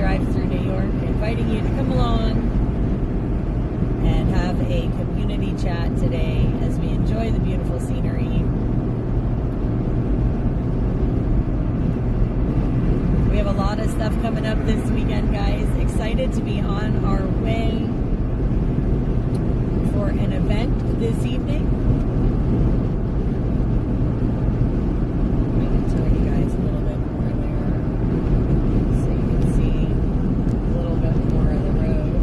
drive through New York, inviting you to come along and have a community chat today as we enjoy the beautiful scenery. We have a lot of stuff coming up this weekend, guys. Excited to be on our way for an event this evening. I can tell you guys a little bit more there so you can see a little bit more of the road.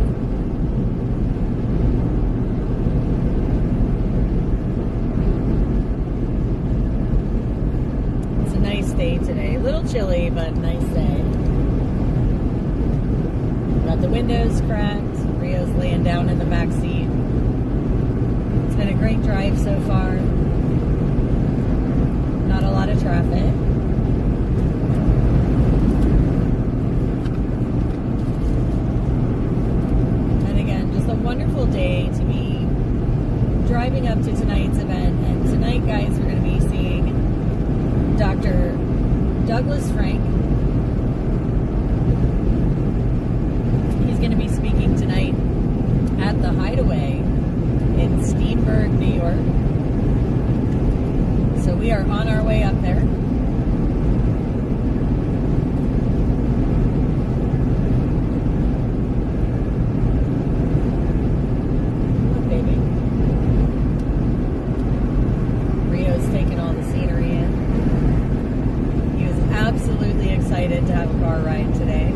It's a nice day today. A little chilly, but nice day. Got the windows cracked. Rio's laying down in the back seat. It's been a great drive so far. Not a lot of traffic. And again, just a wonderful day to be driving up to tonight's event. And tonight, guys, we're going to be seeing Dr. Douglas Frank. He's going to be speaking tonight at the Hideaway in Steenburg, New York. So we are on our way up there. Look, baby. Rio's taking all the scenery in. He was absolutely excited to have a car ride today.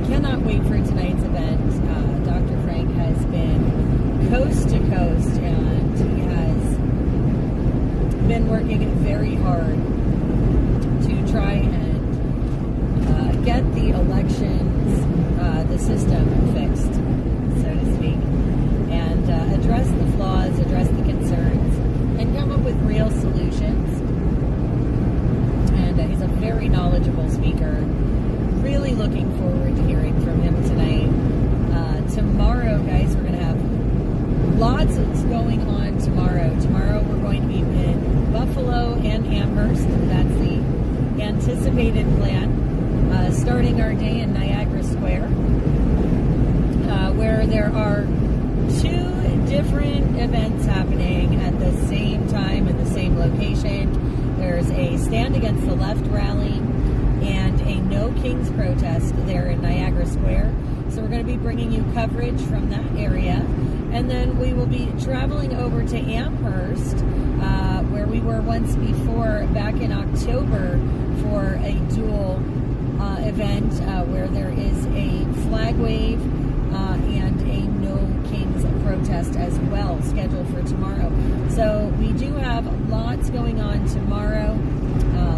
Cannot wait for tonight's event. Dr. Frank has been coast to coast, and he has been working very hard to try and get the elections, the system fixed, so to speak, and address the flaws, address the concerns, and come up with real solutions. And he's a very knowledgeable speaker. Really looking forward to hearing from him tonight. Tomorrow, guys, we're going to have lots going on tomorrow. Tomorrow we're going to be in Buffalo and Amherst. That's the anticipated plan. Starting our day in Niagara Square, where there are two different events happening at the same time in the same location. There's a Stand Against the Left rally and a No Kings protest there in Niagara Square. So we're going to be bringing you coverage from that area. And then we will be traveling over to Amherst, where we were once before back in October for a dual event where there is a flag wave and a No Kings protest as well scheduled for tomorrow. So we do have lots going on tomorrow.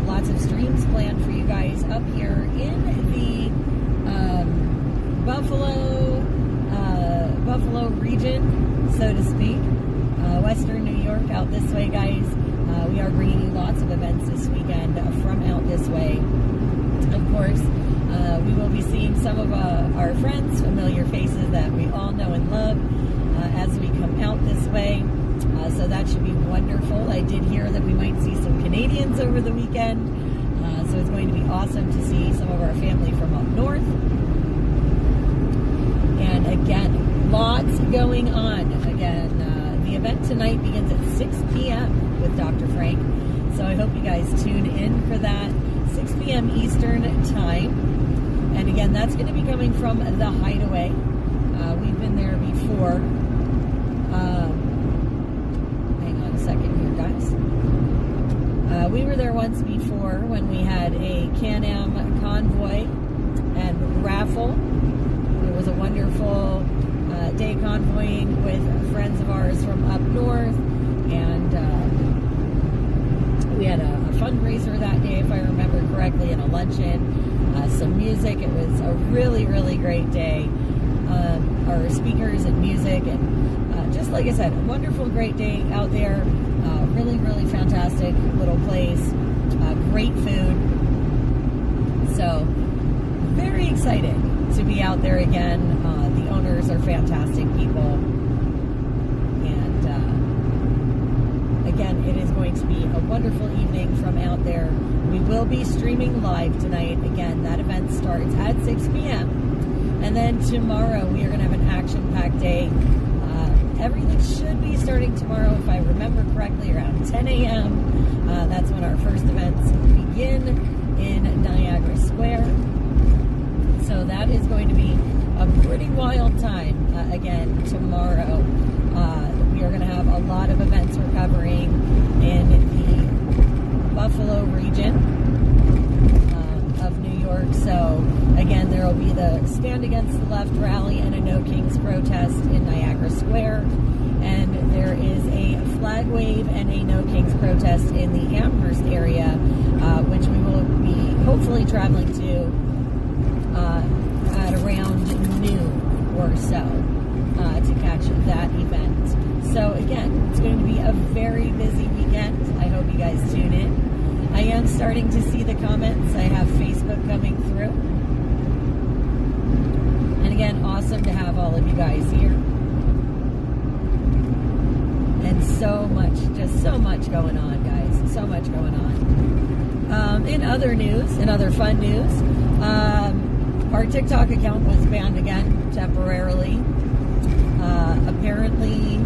Lots of streams planned for you guys up here in the Buffalo region, so to speak. Western New York, out this way, guys. We are bringing you lots of events this weekend from out this way. Of course, we will be seeing some of our friends, familiar faces that we all know and love as we come out this way. So that should be wonderful. I did hear that we might see some Canadians over the weekend. So it's going to be awesome to see some of our family from up north. And again, lots going on. Again, the event tonight begins at 6 p.m. with Dr. Frank. So I hope you guys tune in for that. 6 p.m. Eastern time. And again, that's going to be coming from the Hideaway. We've been there before. Hang on a second here, guys. We were there once before when we had a Can-Am convoy and raffle. It was a wonderful day convoying with friends of ours from up north, and we had a fundraiser that day, if I remember correctly, and a luncheon, some music. It was a really, really great day. Our speakers and music, and just like I said, a wonderful, great day out there. Really, really fantastic little place. Great food. out there again. The owners are fantastic people. And again, it is going to be a wonderful evening from out there. We will be streaming live tonight. Again, that event starts at 6 p.m. And then tomorrow, we are going to have an action-packed day. Everything should be starting tomorrow, if I remember correctly, around 10 a.m. That's when our first events begin in Niagara Square. So that is going to be a pretty wild time. Again, tomorrow, we are going to have a lot of events we're covering in the Buffalo region of New York. So again, there will be the Stand Against the Left rally and a No Kings protest in Niagara Square. And there is a flag wave and a No Kings protest in the Amherst area, which we will be hopefully traveling to at around noon or so to catch that event. So again, it's going to be a very busy weekend. I hope you guys tune in. I am starting to see the comments. I have Facebook coming through. And again, awesome to have all of you guys here. And so much, just so much going on, guys. So much going on. In other news, in other fun news, our TikTok account was banned again, temporarily. Apparently,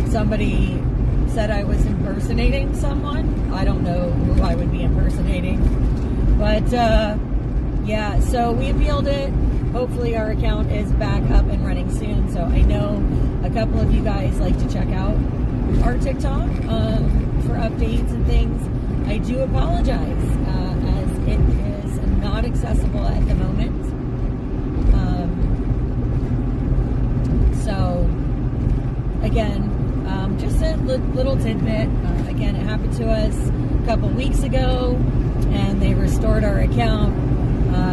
somebody said I was impersonating someone. I don't know who I would be impersonating. But, yeah, so we appealed it. Hopefully our account is back up and running soon. So I know a couple of you guys like to check out our TikTok for updates and things. I do apologize as it is not accessible at the moment. So again, just a little tidbit. Again, it happened to us a couple weeks ago, and they restored our account.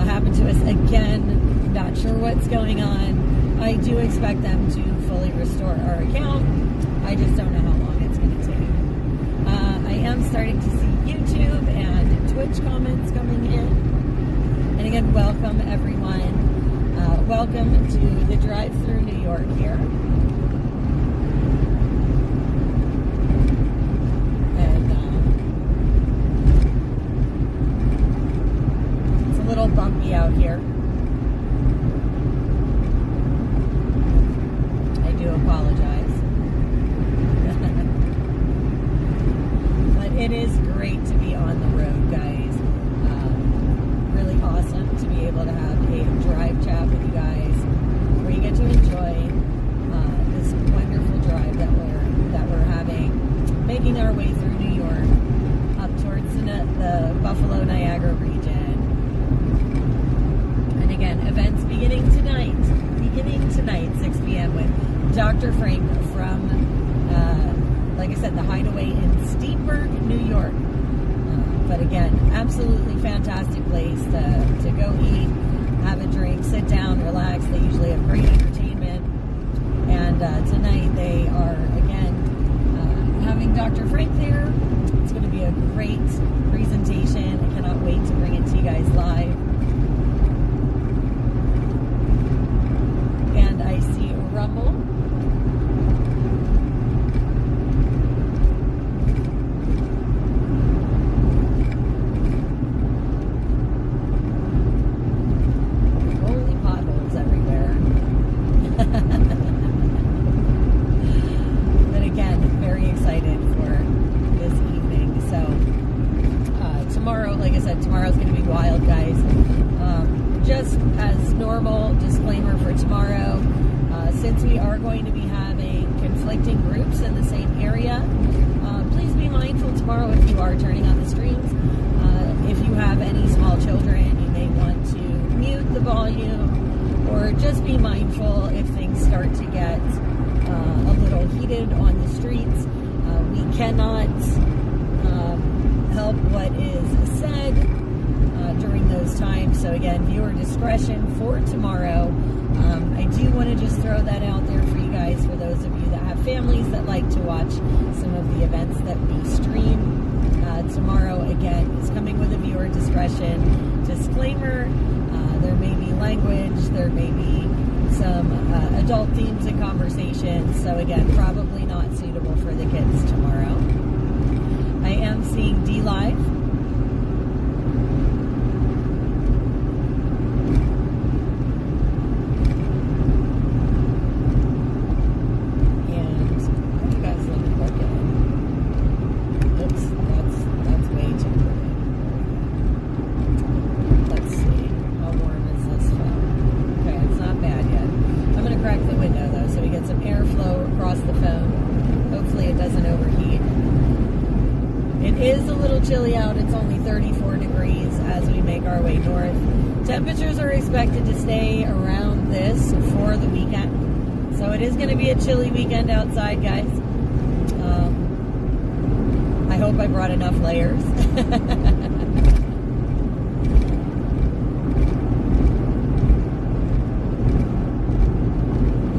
Happened to us again. Not sure what's going on. I do expect them to fully restore our account. I just don't know how long it's going to take. I am starting to see YouTube and Twitch comments coming in. And again, welcome everyone. Welcome to the drive-through New York here. And it's a little bumpy out here. I do apologize. But it is great to be on the road, guys. Really awesome to be able to have a drive chat with you guys, where you get to enjoy this wonderful drive that we're having, making our way through New York up towards the Buffalo Niagara region. And again, events beginning tonight, 6 p.m. with Dr. Frank from, like I said, the Hideaway in Steenburg, New York. But again, absolutely fantastic place to go eat, have a drink, sit down, relax. They usually have great entertainment. And tonight they are, again, having Dr. Frank there. It's going to be a great presentation. I cannot wait to bring it to you guys live. And I see Rumble. Holy potholes everywhere. But again, very excited for this evening. So tomorrow, like I said, tomorrow's going to be wild, guys. Just as normal, disclaimer for tomorrow, since we are going to be having conflicting groups in the same area, please be mindful tomorrow if you are turning on the streams. If you have any small children, you may want to mute the volume, or just be mindful if things start to get a little heated on the streets. We cannot help what is said during those times. So again, viewer discretion for tomorrow. I do want to just throw that out there for you guys, for those of you that have families that like to watch some of the events that we stream. Tomorrow, again, is coming with a viewer discretion disclaimer. There may be language. There may be some adult themes and conversations. So again, probably not suitable for the kids tomorrow. I am seeing D Live. Chilly out. It's only 34 degrees as we make our way north. Temperatures are expected to stay around this for the weekend. So it is going to be a chilly weekend outside, guys. I hope I brought enough layers.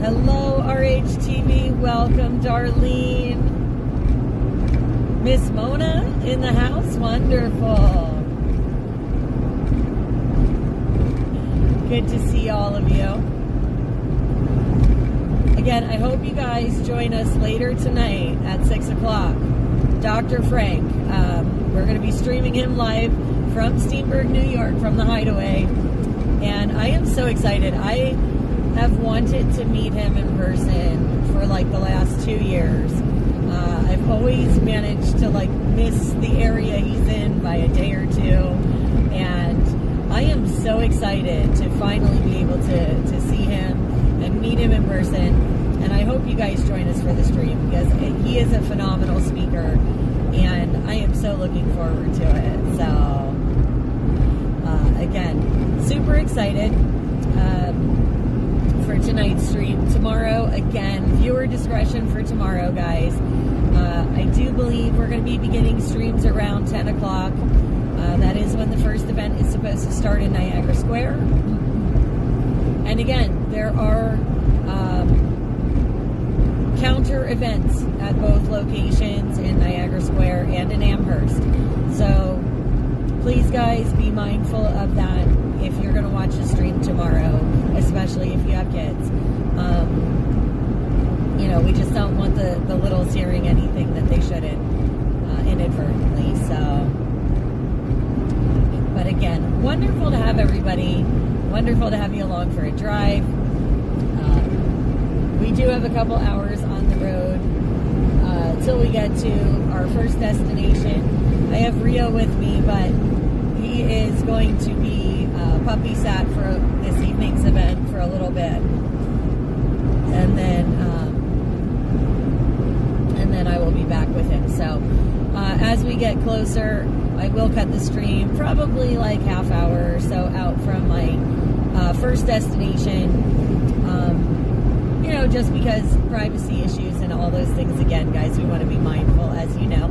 Hello, RHTV. Welcome, Darlene. Miss Mona in the house. Wonderful. Good to see all of you. Again, I hope you guys join us later tonight at 6 o'clock. Dr. Frank. We're going to be streaming him live from Steenburg, New York, from the Hideaway. And I am so excited. I have wanted to meet him in person for like the last 2 years. I've always managed to like miss the area he's in by a day or two, and I am so excited to finally be able to see him and meet him in person. And I hope you guys join us for the stream because he is a phenomenal speaker, and I am so looking forward to it. So again, super excited for tonight's stream. Tomorrow, again, viewer discretion for tomorrow, guys. I do believe we're going to be beginning streams around 10 o'clock. That is when the first event is supposed to start in Niagara Square. And again, there are counter events at both locations in Niagara Square and in Amherst. So please, guys, be mindful of that if you're going to watch the stream tomorrow, especially if you have kids. You know, we just don't want the littles hearing anything that they shouldn't inadvertently. So, but again, wonderful to have everybody. Wonderful to have you along for a drive. We do have a couple hours on the road till we get to our first destination. I have Rio with me, but he is going to be puppy sat for this evening's event for a little bit. And then I will be back with him. So as we get closer, I will cut the stream probably like half hour or so out from my first destination. You know, just because privacy issues and all those things. Again, guys, we want to be mindful, as you know.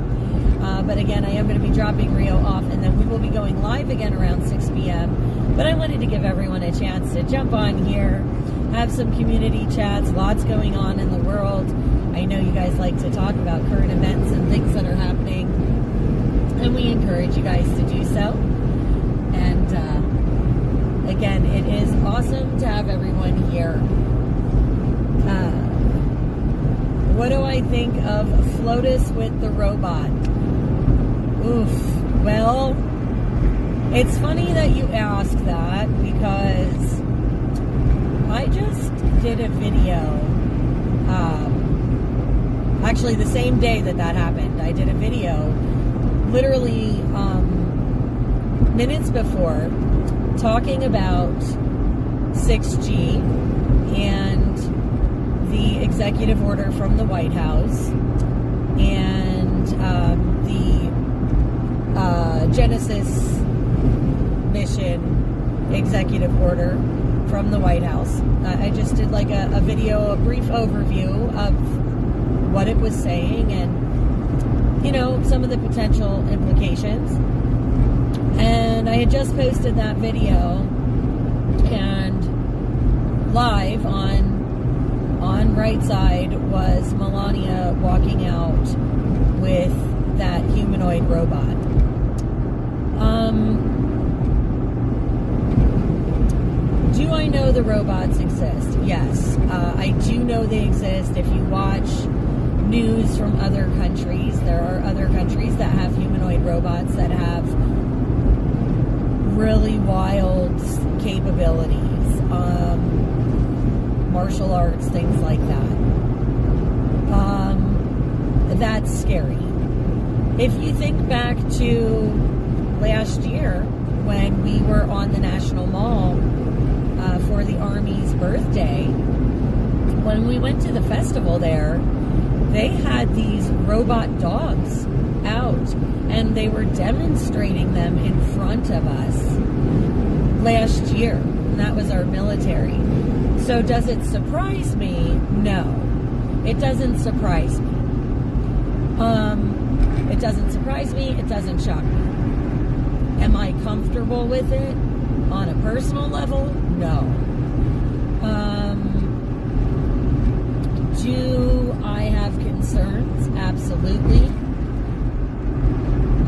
But again, I am going to be dropping Rio off, and then we will be going live again around 6 p.m. But I wanted to give everyone a chance to jump on here, have some community chats, lots going on in the world. I know you guys like to talk about current events and things that are happening, and we encourage you guys to do so. And again, it is awesome to have everyone here. What do I think of Flotus with the robot? Oof. Well, it's funny that you ask that because I just did a video, actually the same day that happened. I did a video literally minutes before talking about 6G and the executive order from the White House and the Genesis mission executive order from the White House. I just did like a video, a brief overview of what it was saying and, you know, some of the potential implications. And I had just posted that video, and live on right side was Melania walking out with that humanoid robot. Do know the robots exist. Yes, I do know they exist. If you watch news from other countries, there are other countries that have humanoid robots that have really wild capabilities, martial arts, things like that. That's scary. If you think back to last year when we were on the National Mall for the Army's birthday, when we went to the festival there, they had these robot dogs out, and they were demonstrating them in front of us last year, and that was our military. So does it surprise me? No, it doesn't surprise me. It doesn't surprise me. It doesn't shock me. Am I comfortable with it on a personal level? No. Do I have concerns? Absolutely.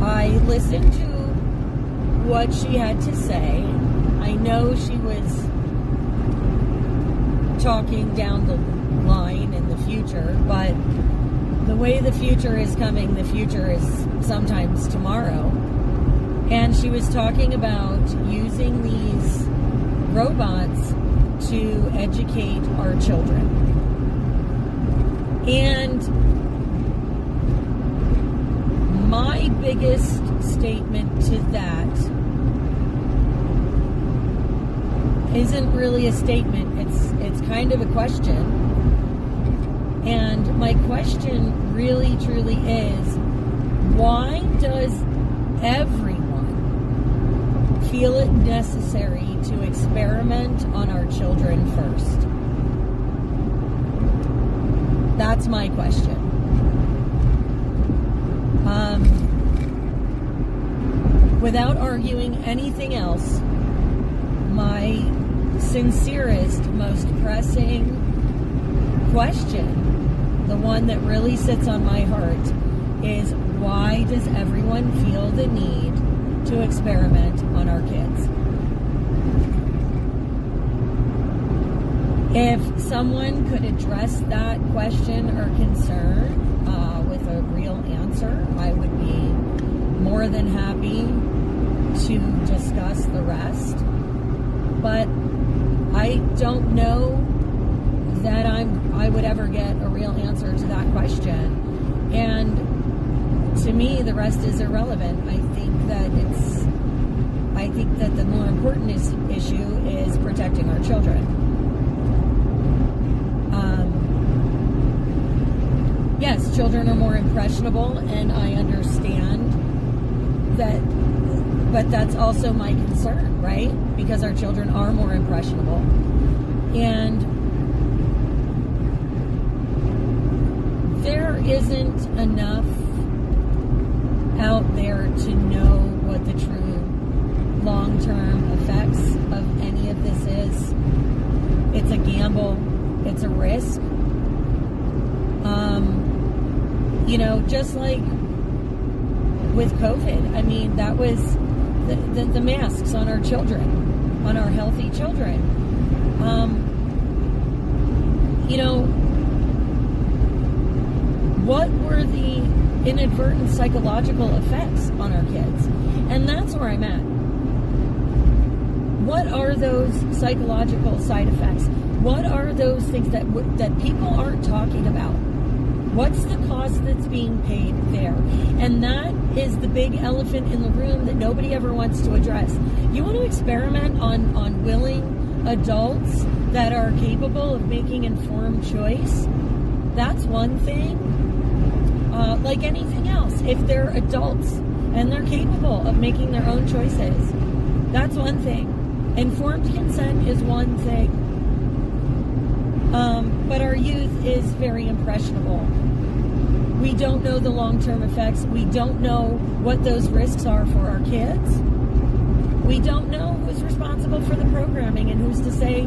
I listened to what she had to say. I know she was talking down the line in the future, but the way the future is coming, the future is sometimes tomorrow. And she was talking about using these robots to educate our children. And my biggest statement to that isn't really a statement, it's kind of a question. And my question really truly is, why does everyone feel it necessary to experiment on our children first? That's my question. Without arguing anything else, my sincerest, most pressing question, the one that really sits on my heart, is why does everyone feel the need to experiment on our kids? If someone could address that question or concern with a real answer, I would be more than happy to discuss the rest. But I don't know that I would ever get a real answer to that question. And to me, the rest is irrelevant. I think that the more important issue is protecting our children. Yes, children are more impressionable, and I understand that, but that's also my concern, right? Because our children are more impressionable. And there isn't enough out there to know what the true long-term effects of any of this is. It's a gamble. It's a risk. Just like with COVID, I mean, that was the masks on our children, on our healthy children. What were the inadvertent psychological effects on our kids? And that's where I'm at. What are those psychological side effects? What are those things that people aren't talking about? What's the cost that's being paid there? And that is the big elephant in the room that nobody ever wants to address. You want to experiment on willing adults that are capable of making informed choice? That's one thing. Like anything else, if they're adults and they're capable of making their own choices, that's one thing. Informed consent is one thing. But our youth is very impressionable. We don't know the long-term effects. We don't know what those risks are for our kids. We don't know who's responsible for the programming and who's to say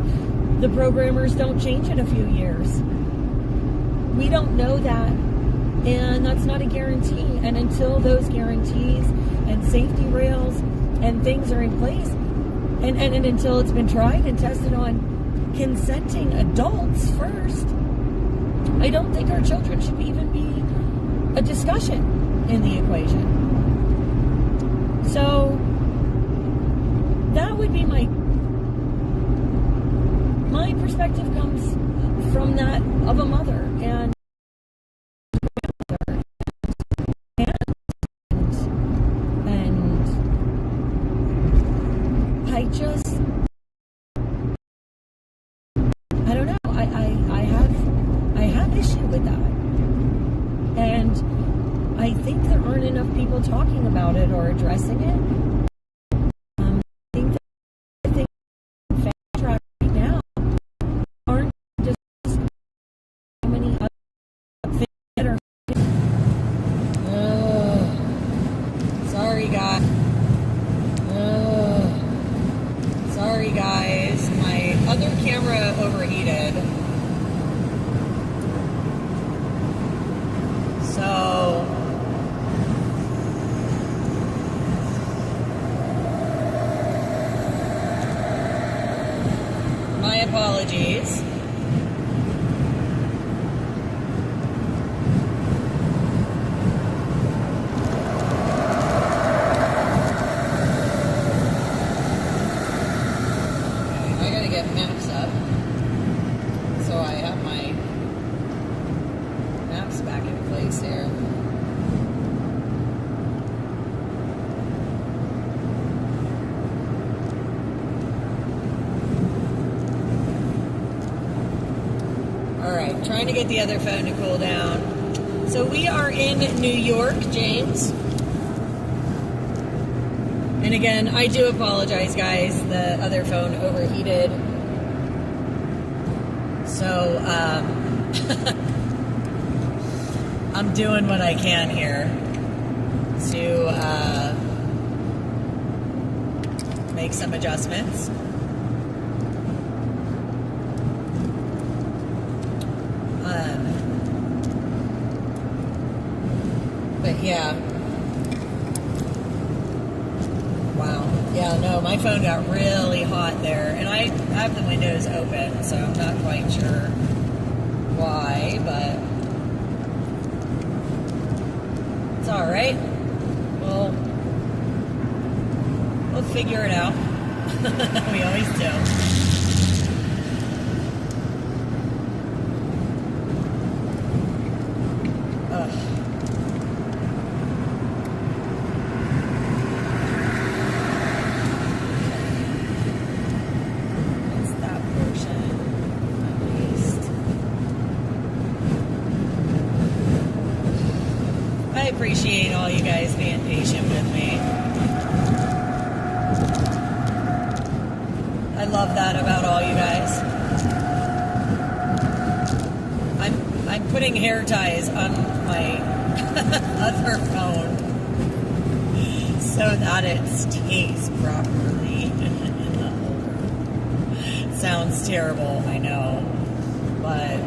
the programmers don't change in a few years. We don't know that, and that's not a guarantee. And until those guarantees and safety rails and things are in place, and until it's been tried and tested on consenting adults first, I don't think our children should even be a discussion in the equation. So that would be my perspective comes from that of a mother and I don't know. I have issue with that, and I think there aren't enough people talking about it or addressing it. I think fast track right now aren't just so many other things that are. Sorry, guys. Sorry, guys. My other camera overheated. So my apologies. Maps up, so I have my maps back in place here. Alright, trying to get the other phone to cool down. So we are in New York, James. And again, I do apologize, guys. The other phone overheated. So, I'm doing what I can here to make some adjustments. But yeah. Wow. Yeah, no, my phone got really hot there. And I have the windows open, so I'm not quite sure why, but it's alright. We'll figure it out. We always do. I appreciate all you guys being patient with me. I love that about all you guys. I'm putting hair ties on my other phone so that it stays properly in the holder. Sounds terrible, I know, but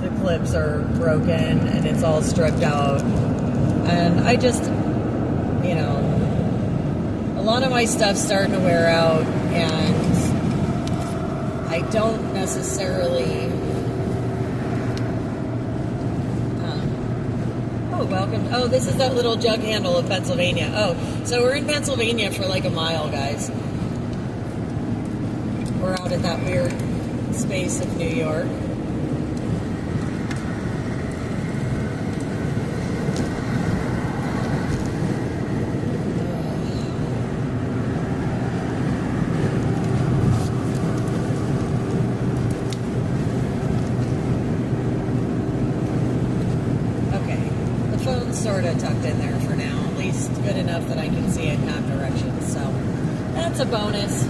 the clips are broken and it's all stripped out, and I just, a lot of my stuff's starting to wear out, and I don't necessarily welcome. Oh, this is that little jug handle of Pennsylvania. Oh, so we're in Pennsylvania for like a mile, guys. We're out at that weird space of New York. Sort of tucked in there for now, at least good enough that I can see it in that direction, so that's a bonus.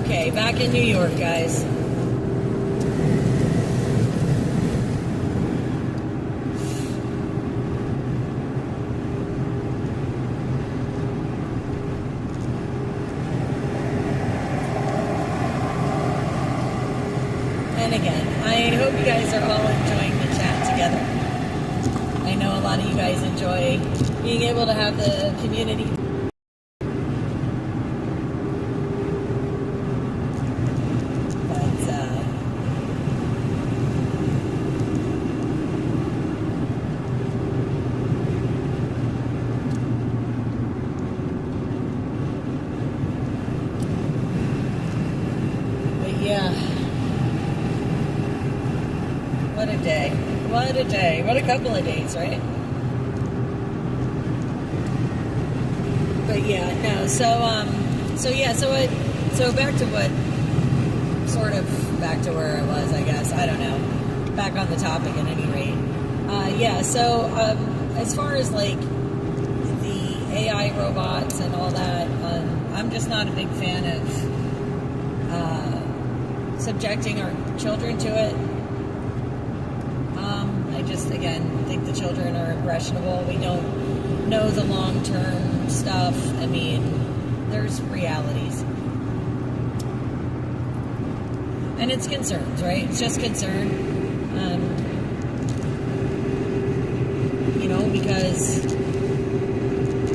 Okay, back in New York, guys. And again, I hope you guys are all enjoying the chat together. I know a lot of you guys enjoy being able to have the community What a day. What a couple of days, right? But yeah, no, so back to what, sort of back to where I was, I guess. I don't know. Back on the topic at any rate. As far as like the AI robots and all that, I'm just not a big fan of subjecting our children to it. I just, again, think the children are impressionable. We don't know the long-term stuff. I mean, there's realities. And it's concerns, right? It's just concern. Because,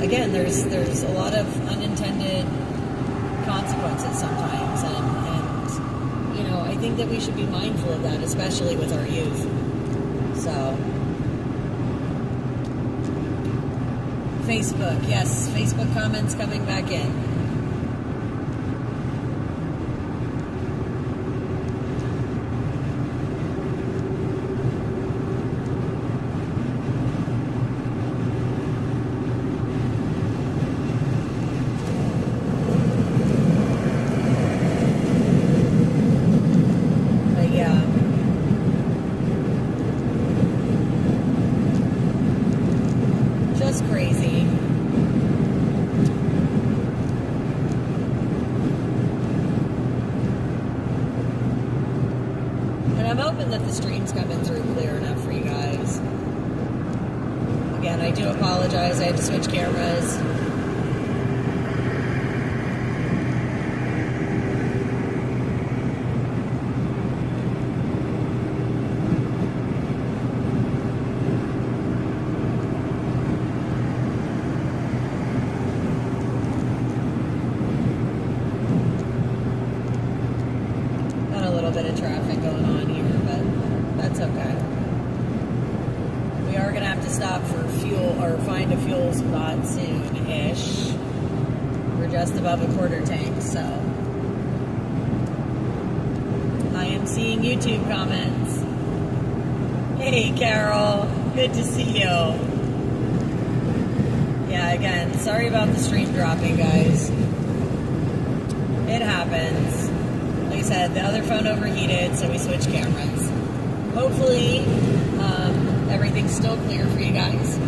again, there's a lot of unintended consequences sometimes. And I think that we should be mindful of that, especially with our youth. So, Facebook, yes, Facebook comments coming back in. Crazy. And I'm hoping that the stream's coming through clear enough for you guys. Again, I do apologize. I had to switch cameras. Bit of traffic going on here, but that's okay. We are going to have to stop for fuel, or find a fuel spot soon-ish. We're just above a quarter tank, so I am seeing YouTube comments. Hey, Carol, good to see you. Yeah, again, sorry about the stream dropping, guys. It happens. Like I said, the other phone overheated, so we switched cameras. Hopefully, everyth's still clear for you guys.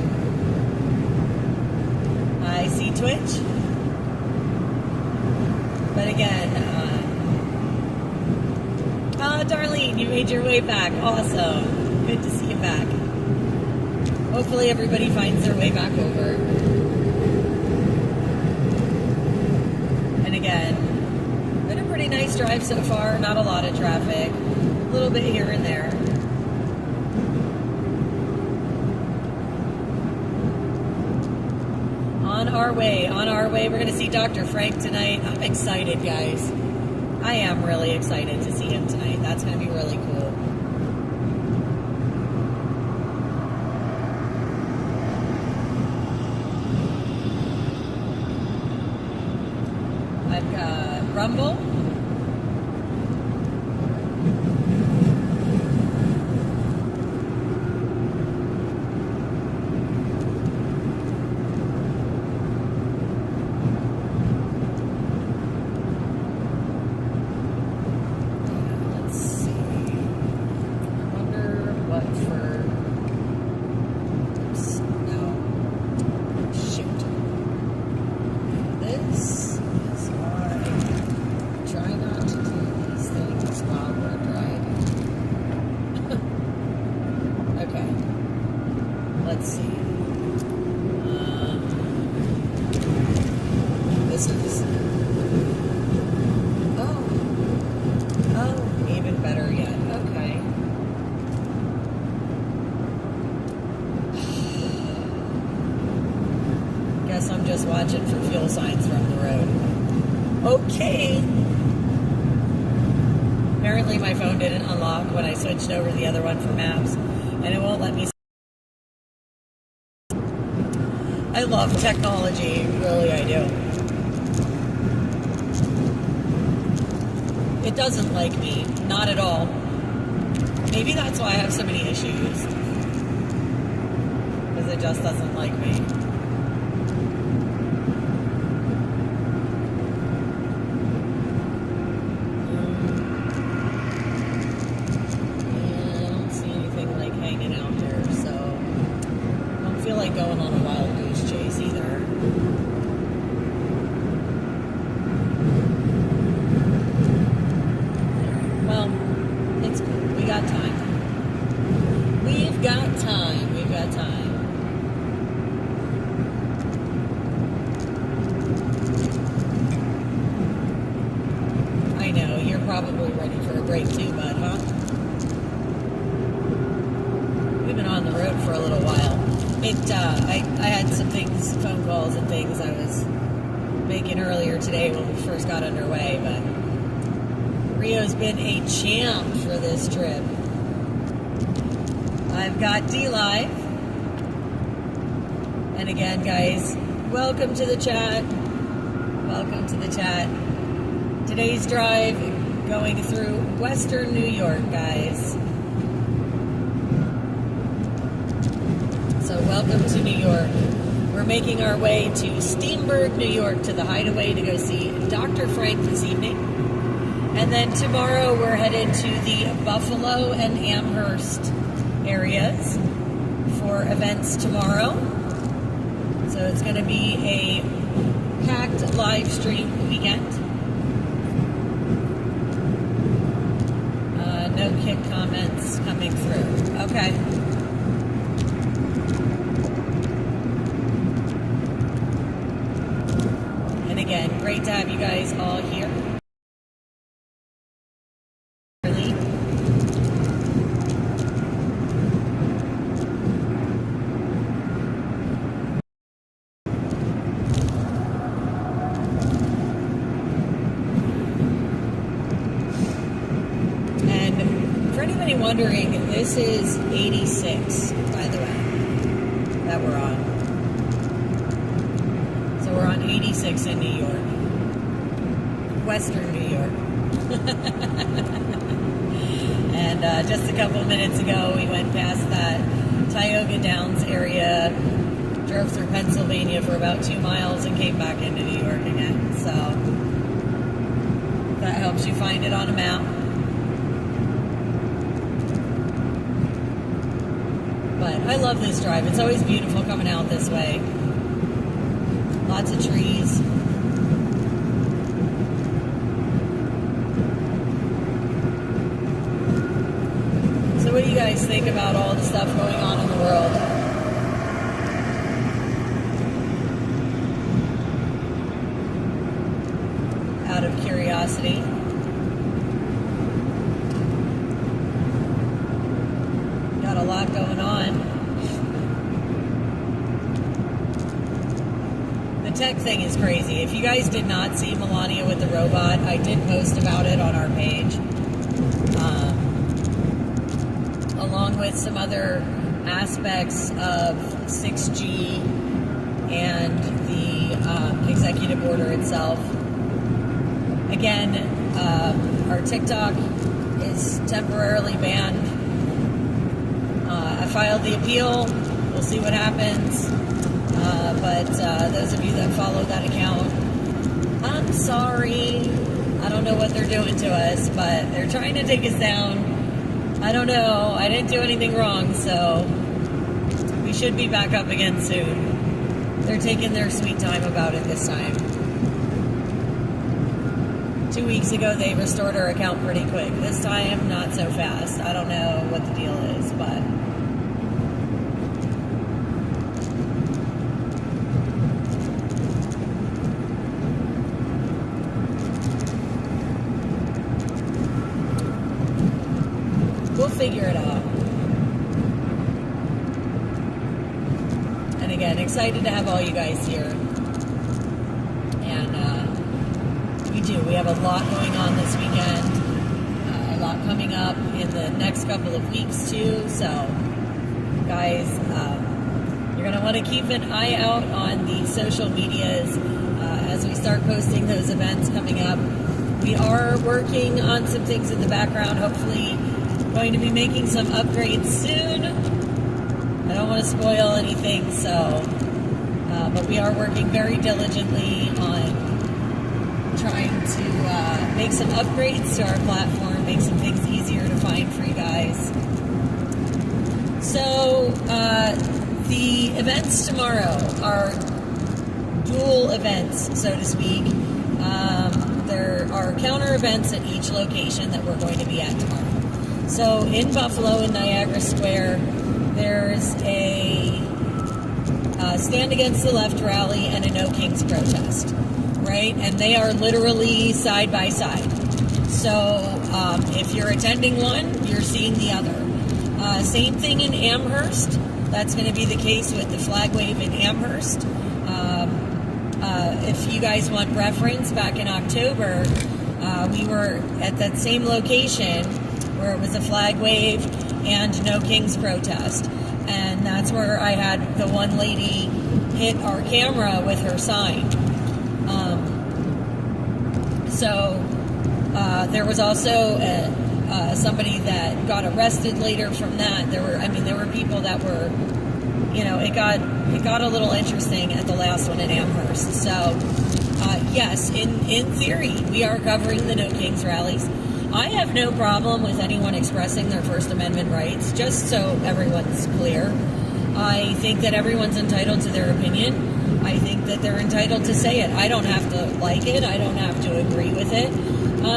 I see Twitch. But again, Darlene, you made your way back. Awesome. Good to see you back. Hopefully everybody finds their way back over. And again, been a pretty nice drive so far. Not a lot of traffic. A little bit here and there. On our way. We're going to see Dr. Frank tonight. I'm excited, guys. I am really excited to see him tonight. That's going to be really cool. I've got Rumble. I'm just watching for fuel signs from the road. Okay. Apparently my phone didn't unlock when I switched over to the other one for maps, and it won't let me. I love technology, really I do. It doesn't like me, not at all. Maybe that's why I have so many issues. because it just doesn't like me. Yeah, I don't see anything like hanging out there, so I don't feel like going on a wild goose chase either. Well, it's cool. We got time. We've got time. We've got time. I know, you're probably ready for a break too, bud, huh? We've been on the road for a little while. I had some things, phone calls and things I was making earlier today when we first got underway, but Rio's been a champ for this trip. I've got D-Live. And again, guys, welcome to the chat. Welcome to the chat. Today's drive going through Western New York, guys. So welcome to New York. We're making our way to Steamburg, New York, to the Hideaway to go see Dr. Frank this evening. And then tomorrow we're headed to the Buffalo and Amherst areas for events tomorrow. So it's going to be a packed live stream weekend. No kick comments coming through. Okay. And again, great to have you guys all here. Wondering, this is 86, by the way, that we're on. So we're on 86 in New York. Western New York. And just a couple minutes ago, we went past that Tioga Downs area, drove through Pennsylvania for about 2 miles and came back into New York again. So that helps you find it on a map. But I love this drive. It's always beautiful coming out this way. Lots of trees. So what do you guys think about all the stuff going on in the world? Out of curiosity. A lot going on. The tech thing is crazy. If you guys did not see Melania with the robot, I did post about it on our page, along with some other aspects of 6G and the executive order itself. Again, our TikTok is temporarily banned. I filed the appeal. We'll see what happens. But those of you that follow that account, I'm sorry. I don't know what they're doing to us, but they're trying to take us down. I don't know. I didn't do anything wrong, so we should be back up again soon. They're taking their sweet time about it this time. 2 weeks ago, they restored our account pretty quick. This time, not so fast. I don't know what the deal is, but we'll figure it out. And again, excited to have all you guys here. And we have a lot going on this weekend. A lot coming up in the next couple of weeks too. So, guys, you're going to want to keep an eye out on the social medias as we start posting those events coming up. We are working on some things in the background, hopefully going to be making some upgrades soon. I don't want to spoil anything, so, but we are working very diligently on trying to make some upgrades to our platform, make some things easier to find for you guys. So, the events tomorrow are dual events, so to speak. There are counter events at each location that we're going to be at tomorrow. So in Buffalo, in Niagara Square, there's a Stand Against the Left rally and a No Kings protest, right? And they are literally side by side. So if you're attending one, you're seeing the other. Same thing in Amherst. That's going to be the case with the flag wave in Amherst. If you guys want reference, back in October, we were at that same location where it was a flag wave and No Kings protest. And that's where I had the one lady hit our camera with her sign. There was also somebody that got arrested later from that. There were people that were, it got a little interesting at the last one in Amherst. So, yes, in theory, we are covering the No Kings rallies. I have no problem with anyone expressing their First Amendment rights, just so everyone's clear. I think that everyone's entitled to their opinion. I think that they're entitled to say it. I don't have to like it. I don't have to agree with it.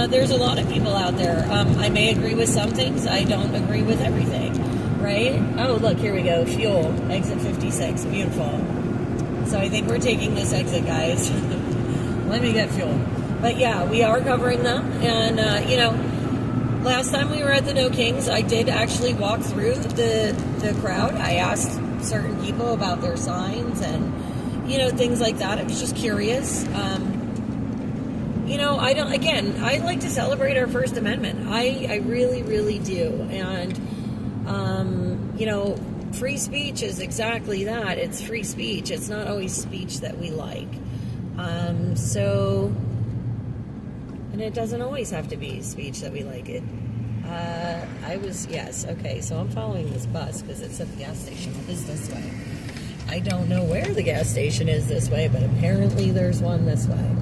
There's a lot of people out there. I may agree with some things. I don't agree with everything, right? Oh, look, here we go. Fuel, exit 56. Beautiful. So I think we're taking this exit, guys. Let me get fuel. But yeah, we are covering them. And, last time we were at the No Kings, I did actually walk through the crowd. I asked certain people about their signs and, things like that. I was just curious. I like to celebrate our First Amendment. I really, really do. And, free speech is exactly that. It's free speech. It's not always speech that we like. And it doesn't always have to be speech that we like it. Okay, so I'm following this bus because it's at the gas station. It is this way. I don't know where the gas station is this way, but apparently there's one this way.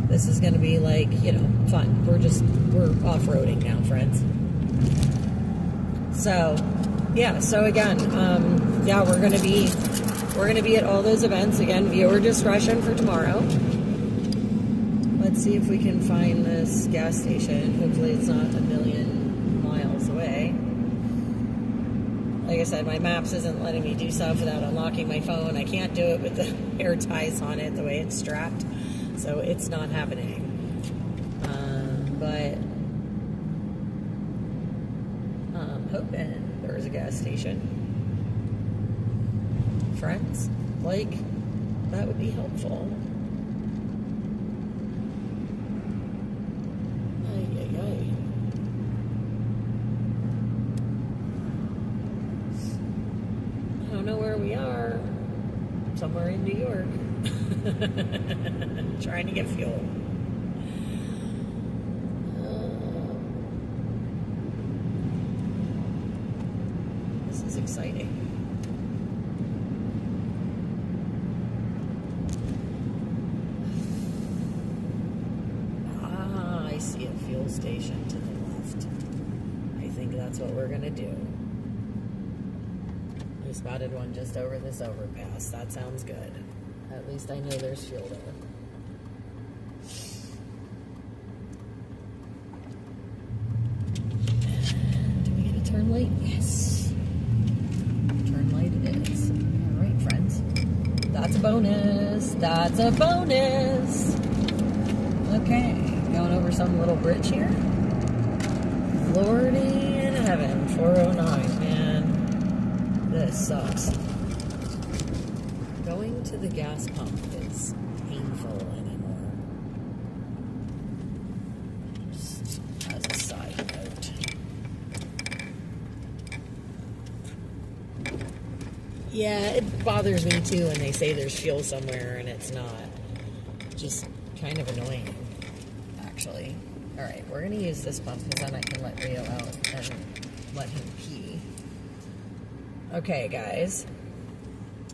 This is going to be like, fun. We're off-roading now, friends. So, yeah, so again, we're going to be at all those events. Again, viewer discretion for tomorrow. Let's see if we can find this gas station. Hopefully it's not a million miles away. Like I said, my maps isn't letting me do stuff without unlocking my phone. I can't do it with the hair ties on it the way it's strapped. So it's not happening. But I'm hoping there's a gas station. Friends, that would be helpful. I don't know where we are. Somewhere in New York. Trying to get fuel. This is exciting. I see a fuel station to the left. I think that's what we're gonna do. We spotted one just over this overpass. That sounds good. At least I know there's fuel there. Do we get a turn light? Yes. Turn light it is. All right, friends. That's a bonus. That's a bonus. Okay, going over some little bridge here. Lordy in heaven, 409, man. This sucks. Going to the gas pump is painful anymore. Just as a side note. Yeah, it bothers me too when they say there's fuel somewhere and it's not. Just kind of annoying, actually. Alright, we're going to use this pump because then I can let Rio out and let him pee. Okay, guys.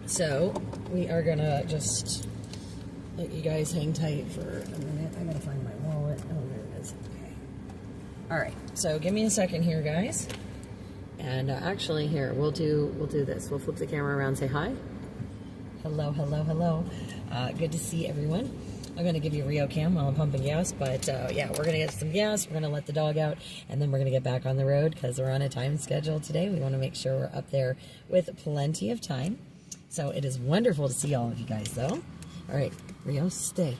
So we are gonna just let you guys hang tight for a minute. I gotta find my wallet. Oh, there it is. Okay. All right. So give me a second here, guys. And actually, here we'll do this. We'll flip the camera around. Say hi. Hello, hello, hello. Good to see everyone. I'm going to give you a Rio cam while I'm pumping gas, but yeah, we're going to get some gas, we're going to let the dog out, and then we're going to get back on the road because we're on a time schedule today. We want to make sure we're up there with plenty of time. So it is wonderful to see all of you guys, though. All right, Rio, stay.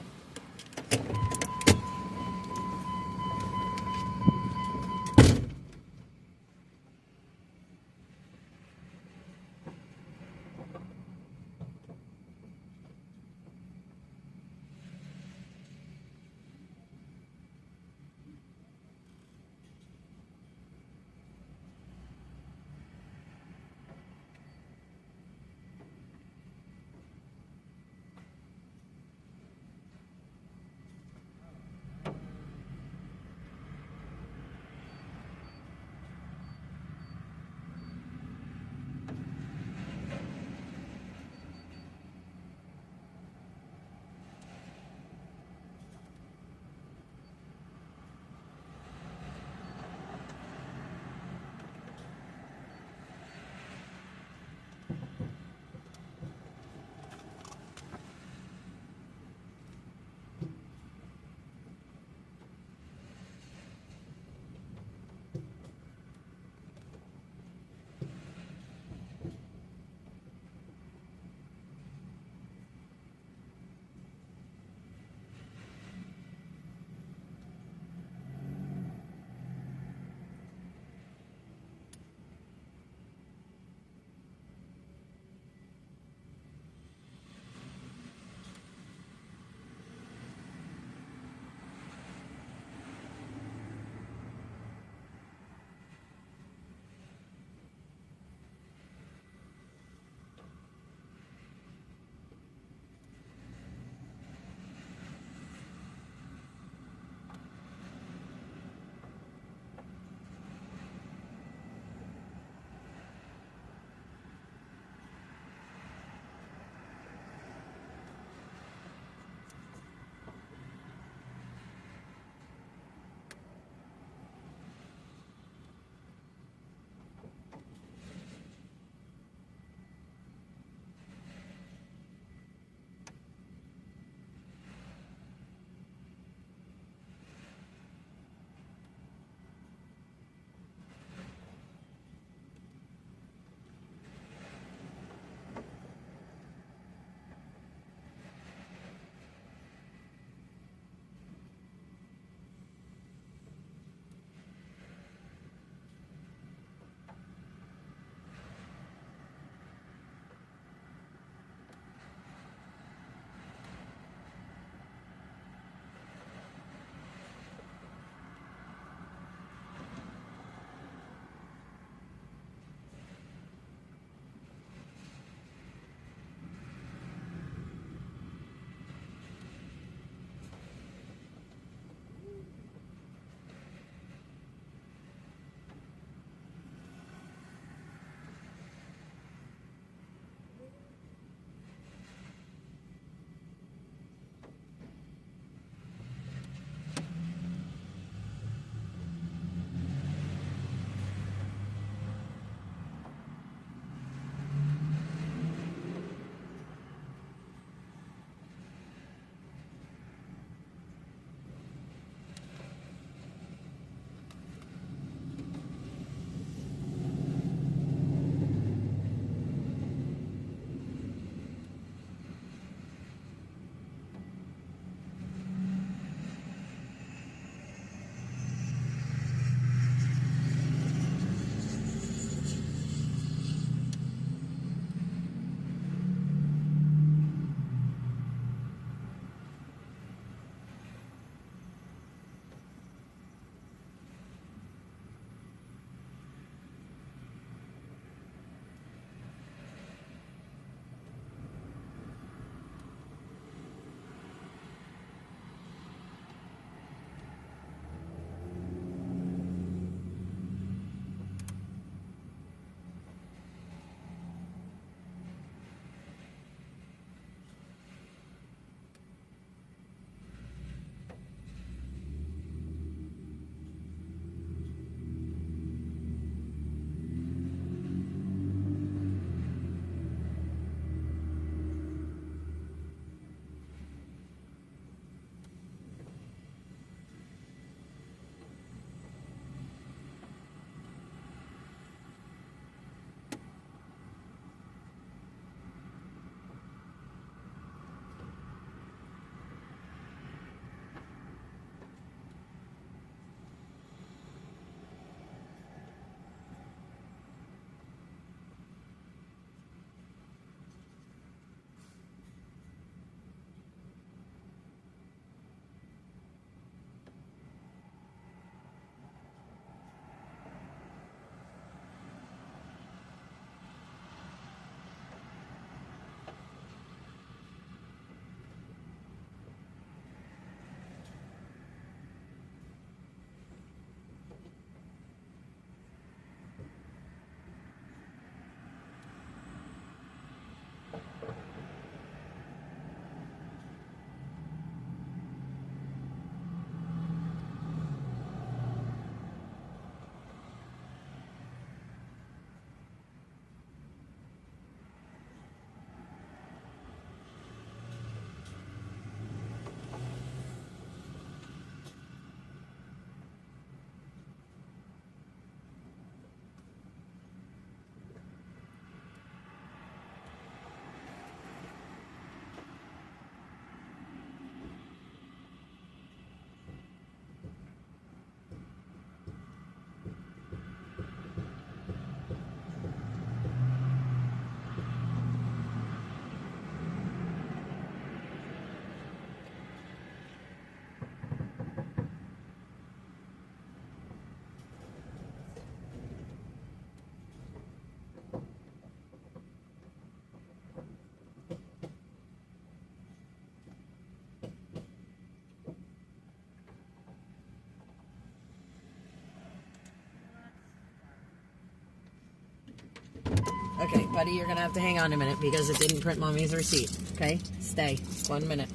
Okay, buddy, you're going to have to hang on a minute because it didn't print Mommy's receipt. Okay? Stay. 1 minute.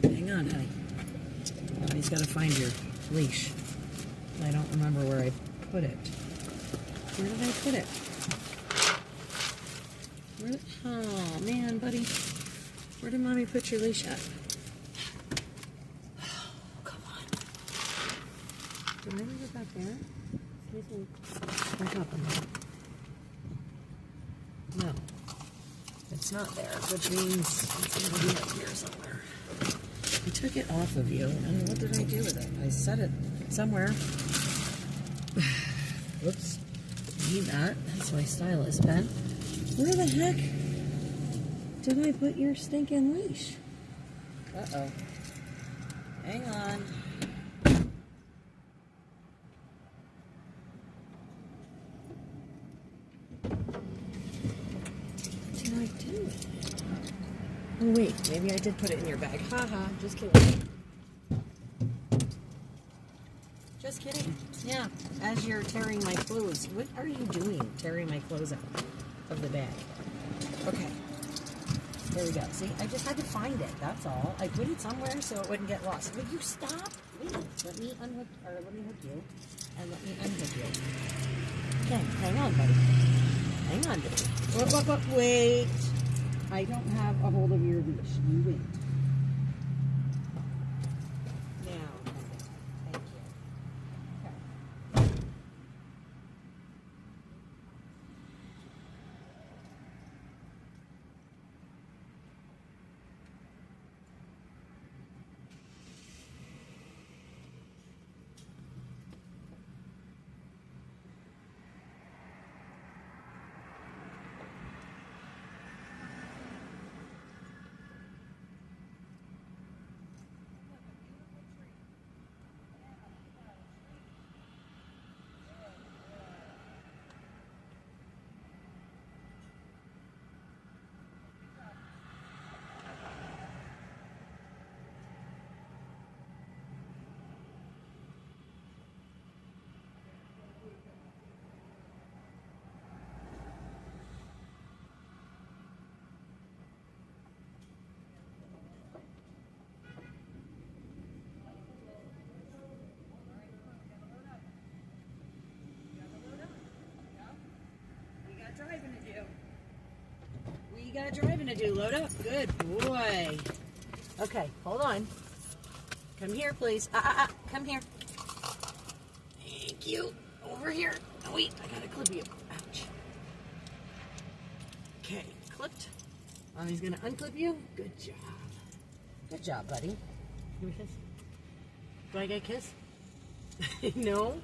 Hang on, honey. He's got to find your leash. I don't remember where I put it. Where did I put it? Oh, man, buddy. Where did Mommy put your leash at? Oh, come on. Did I leave it back there? Back up a minute. No. It's not there, which means it's going to be up here somewhere. I took it off of you, and what did I do with it? I set it somewhere. Whoops. Need that. That's my stylus pen. Where the heck did I put your stinking leash? Uh-oh. Hang on. What did I do with it? Oh, wait. Maybe I did put it in your bag. Ha-ha. Just kidding. Just kidding. Yeah. As you're tearing my clothes. What are you doing tearing my clothes out of the bag? Okay. There we go. See, I just had to find it. That's all. I put it somewhere so it wouldn't get lost. Would you stop? Wait. Let me unhook, or let me hook you, and let me unhook you. Okay. Hang on, buddy. Hang on, baby. Wait. I don't have a hold of your leash. You wait. Now, thank you. Okay. got driving to do. We got driving to do. Load up. Good boy. Okay, hold on. Come here, please. Come here. Thank you. Over here. Oh, wait, I gotta clip you. Ouch. Okay, clipped. Mommy's gonna unclip you. Good job. Good job, buddy. Give me a kiss. Do I get a kiss? No?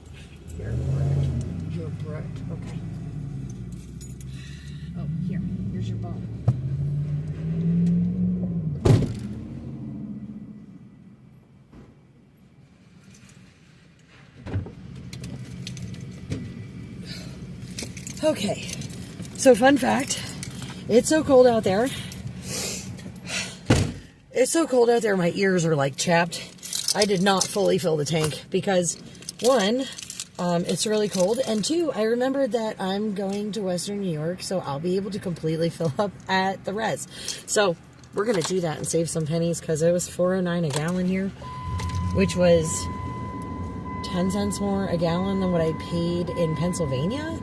You're a brat. You're a brat. Okay. Oh, here's your bone. Okay, so fun fact, it's so cold out there. It's so cold out there, my ears are like chapped. I did not fully fill the tank because, one, it's really cold, and two, I remembered that I'm going to Western New York, so I'll be able to completely fill up at the res. So we're going to do that and save some pennies because it was $4.09 a gallon here, which was 10 cents more a gallon than what I paid in Pennsylvania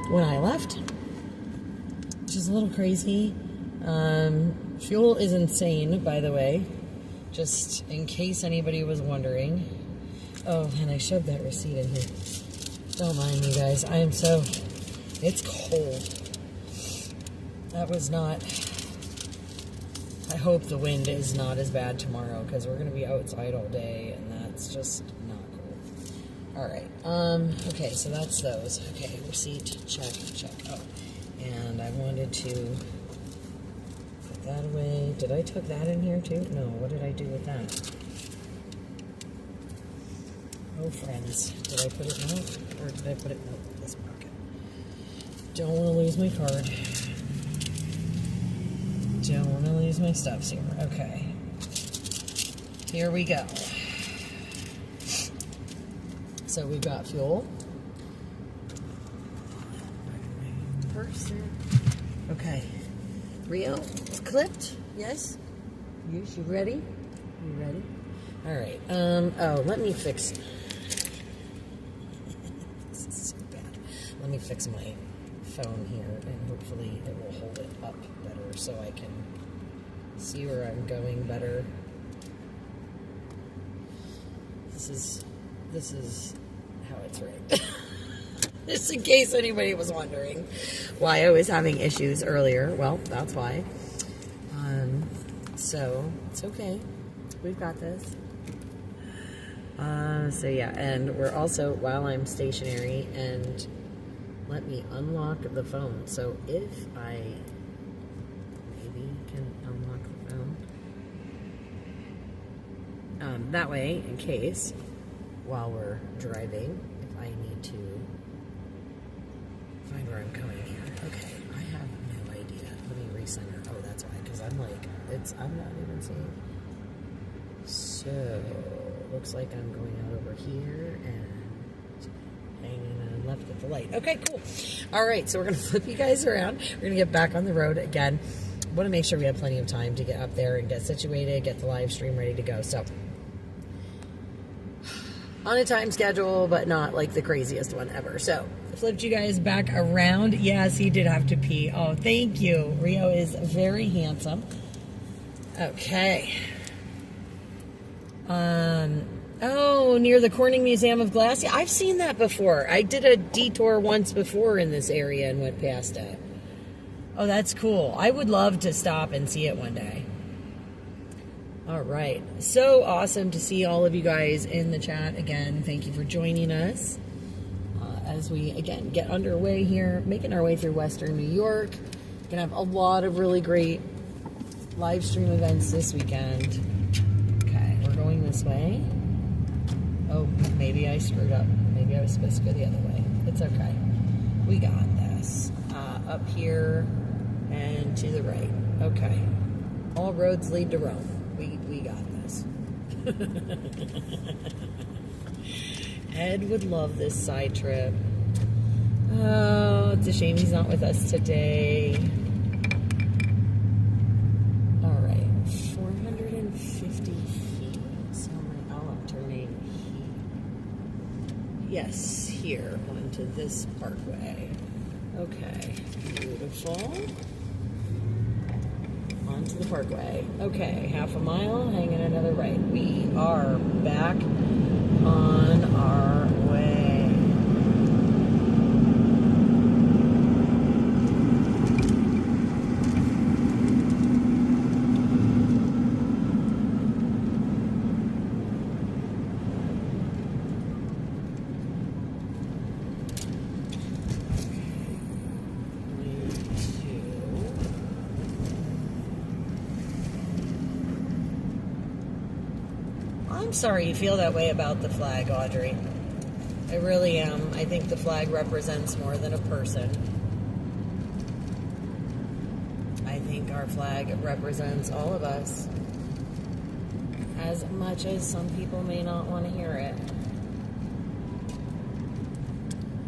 when I left, which is a little crazy. Fuel is insane, by the way, just in case anybody was wondering. Oh, and I shoved that receipt in here. Don't mind me, guys. I am so... It's cold. That was not... I hope the wind is not as bad tomorrow, because we're going to be outside all day, and that's just not cool. All right. Okay, so that's those. Okay, receipt, check. Oh, and I wanted to put that away. Did I tuck that in here, too? No, what did I do with that? Oh, friends. Did I put it out? Or did I put it in this pocket? Don't want to lose my card. Don't want to lose my stuffs here. Okay. Here we go. So we've got fuel. Person. Okay. Rio, it's clipped. Yes? Yes, you ready? You ready? All right. Oh, let me fix... This is so bad. Let me fix my phone here, and hopefully it will hold it up better so I can see where I'm going better. This is how it's rigged. Just in case anybody was wondering why I was having issues earlier. Well, that's why. So it's okay. We've got this. So yeah, and we're also, while I'm stationary, and let me unlock the phone. So if I maybe can unlock the phone, that way, in case, while we're driving, if I need to find where I'm going here. Okay, I have no idea. Let me recenter. Oh, that's why, because I'm like, I'm not even seeing. So, looks like I'm going out over here and hanging on left at the light. Okay, cool. All right, so we're going to flip you guys around. We're going to get back on the road again. Want to make sure we have plenty of time to get up there and get situated, get the live stream ready to go. So, on a time schedule, but not like the craziest one ever. So, flipped you guys back around. Yes, he did have to pee. Oh, thank you. Rio is very handsome. Okay. Oh, near the Corning Museum of Glass. Yeah, I've seen that before. I did a detour once before in this area and went past it. Oh, that's cool. I would love to stop and see it one day. All right. So awesome to see all of you guys in the chat again. Thank you for joining us as we, again, get underway here, making our way through Western New York. We're going to have a lot of really great live stream events this weekend. Okay, we're going this way. Oh, maybe I screwed up. Maybe I was supposed to go the other way. It's okay. We got this. Up here and to the right. Okay. All roads lead to Rome. We got this. Ed would love this side trip. Oh, it's a shame he's not with us today. All right, 450 feet. So I'm turning here. Yes, here onto this parkway. Okay, beautiful. Onto the parkway. Okay, half a mile, hanging another right. We are back on our way. I'm sorry you feel that way about the flag, Audrey. I really am. I think the flag represents more than a person. I think our flag represents all of us, as much as some people may not want to hear it.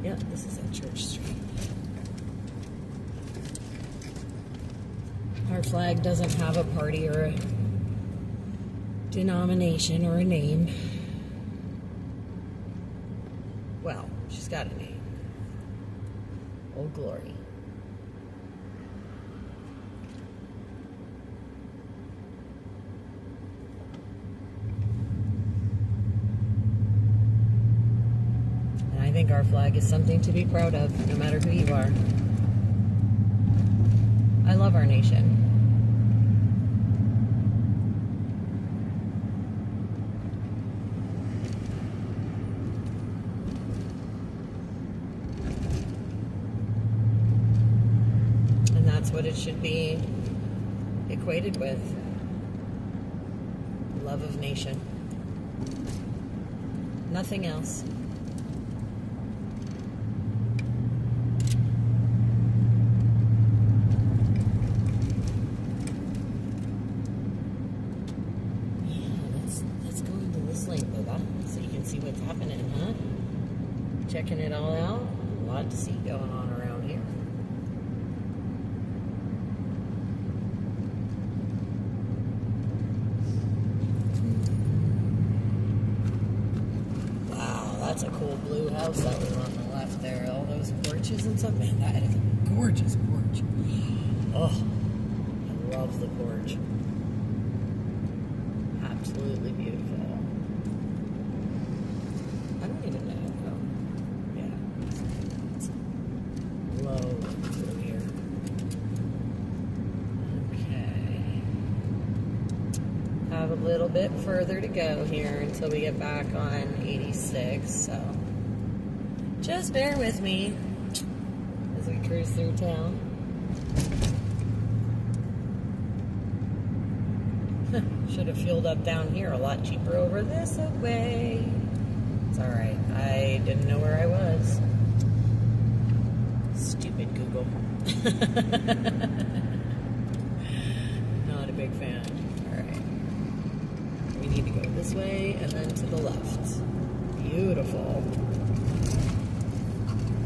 Yep, this is at Church Street. Our flag doesn't have a party or a denomination or a name. Well, she's got a name. Old Glory. And I think our flag is something to be proud of, no matter who you are. I love our nation. That's what it should be equated with. Love of nation. Nothing else. Yeah, let's go into this lane, Bubba, so you can see what's happening, huh? Checking it all out. A lot to see going on around here. That's a cool blue house that was on the left there. All those porches and stuff. Man, that is a gorgeous porch. Oh, I love the porch. Absolutely beautiful. I don't even know. Oh, yeah. It's low through here. Okay. Have a little bit further to go here until we get back on 86, so just bear with me as we cruise through town. Should have fueled up down here, a lot cheaper over this way. It's alright, I didn't know where I was. Stupid Google. Not a big fan. Alright. We need to go this way and then to the left. Beautiful.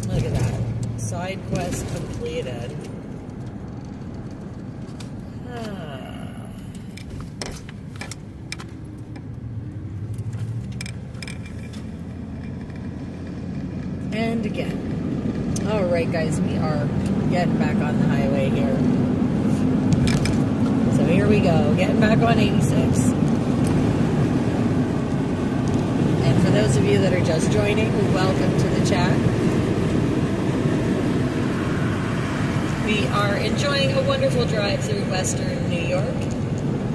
Look at that. Side quest completed. And again. Alright guys, we are getting back on the highway here. So here we go, getting back on 86. And for those of you that are just joining, welcome to the chat. We are enjoying a wonderful drive through Western New York,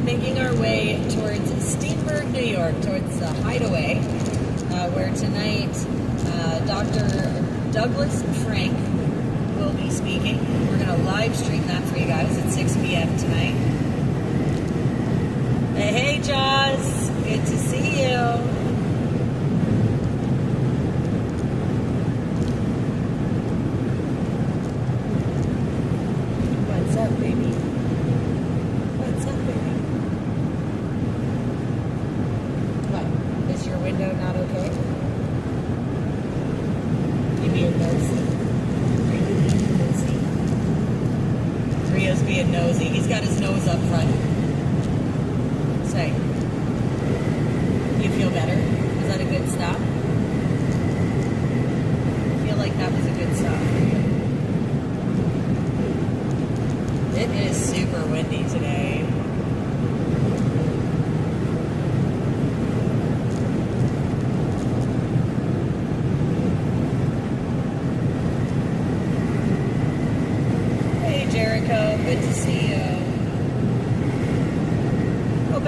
making our way towards Steenburg, New York, towards the Hideaway, where tonight Dr. Douglas Frank will be speaking. We're going to live stream that for you guys at 6 p.m. tonight. Hey, Jaws. Good to see you. What's up, baby? What's up, baby? What? Is your window not okay? You being nosy? Are you being nosy? Rio's being nosy. He's got his nose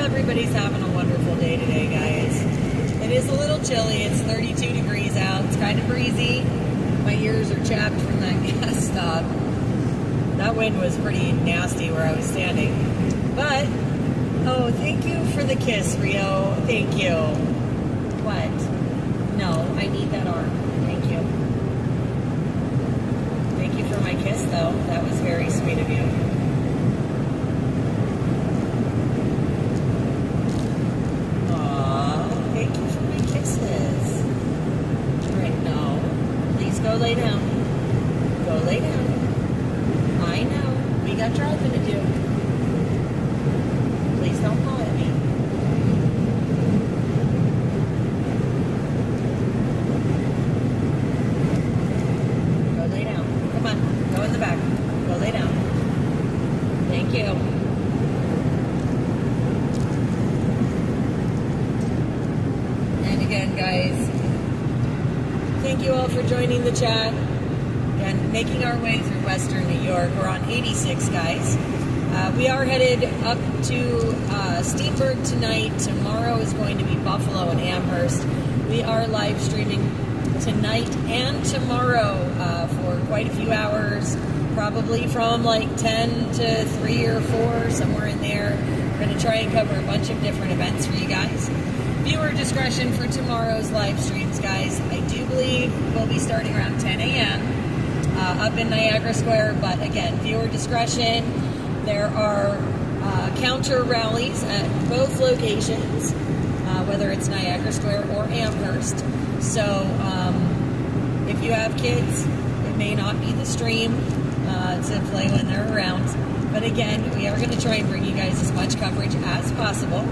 everybody's having a wonderful day today, guys. It is a little chilly. It's 32 degrees out. It's kind of breezy. My ears are chapped from that gas stop. That wind was pretty nasty where I was standing. But, oh, thank you for the kiss, Rio. Thank you. What? No, I need that arm. Thank you. Thank you for my kiss, though. That was very sweet of you. Go lay down. Go lay down. I know. We got driving to do. Please don't paw at me. Go lay down. Come on. Go in the back. Go lay down. Thank you. And again, guys, thank you all for joining the chat and making our way through Western New York. We're on 86, guys. We are headed up to Steenburg tonight. Tomorrow is going to be Buffalo and Amherst. We are live streaming tonight and tomorrow for quite a few hours, probably from like 10 to 3 or 4, somewhere in there. We're going to try and cover a bunch of different events for you guys. Viewer discretion for tomorrow's live streams, guys. I do believe we'll be starting around 10 a.m. Up in Niagara Square, but again, viewer discretion. There are counter rallies at both locations, whether it's Niagara Square or Amherst. So if you have kids, it may not be the stream to play when they're around. But again, we are going to try and bring you guys as much coverage as possible.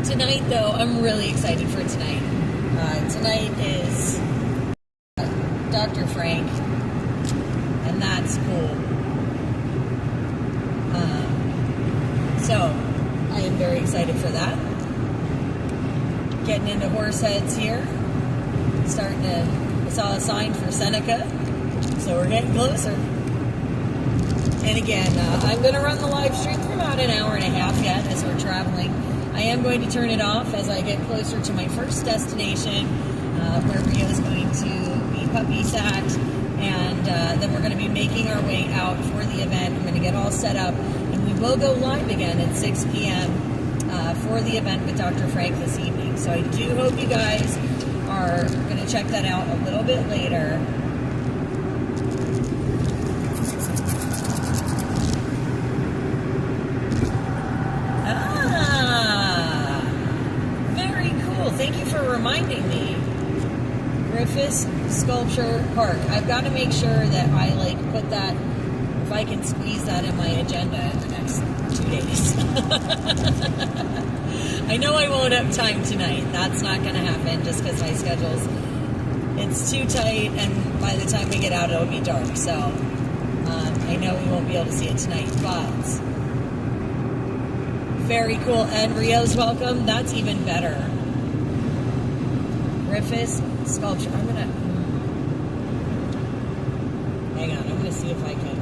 Tonight, though, I'm really excited for tonight. Tonight is Dr. Frank, and that's cool. So, I am very excited for that. Getting into horse heads here. Starting to, I saw a sign for Seneca, so we're getting closer. And again, I'm going to run the live stream for about an hour and a half yet as we're traveling. I am going to turn it off as I get closer to my first destination, where Rio is going to be puppy sat, and then we're going to be making our way out for the event. I'm going to get all set up, and we will go live again at 6 p.m. For the event with Dr. Frank this evening. So I do hope you guys are going to check that out a little bit later. Thank you for reminding me. Griffiths Sculpture Park. I've got to make sure that I put that, if I can squeeze that in my agenda in the next 2 days. I know I won't have time tonight. That's not going to happen just because my schedule's, it's too tight, and by the time we get out it'll be dark. So I know we won't be able to see it tonight, but very cool. And Rio's welcome. That's even better. Griffiths Sculpture. I'm gonna hang on. I'm gonna see if I can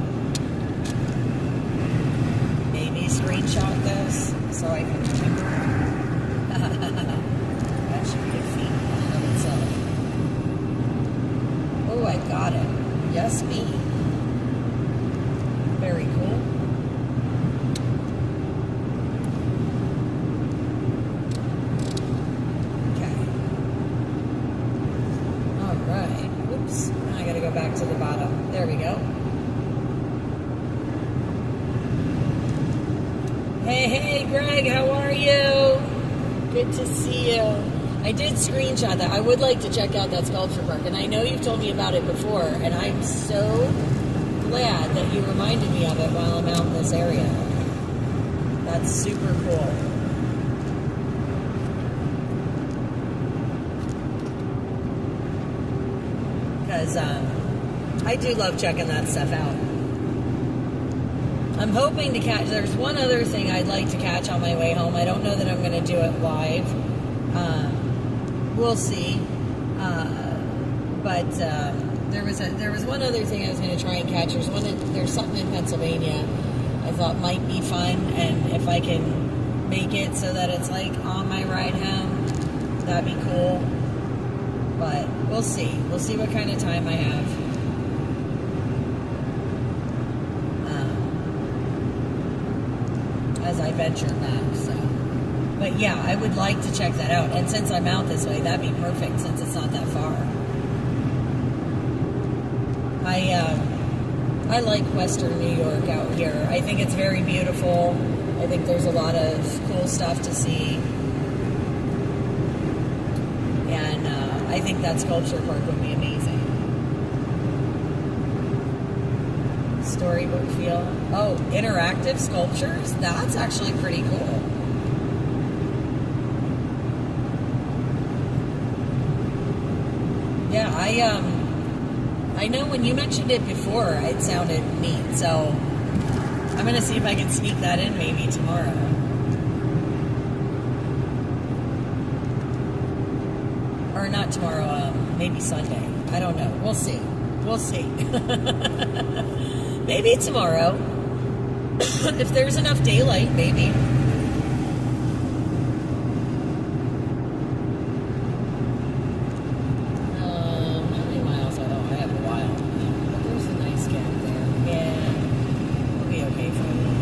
maybe screenshot this so I can remember. That should be a feat of itself. Oh, I got it. Yes, me. Very cool. Back to the bottom. There we go. Hey, Greg, how are you? Good to see you. I did screenshot that. I would like to check out that sculpture park, and I know you've told me about it before, and I'm so glad that you reminded me of it while I'm out in this area. That's super cool. Because I do love checking that stuff out. I'm hoping to catch, there's one other thing I'd like to catch on my way home. I don't know that I'm going to do it live. We'll see. But there was one other thing I was going to try and catch. There's something in Pennsylvania I thought might be fun, and if I can make it so that it's like on my ride home. That'd be cool. But we'll see. We'll see what kind of time I have. As I venture back, so. But yeah, I would like to check that out. And since I'm out this way, that'd be perfect since it's not that far. I like Western New York out here. I think it's very beautiful. I think there's a lot of cool stuff to see. And I think that sculpture park would be amazing. Storybook feel. Oh, interactive sculptures? That's actually pretty cool. Yeah, I know when you mentioned it before, it sounded neat, so I'm going to see if I can sneak that in maybe tomorrow. Or not tomorrow, maybe Sunday. I don't know. We'll see. We'll see. Maybe tomorrow. If there's enough daylight, maybe. How many miles? I have a while. But there's a nice gap there. Yeah. We'll be okay for a little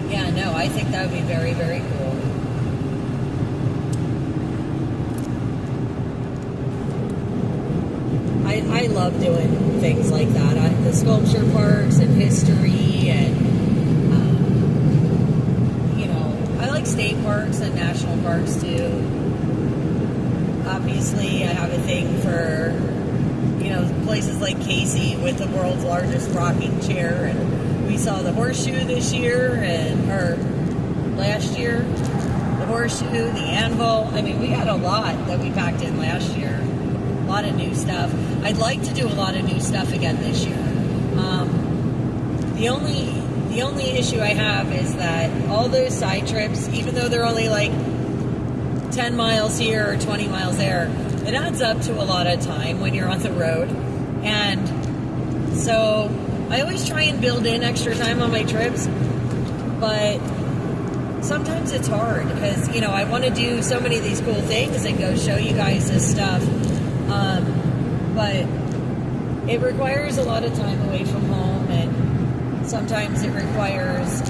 bit. Yeah, no, I think that would be very, very cool. I love doing things like that. The sculpture parks and history and, I like state parks and national parks too. Obviously, I have a thing for, places like Casey with the world's largest rocking chair. And we saw the horseshoe this year or last year. The horseshoe, the anvil. I mean, we had a lot that we packed in last year. A lot of new stuff. I'd like to do a lot of new stuff again this year. The only issue I have is that all those side trips, even though they're only like 10 miles here or 20 miles there, it adds up to a lot of time when you're on the road. And so I always try and build in extra time on my trips, but sometimes it's hard because, I want to do so many of these cool things and go show you guys this stuff. But it requires a lot of time away from home, and sometimes it requires,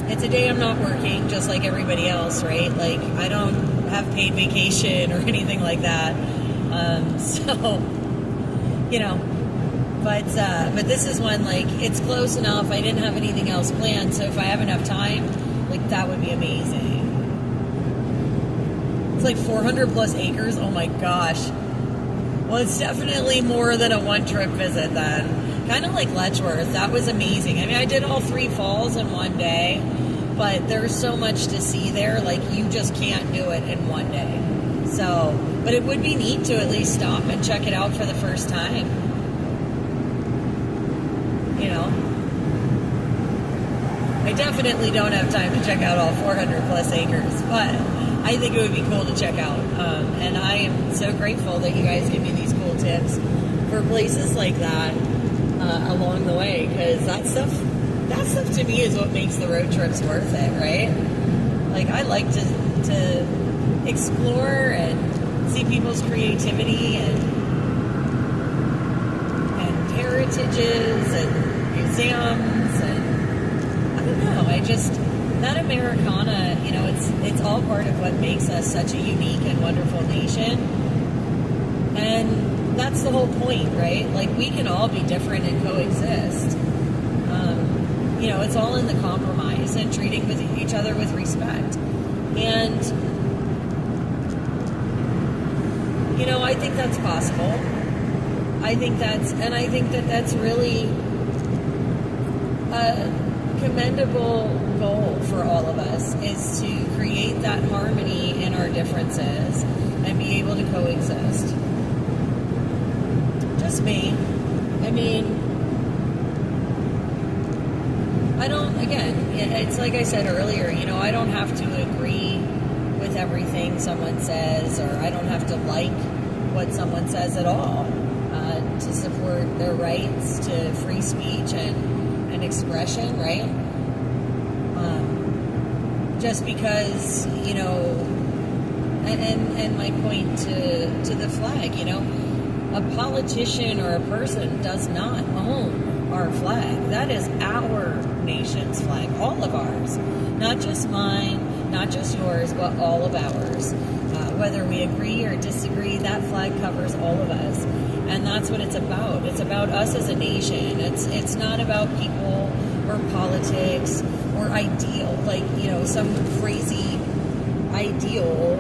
it's a day I'm not working, just like everybody else, right? Like, I don't have paid vacation or anything like that. But this is one, like, it's close enough. I didn't have anything else planned, so if I have enough time, like, that would be amazing. It's like 400 plus acres. Oh my gosh. Well, it's definitely more than a one-trip visit then. Kind of like Letchworth. That was amazing. I mean, I did all 3 falls in one day, but there's so much to see there. Like, you just can't do it in one day. So, but it would be neat to at least stop and check it out for the first time. I definitely don't have time to check out all 400 plus acres, but I think it would be cool to check out. And I am so grateful that you guys give me these cool tips for places like that along the way, because that stuff to me is what makes the road trips worth it, right? Like, I like to explore and see people's creativity and heritages and museums, and I don't know, that Americana, it's all part of what makes us such a unique and wonderful nation. And that's the whole point, right? Like, we can all be different and coexist. It's all in the compromise and treating with each other with respect. And, I think that's possible. I think that's really a commendable goal for all of us, is to create that harmony in our differences and be able to coexist. Just me. I mean, it's like I said earlier, I don't have to agree with everything someone says, or I don't have to like what someone says at all. to support their rights to free speech and expression, right? Just because, you know, and my point to the flag, you know, a politician or a person does not own our flag. That is our nation's flag, all of ours. Not just mine, not just yours, but all of ours. Whether we agree or disagree, that flag covers all of us. And that's what it's about. It's about us as a nation. It's not about people or politics or ideal, like, you know, some crazy ideal.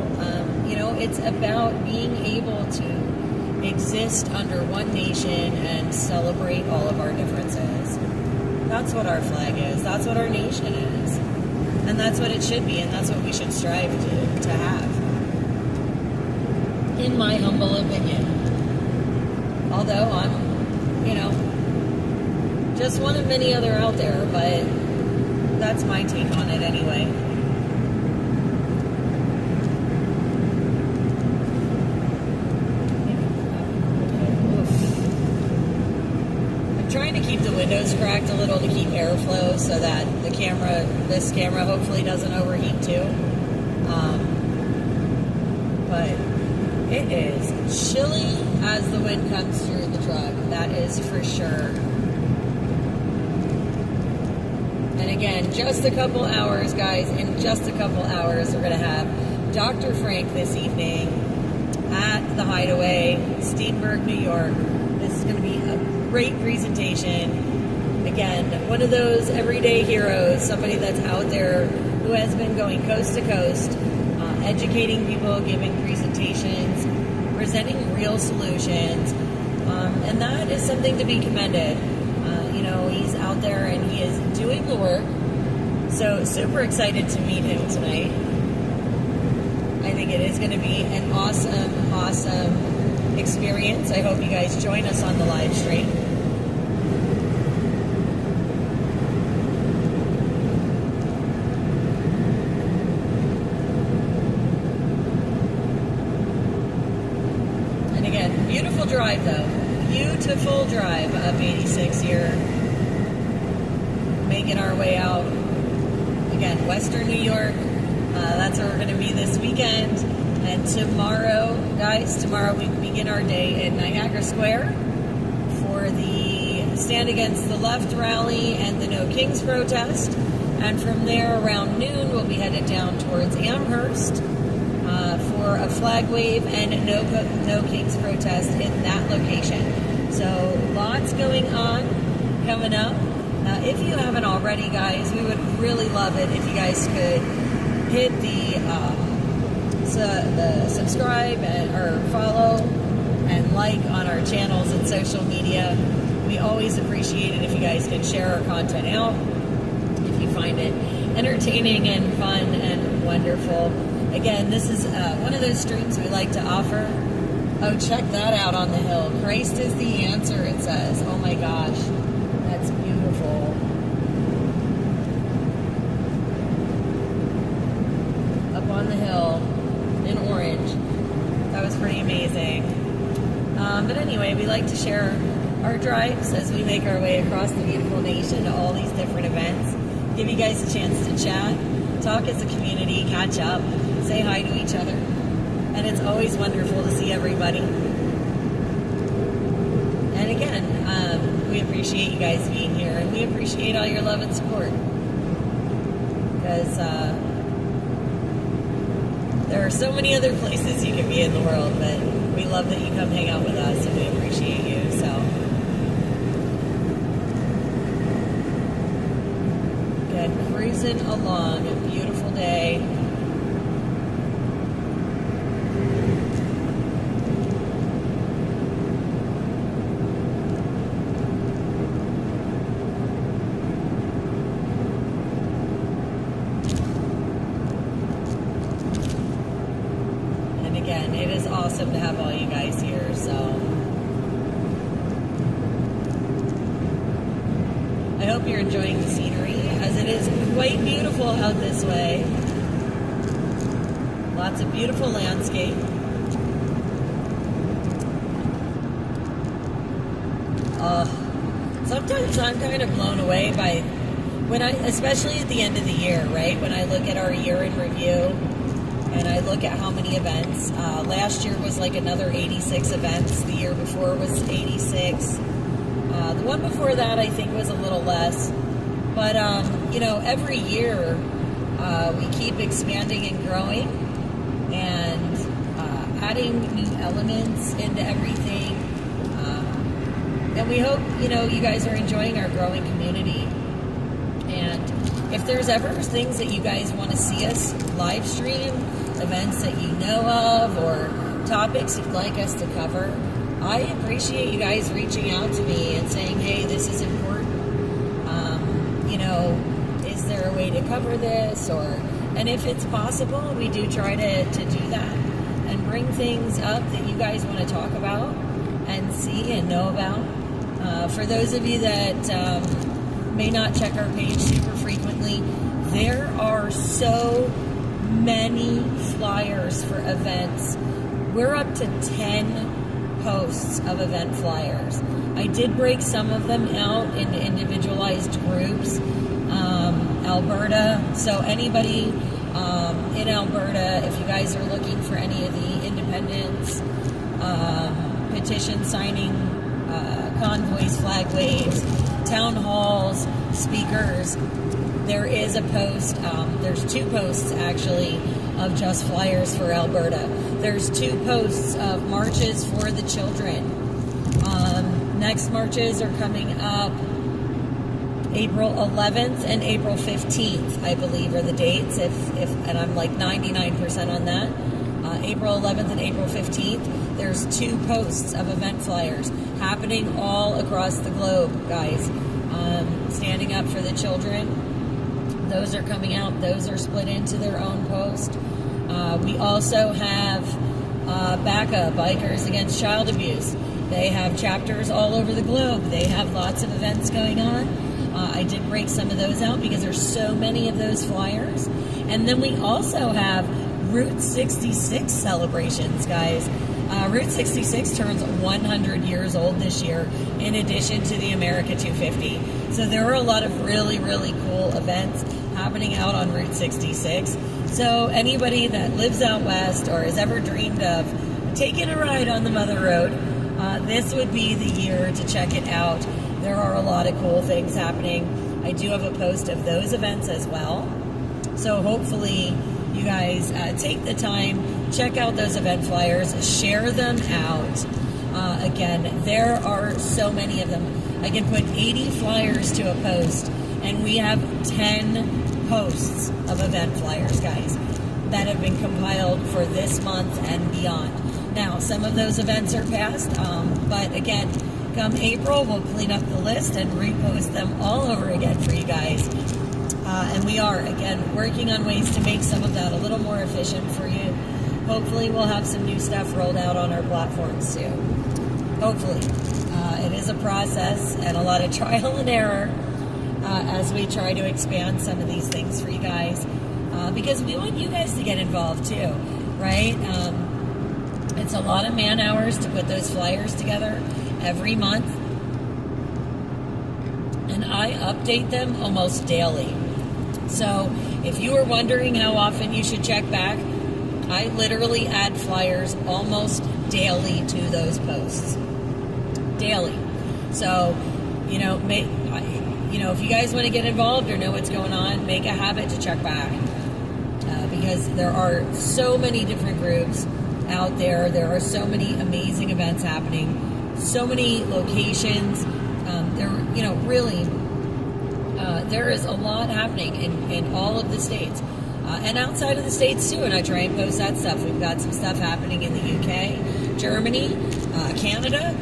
You know, it's about being able to exist under one nation and celebrate all of our differences. That's what our flag is. That's what our nation is. And that's what it should be, and that's what we should strive to have. In my humble opinion. Although I'm, you know, just one of many other out there, but that's my take on it anyway. I'm trying to keep the windows cracked a little to keep airflow so that this camera hopefully doesn't overheat too. But it is chilly as the wind comes through the truck. That is for sure. And again, just a couple hours, guys. In just a couple hours, we're going to have Dr. Frank this evening at the Hideaway, Steenburg, New York. This is going to be a great presentation. Again, one of those everyday heroes, somebody that's out there who has been going coast to coast, educating people, giving presentations, presenting real solutions, and that is something to be commended. You know, he's out there and he is doing the work. So super excited to meet him tonight. I think it is going to be an awesome experience. I hope you guys join us on the live stream. And again, beautiful drive though. Beautiful drive up 86 here. Making our way out. Again, Western New York. That's where we're going to be this weekend. And tomorrow, guys, tomorrow we begin our day in Niagara Square for the Stand Against the Left rally and the No Kings protest. And from there, around noon, we'll be headed down towards Amherst for a flag wave and No Kings protest in that location. So lots going on coming up. If you haven't already, guys, we would really love it if you guys could hit the subscribe or follow and like on our channels and social media. We always appreciate it if you guys can share our content out, if you find it entertaining and fun and wonderful. Again, this is one of those streams we like to offer. Oh, check that out on the hill. Christ is the answer, it says. Oh my gosh, that's beautiful. Up on the hill in orange. That was pretty amazing. But anyway, we like to share our drives as we make our way across the beautiful nation to all these different events. Give you guys a chance to chat, talk as a community, catch up, say hi to each other. And it's always wonderful to see everybody. And again, we appreciate you guys being here, and we appreciate all your love and support. Because there are so many other places you can be in the world, but we love that you come hang out with us, and we appreciate you. So, again, cruising along, a beautiful day. Again, it is awesome to have all you guys here, so I hope you're enjoying the scenery, as it is quite beautiful out this way. Lots of beautiful landscape. Sometimes I'm kind of blown away by especially at the end of the year, right? When I look at our year in review and I look at how many events. Last year was like another 86 events. The year before was 86. The one before that I think was a little less. But, every year we keep expanding and growing and adding new elements into everything. And we hope, you guys are enjoying our growing community. And if there's ever things that you guys want to see us live stream, events that you know of, or topics you'd like us to cover, I appreciate you guys reaching out to me and saying, hey, this is important. Is there a way to cover this? And if it's possible, we do try to do that and bring things up that you guys want to talk about and see and know about. For those of you that may not check our page super frequently, there are so many flyers for events. We're up to 10 posts of event flyers. I did break some of them out into individualized groups. Alberta, so anybody in Alberta, if you guys are looking for any of the independence, petition signing, convoys, flag waves, town halls, speakers, there is a post, there's 2 posts actually of just flyers for Alberta. There's 2 posts of marches for the children. Next marches are coming up April 11th and April 15th, I believe, are the dates, and I'm like 99% on that. April 11th and April 15th, there's 2 posts of event flyers happening all across the globe, guys. Standing up for the children. Those are coming out. Those are split into their own post. We also have BACA, Bikers Against Child Abuse. They have chapters all over the globe. They have lots of events going on. I did break some of those out because there's so many of those flyers. And then we also have Route 66 celebrations, guys. Route 66 turns 100 years old this year, in addition to the America 250. So there are a lot of really, really cool events happening out on Route 66. So anybody that lives out west or has ever dreamed of taking a ride on the Mother Road, this would be the year to check it out. There are a lot of cool things happening. I do have a post of those events as well. So hopefully you guys take the time, check out those event flyers, share them out. Again, there are so many of them. I can put 80 flyers to a post, and we have 10 posts of event flyers, guys, that have been compiled for this month and beyond. Now, some of those events are past, but again, come April, we'll clean up the list and repost them all over again for you guys. And we are, again, working on ways to make some of that a little more efficient for you. Hopefully, we'll have some new stuff rolled out on our platforms soon. Hopefully. It is a process and a lot of trial and error as we try to expand some of these things for you guys. Because we want you guys to get involved too, right? It's a lot of man hours to put those flyers together every month. And I update them almost daily. So if you are wondering how often you should check back, I literally add flyers almost daily to those posts. Daily. So, if you guys want to get involved or know what's going on, make a habit to check back. Because there are so many different groups out there. There are so many amazing events happening. So many locations. There is a lot happening in all of the states. And outside of the states too, and I try and post that stuff. We've got some stuff happening in the UK, Germany, Canada.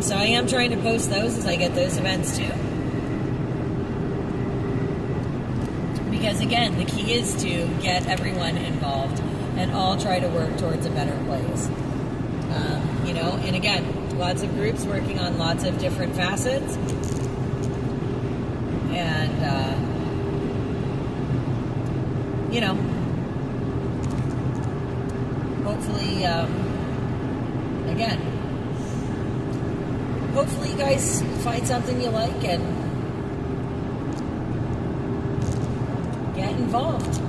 So I am trying to post those as I get those events too. Because again, the key is to get everyone involved and all try to work towards a better place. And again, lots of groups working on lots of different facets. And, hopefully, again, hopefully you guys find something you like and get involved.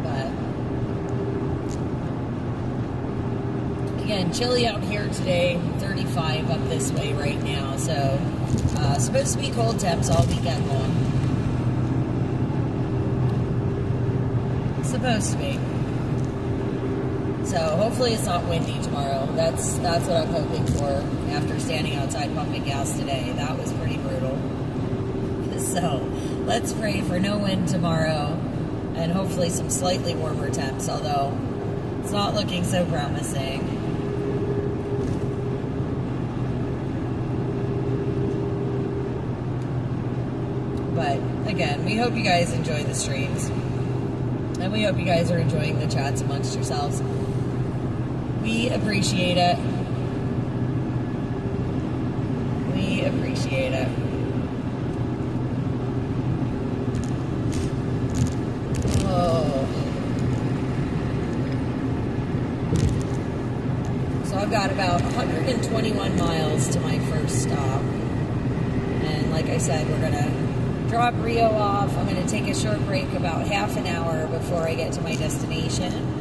But again, chilly out here today, 35 up this way right now, so supposed to be cold temps all weekend long. Supposed to be. So hopefully it's not windy tomorrow. That's what I'm hoping for after standing outside pumping gas today. That was pretty brutal. So let's pray for no wind tomorrow and hopefully some slightly warmer temps, although it's not looking so promising. But again, we hope you guys enjoy the streams. And we hope you guys are enjoying the chats amongst yourselves. We appreciate it. We appreciate it. Oh. So I've got about 121 miles to my first stop. And like I said, we're going to drop Rio off. I'm going to take a short break, about half an hour before I get to my destination.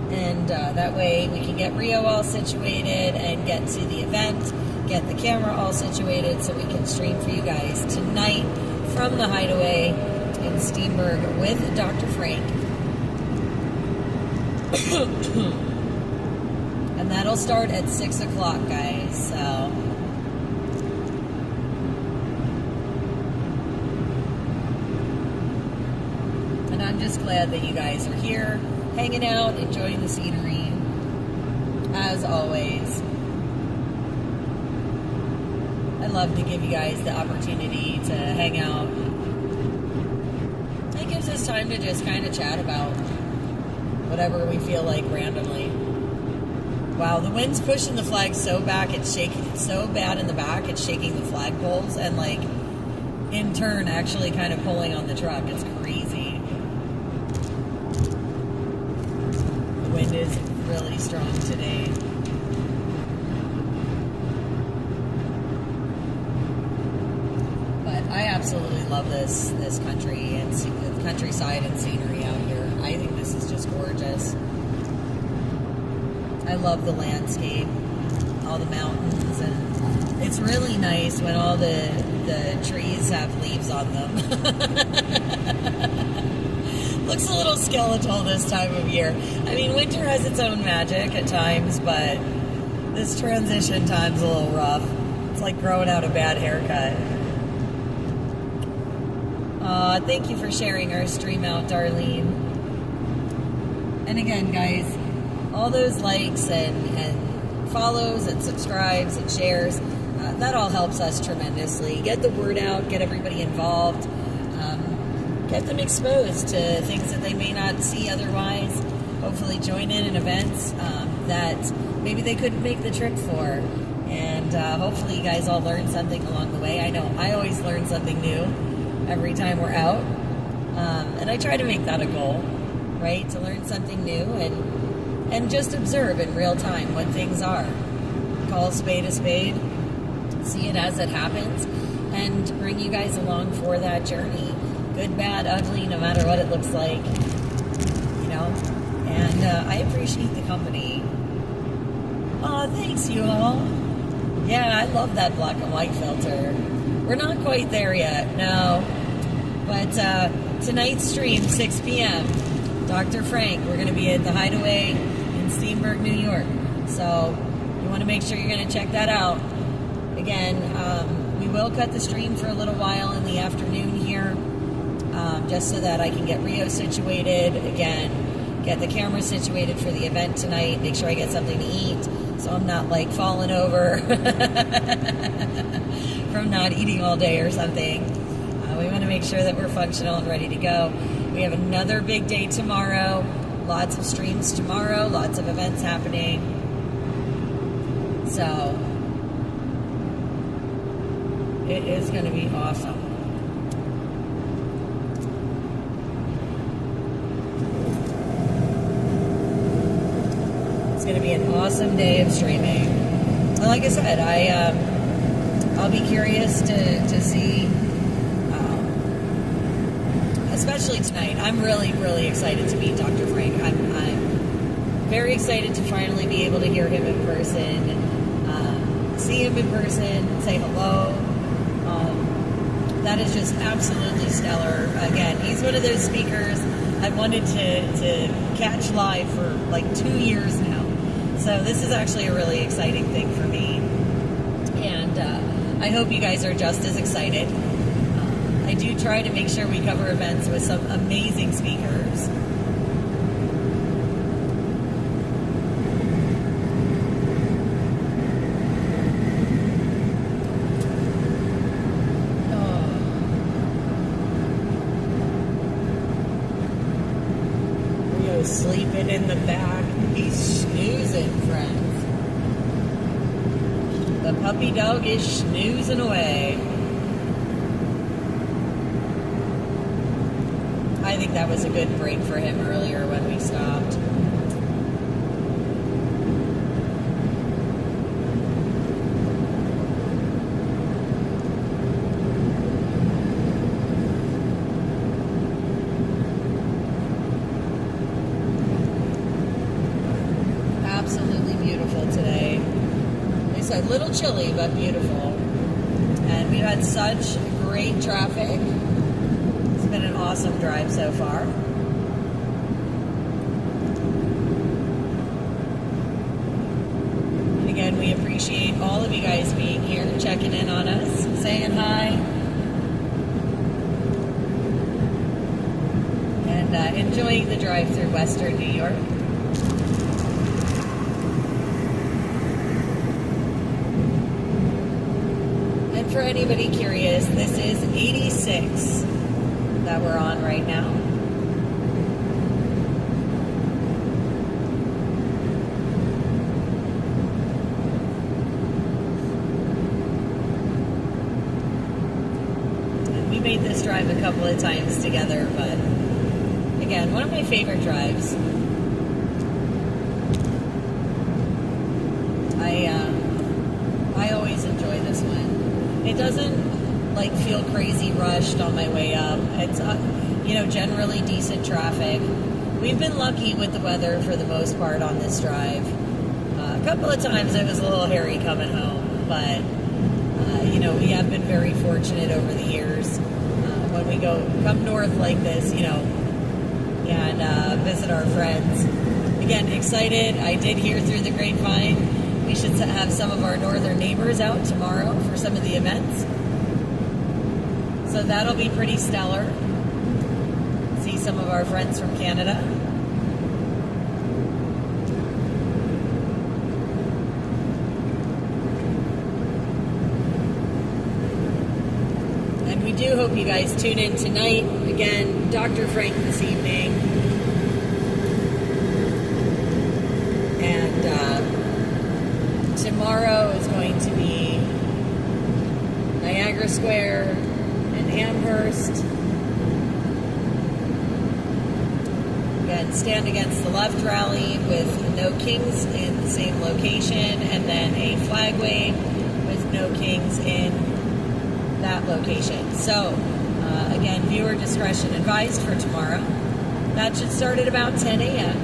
And that way we can get Rio all situated and get to the event, get the camera all situated so we can stream for you guys tonight from the Hideaway in Steenburg with Dr. Frank. And that'll start at 6 o'clock, guys, so... And I'm just glad that you guys are here, hanging out, enjoying the scenery, as always. I love to give you guys the opportunity to hang out. It gives us time to just kind of chat about whatever we feel like randomly. Wow, the wind's pushing the flag so back, it's shaking it so bad in the back, it's shaking the flagpoles, and like, in turn, actually kind of pulling on the truck. It's crazy. The wind is really strong today. But I absolutely love this country and the countryside and scenery out here. I think this is just gorgeous. I love the landscape, all the mountains, and it's really nice when all the trees have leaves on them. Looks a little skeletal this time of year. I mean, winter has its own magic at times, but this transition time's a little rough. It's like growing out a bad haircut. Thank you for sharing our stream out, Darlene. And again, guys, all those likes and follows and subscribes and shares, that all helps us tremendously. Get the word out, get everybody involved, get them exposed to things that they may not see otherwise. Hopefully join in events that maybe they couldn't make the trip for. And hopefully you guys all learn something along the way. I know I always learn something new every time we're out. And I try to make that a goal, right? To learn something new and just observe in real time what things are. Call a spade, see it as it happens, and bring you guys along for that journey. Good, bad, ugly, no matter what it looks like, you know? And I appreciate the company. Oh, thanks, you all. Yeah, I love that black and white filter. We're not quite there yet, no. But tonight's stream, 6 p.m., Dr. Frank, we're going to be at the Hideaway in Steenburg, New York. So you want to make sure you're going to check that out. Again, we will cut the stream for a little while in the afternoon here, just so that I can get Rio situated. Again, get the camera situated for the event tonight. Make sure I get something to eat so I'm not like falling over from not eating all day or something. We want to make sure that we're functional and ready to go. We have another big day tomorrow. Lots of streams tomorrow. Lots of events happening. So it is going to be awesome. going to be an awesome day of streaming. And like I said, I'll be curious to see, especially tonight. I'm really, really excited to meet Dr. Frank. I'm very excited to finally be able to hear him in person, see him in person, say hello. That is just absolutely stellar. Again, he's one of those speakers I've wanted to catch live for like 2 years now. So this is actually a really exciting thing for me. And I hope you guys are just as excited. I do try to make sure we cover events with some amazing speakers. Sleeping in the back. He's snoozing, friends. The puppy dog is snoozing away. I think that was a good break for him earlier when we stopped. Today. It's a little chilly, but beautiful. And we've had such great traffic. It's been an awesome drive so far. And again, we appreciate all of you guys being here, checking in on us, saying hi. And enjoying the drive through Western New York. For anybody curious, this is 86 that we're on right now. And we made this drive a couple of times together, but again, one of my favorite drives. I always enjoy this one. It doesn't like feel crazy rushed on my way up. It's generally decent traffic. We've been lucky with the weather for the most part on this drive. A couple of times it was a little hairy coming home, but we have been very fortunate over the years when we come north like this, and visit our friends. Again, excited. I did hear through the grapevine we should have some of our northern neighbors out tomorrow for some of the events. So that'll be pretty stellar. See some of our friends from Canada. And we do hope you guys tune in tonight. Again, Dr. Frank this evening. And tomorrow is going to be Niagara Square and Amherst. Again, Stand Against the Left rally with No Kings in the same location, and then a flag wave with No Kings in that location. So, again, viewer discretion advised for tomorrow. That should start at about 10 a.m.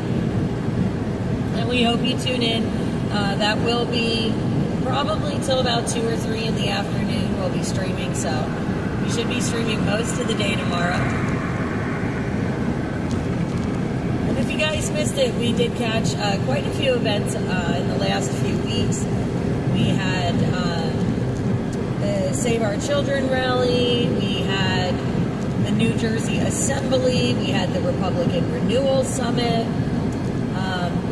And we hope you tune in. That will be probably till about 2 or 3 in the afternoon. We'll be streaming, so we should be streaming most of the day tomorrow. And if you guys missed it, we did catch quite a few events in the last few weeks. We had the Save Our Children rally. We had the New Jersey Assembly. We had the Republican Renewal Summit.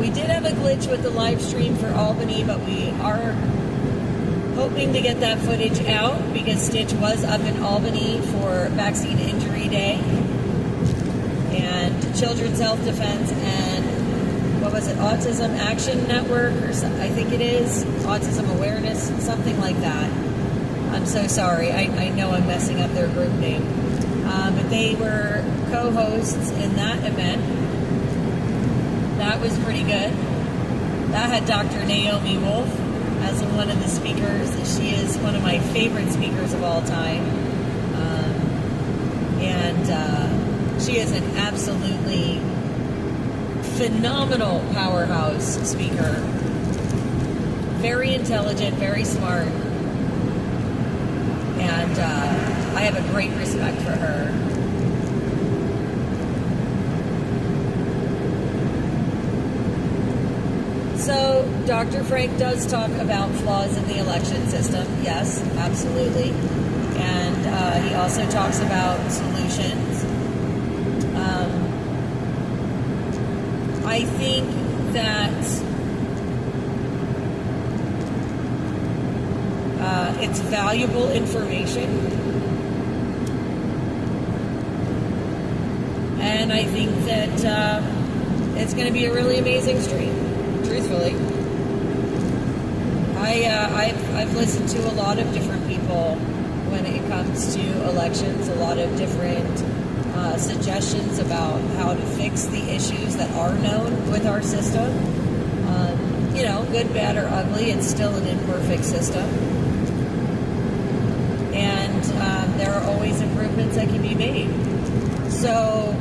We did have a glitch with the live stream for Albany, but we are hoping to get that footage out because Stitch was up in Albany for Vaccine Injury Day and Children's Health Defense and Autism Action Network, or I think it is, Autism Awareness, something like that. I'm so sorry. I know I'm messing up their group name. But they were co-hosts in that event. That was pretty good. That had Dr. Naomi Wolf as one of the speakers. She is one of my favorite speakers of all time. She is an absolutely phenomenal powerhouse speaker. Very intelligent, very smart. And I have a great respect for her. So, Dr. Frank does talk about flaws in the election system. Yes, absolutely. And he also talks about solutions. I think that it's valuable information. And I think that it's going to be a really amazing stream. Truthfully, I've listened to a lot of different people when it comes to elections, a lot of different suggestions about how to fix the issues that are known with our system. You know, good, bad, or ugly, it's still an imperfect system. And there are always improvements that can be made. So,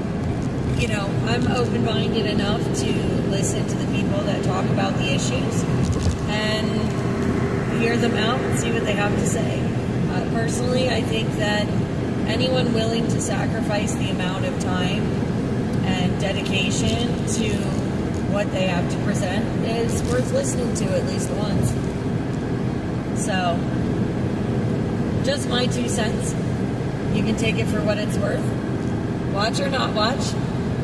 you know, I'm open-minded enough to listen to the people that talk about the issues and hear them out and see what they have to say. Personally, I think that anyone willing to sacrifice the amount of time and dedication to what they have to present is worth listening to at least once. So, just my 2 cents. You can take it for what it's worth. Watch or not watch.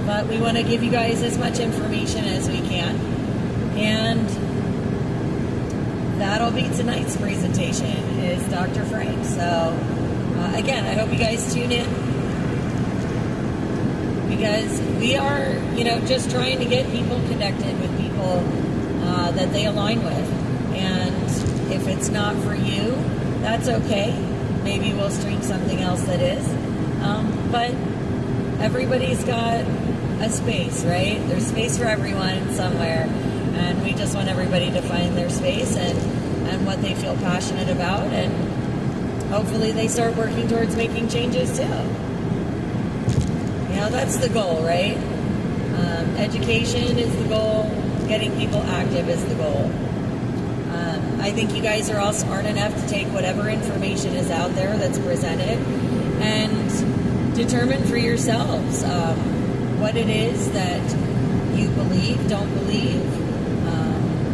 But we want to give you guys as much information as we can. And that'll be tonight's presentation, is Dr. Frank. So, again, I hope you guys tune in. Because we are, you know, just trying to get people connected with people that they align with. And if it's not for you, that's okay. Maybe we'll stream something else that is. But everybody's got a space, right? There's space for everyone somewhere, and we just want everybody to find their space and what they feel passionate about, and hopefully they start working towards making changes too. You know, that's the goal, right? Education is the goal. Getting people active is the goal. I think you guys are all smart enough to take whatever information is out there that's presented and determine for yourselves what it is that you believe, don't believe,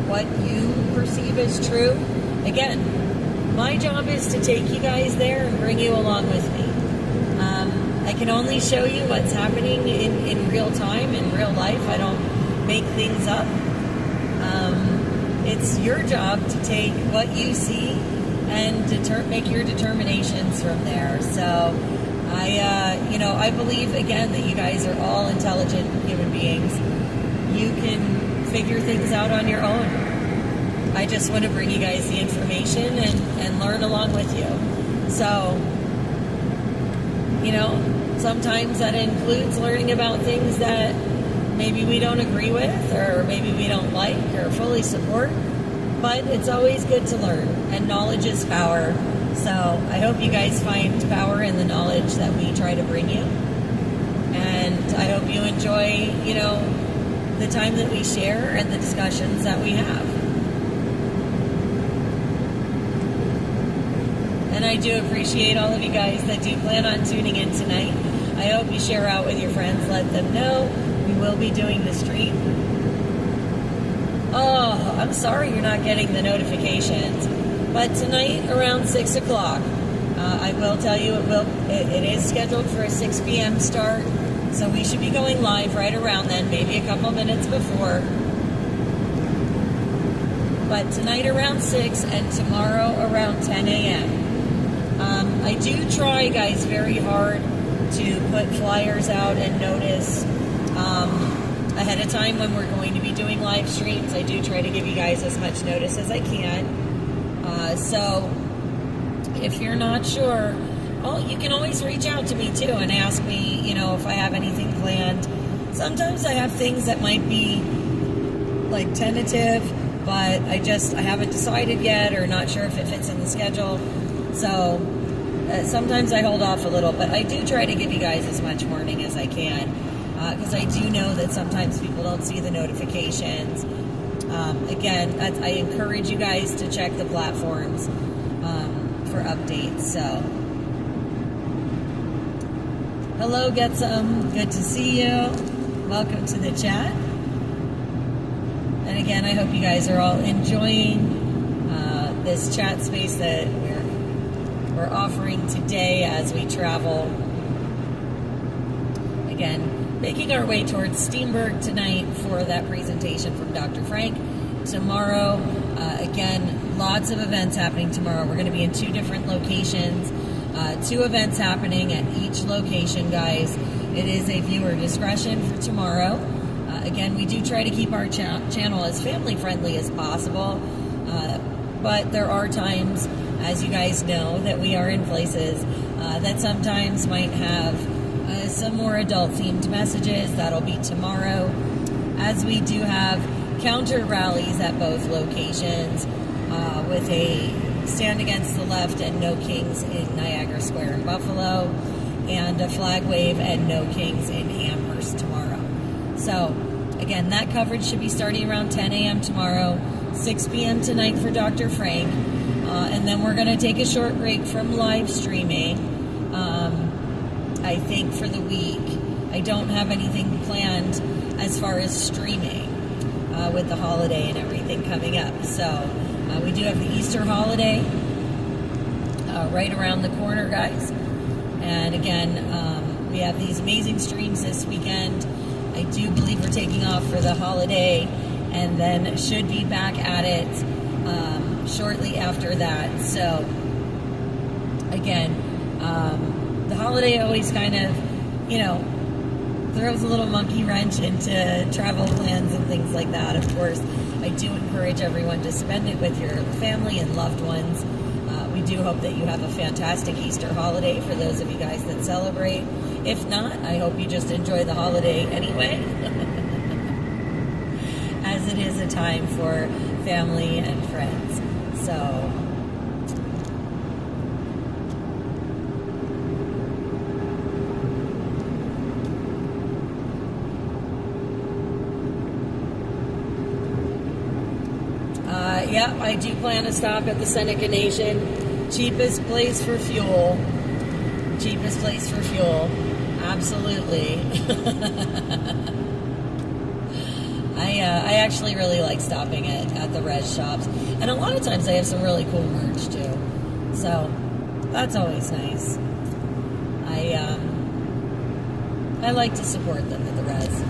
what you perceive as true. Again, my job is to take you guys there and bring you along with me. I can only show you what's happening in real time, in real life. I don't make things up. It's your job to take what you see and make your determinations from there. So I believe, again, that you guys are all intelligent human beings. You can figure things out on your own. I just want to bring you guys the information and learn along with you. So, you know, sometimes that includes learning about things that maybe we don't agree with, or maybe we don't like or fully support. But it's always good to learn, and knowledge is power. So I hope you guys find power in the knowledge that we try to bring you. And I hope you enjoy, you know, the time that we share and the discussions that we have. And I do appreciate all of you guys that do plan on tuning in tonight. I hope you share out with your friends, let them know. We will be doing the stream. Oh, I'm sorry you're not getting the notifications. But tonight around 6 o'clock, I will tell you it is scheduled for a 6 p.m. start. So we should be going live right around then, maybe a couple minutes before. But tonight around 6 and tomorrow around 10 a.m. I do try, guys, very hard to put flyers out and notice ahead of time when we're going to be doing live streams. I do try to give you guys as much notice as I can. So if you're not sure, well, you can always reach out to me too and ask me, you know, if I have anything planned. Sometimes I have things that might be like tentative, but I haven't decided yet, or not sure if it fits in the schedule. So sometimes I hold off a little, but I do try to give you guys as much warning as I can, because I do know that sometimes people don't see the notifications. Again, I encourage you guys to check the platforms for updates. So, hello, Get Some. Good to see you. Welcome to the chat. And again, I hope you guys are all enjoying this chat space that we're offering today as we travel. Again, making our way towards Steenberg tonight for that presentation from Dr. Frank. Tomorrow, again, lots of events happening tomorrow. We're going to be in 2 different locations. 2 events happening at each location, guys. It is a viewer discretion for tomorrow. Again, we do try to keep our channel as family friendly as possible, but there are times, as you guys know, that we are in places that sometimes might have some more adult themed messages. That'll be tomorrow, as we do have counter rallies at both locations with a Stand Against the Left and No Kings in Niagara Square in Buffalo, and a flag wave and No Kings in Amherst tomorrow. So again, that coverage should be starting around 10 a.m. tomorrow, 6 p.m. tonight for Dr. Frank, and then we're going to take a short break from live streaming. I think for the week, I don't have anything planned as far as streaming with the holiday and everything coming up. So we do have the Easter holiday right around the corner, guys. And again, we have these amazing streams this weekend. I do believe we're taking off for the holiday, and then should be back at it shortly after that. So again, the holiday always kind of, throws a little monkey wrench into travel plans and things like that. Of course, I do encourage everyone to spend it with your family and loved ones. We do hope that you have a fantastic Easter holiday for those of you guys that celebrate. If not, I hope you just enjoy the holiday anyway, as it is a time for family and friends. So, yeah, I do plan to stop at the Seneca Nation. Cheapest place for fuel. Cheapest place for fuel. Absolutely. I actually really like stopping at the res shops. And a lot of times they have some really cool merch too. So that's always nice. I like to support them at the res.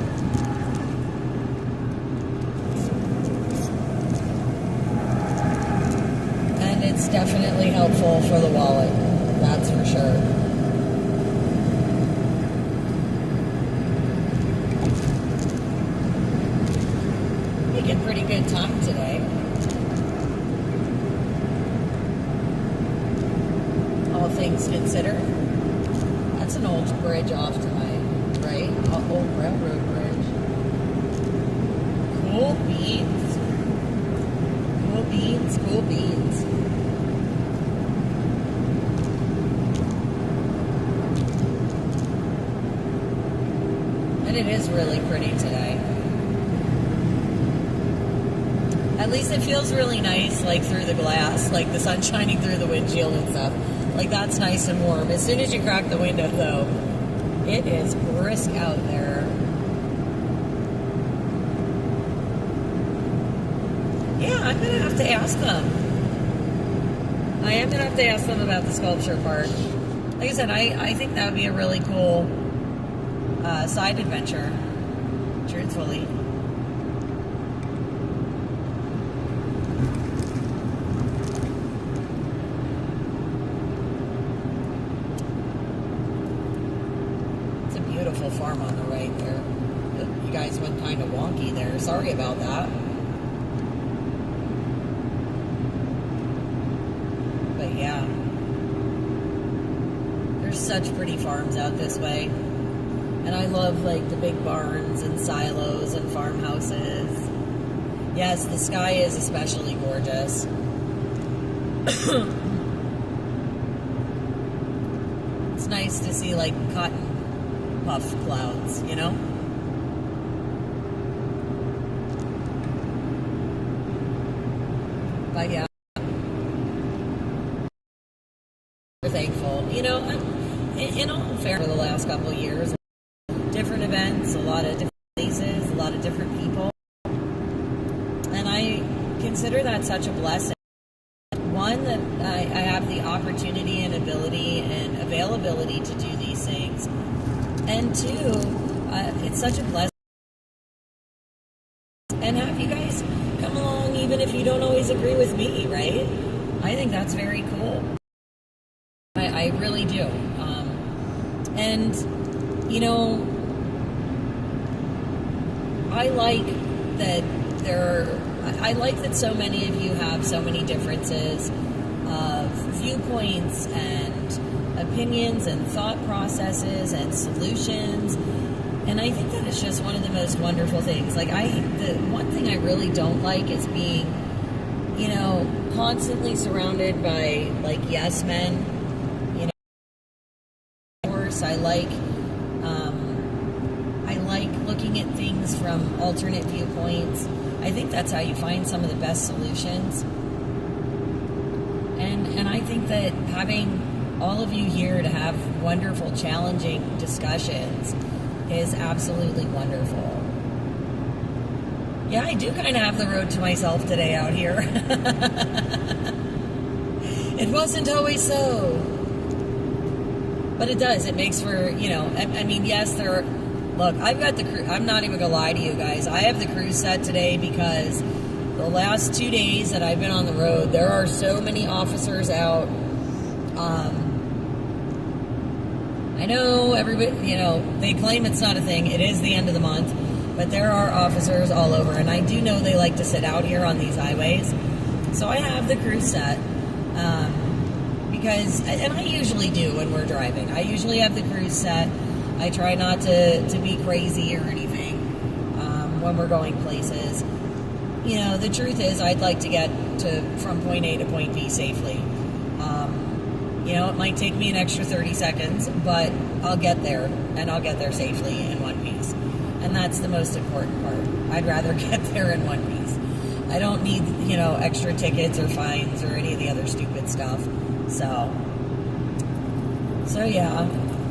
It's definitely helpful for the wallet, that's for sure. Making pretty good time today. All things considered. That's an old bridge off to my right, an old railroad bridge. Cool beans. Cool beans, cool beans. It is really pretty today. At least it feels really nice, like through the glass, like the sun shining through the windshield and stuff. Like that's nice and warm. As soon as you crack the window, though, it is brisk out there. Yeah, I'm gonna have to ask them. I am gonna have to ask them about the sculpture park. Like I said, I think that would be a really cool side adventure, truthfully. It's a beautiful farm on the right there. You guys went kind of wonky there. Sorry about that. But yeah, there's such pretty farms out this way. And I love like the big barns and silos and farmhouses. Yes, the sky is especially gorgeous. It's nice to see like cotton puff clouds, you know? But yeah, we're thankful. You know, in all fairness, for the last couple of years, different events, a lot of different places, a lot of different people. And I consider that such a blessing. One, that I have the opportunity and ability and availability to do these things. And two, it's such a blessing. And have you guys come along even if you don't always agree with me, right? I think that's very cool. I really do. And, you know, I like that I like that so many of you have so many differences of viewpoints and opinions and thought processes and solutions. And I think that it's just one of the most wonderful things. Like, the one thing I really don't like is being, you know, constantly surrounded by, like, yes men. You know, of course, I like looking at things from alternate viewpoints. I think that's how you find some of the best solutions. And I think that having all of you here to have wonderful, challenging discussions is absolutely wonderful. Yeah, I do kind of have the road to myself today out here. It wasn't always so. But it does. It makes for, you know, I mean, yes, there are... Look, I've got the crew. I'm not even going to lie to you guys. I have the cruise set today because the last 2 days that I've been on the road, there are so many officers out. I know everybody, you know, they claim it's not a thing. It is the end of the month. But there are officers all over. And I do know they like to sit out here on these highways. So I have the cruise set. Because, and I usually do when we're driving. I usually have the cruise set. I try not to be crazy or anything when we're going places. You know, the truth is I'd like to get from point A to point B safely. You know, it might take me an extra 30 seconds, but I'll get there, and I'll get there safely in one piece. And that's the most important part. I'd rather get there in one piece. I don't need, you know, extra tickets or fines or any of the other stupid stuff. So yeah.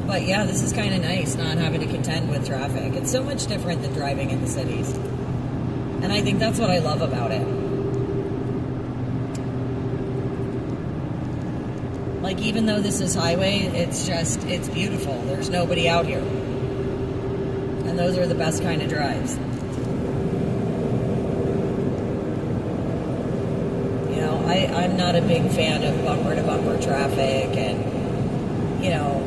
But yeah, this is kind of nice not having to contend with traffic. It's so much different than driving in the cities. And I think that's what I love about it. Like, even though this is highway, it's beautiful. There's nobody out here. And those are the best kind of drives. You know, I'm not a big fan of bumper-to-bumper traffic and, you know,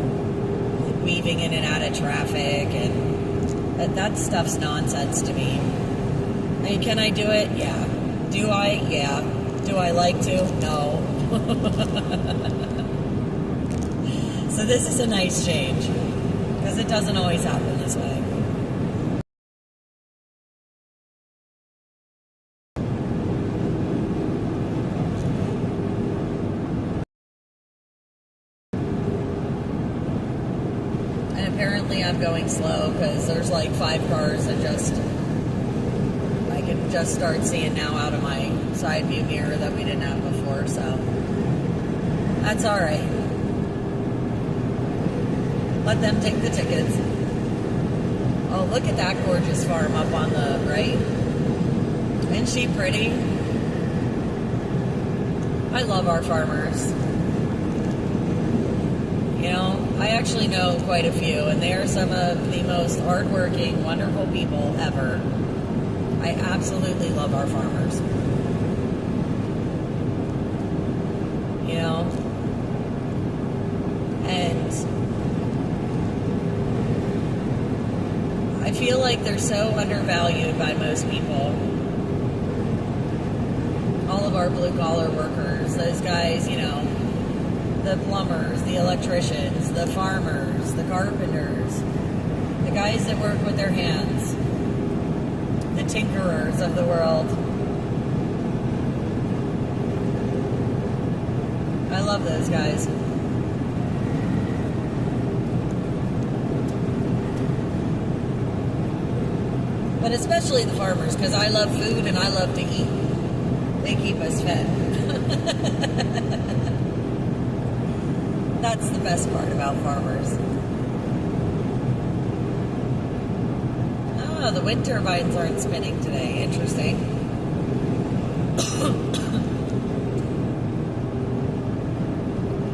weaving in and out of traffic, and that stuff's nonsense to me. I mean, can I do it? Yeah. Do I? Yeah. Do I like to? No. So this is a nice change, because it doesn't always happen this way. Apparently I'm going slow because there's like 5 cars that I can just start seeing now out of my side view mirror that we didn't have before, so that's all right. Let them take the tickets. Oh, look at that gorgeous farm up on the right. Isn't she pretty? I love our farmers. You know, I actually know quite a few, and they are some of the most hardworking, wonderful people ever. I absolutely love our farmers. You know? And I feel like they're so undervalued by most people. All of our blue-collar workers, those guys, you know, the plumbers, the electricians, the farmers, the carpenters, the guys that work with their hands, the tinkerers of the world. love those guys. But especially the farmers, because I love food and I love to eat. They keep us fed. That's the best part about farmers. Oh, the wind turbines aren't spinning today. Interesting.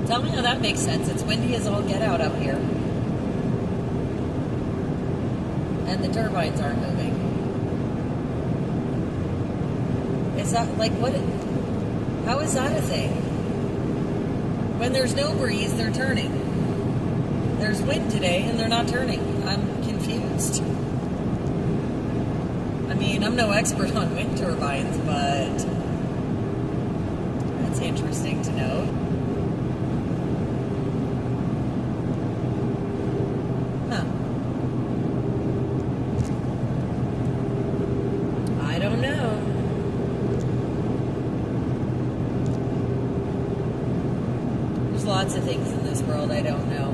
Tell me how that makes sense. It's windy as all get out up here. And the turbines aren't moving. Is that like what? How is that a thing? When there's no breeze, they're turning. There's wind today and they're not turning. I'm confused. I mean, I'm no expert on wind turbines, but that's interesting to know. Huh. I don't know. There's lots of things in this world I don't know.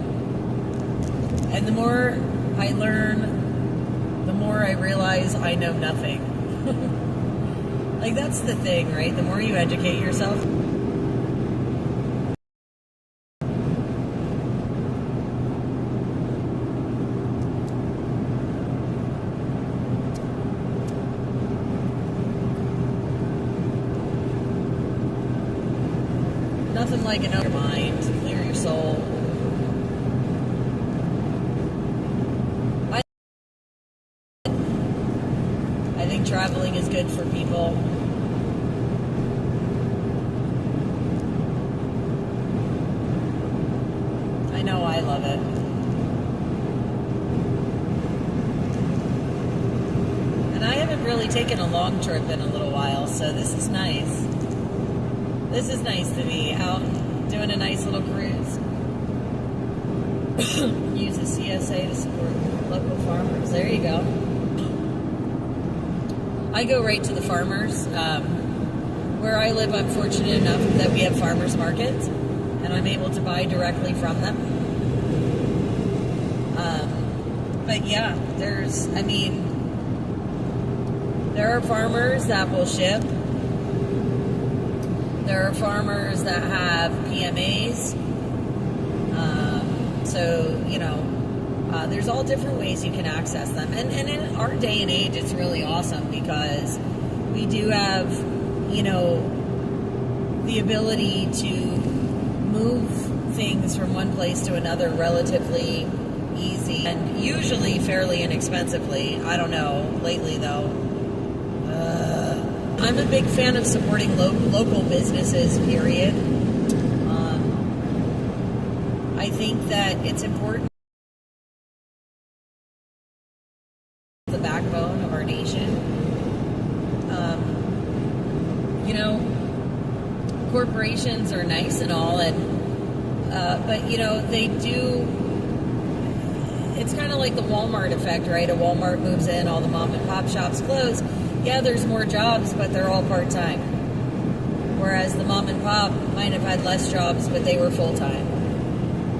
And the more I learn, the more I realize I know nothing. Like, that's the thing, right? The more you educate yourself. Nothing like an open mind to clear your soul. I think traveling is good for people. I know I love it. And I haven't really taken a long trip in a little while, so this is nice. This is nice to be out doing a nice little cruise. Use the CSA to support local farmers. There you go. I go right to the farmers. Where I live, I'm fortunate enough that we have farmers markets, and I'm able to buy directly from them. But yeah, there are farmers that will ship. There are farmers that have PMAs. There's all different ways you can access them. And in our day and age, it's really awesome because we do have, the ability to move things from one place to another relatively easy and usually fairly inexpensively. I don't know, lately though. I'm a big fan of supporting local businesses, period. I think that it's important. The backbone of our nation. Corporations are nice and all, but they do. It's kind of like the Walmart effect, right? A Walmart moves in, all the mom and pop shops close. Yeah, there's more jobs, but they're all part-time. Whereas the mom and pop might have had less jobs, but they were full-time.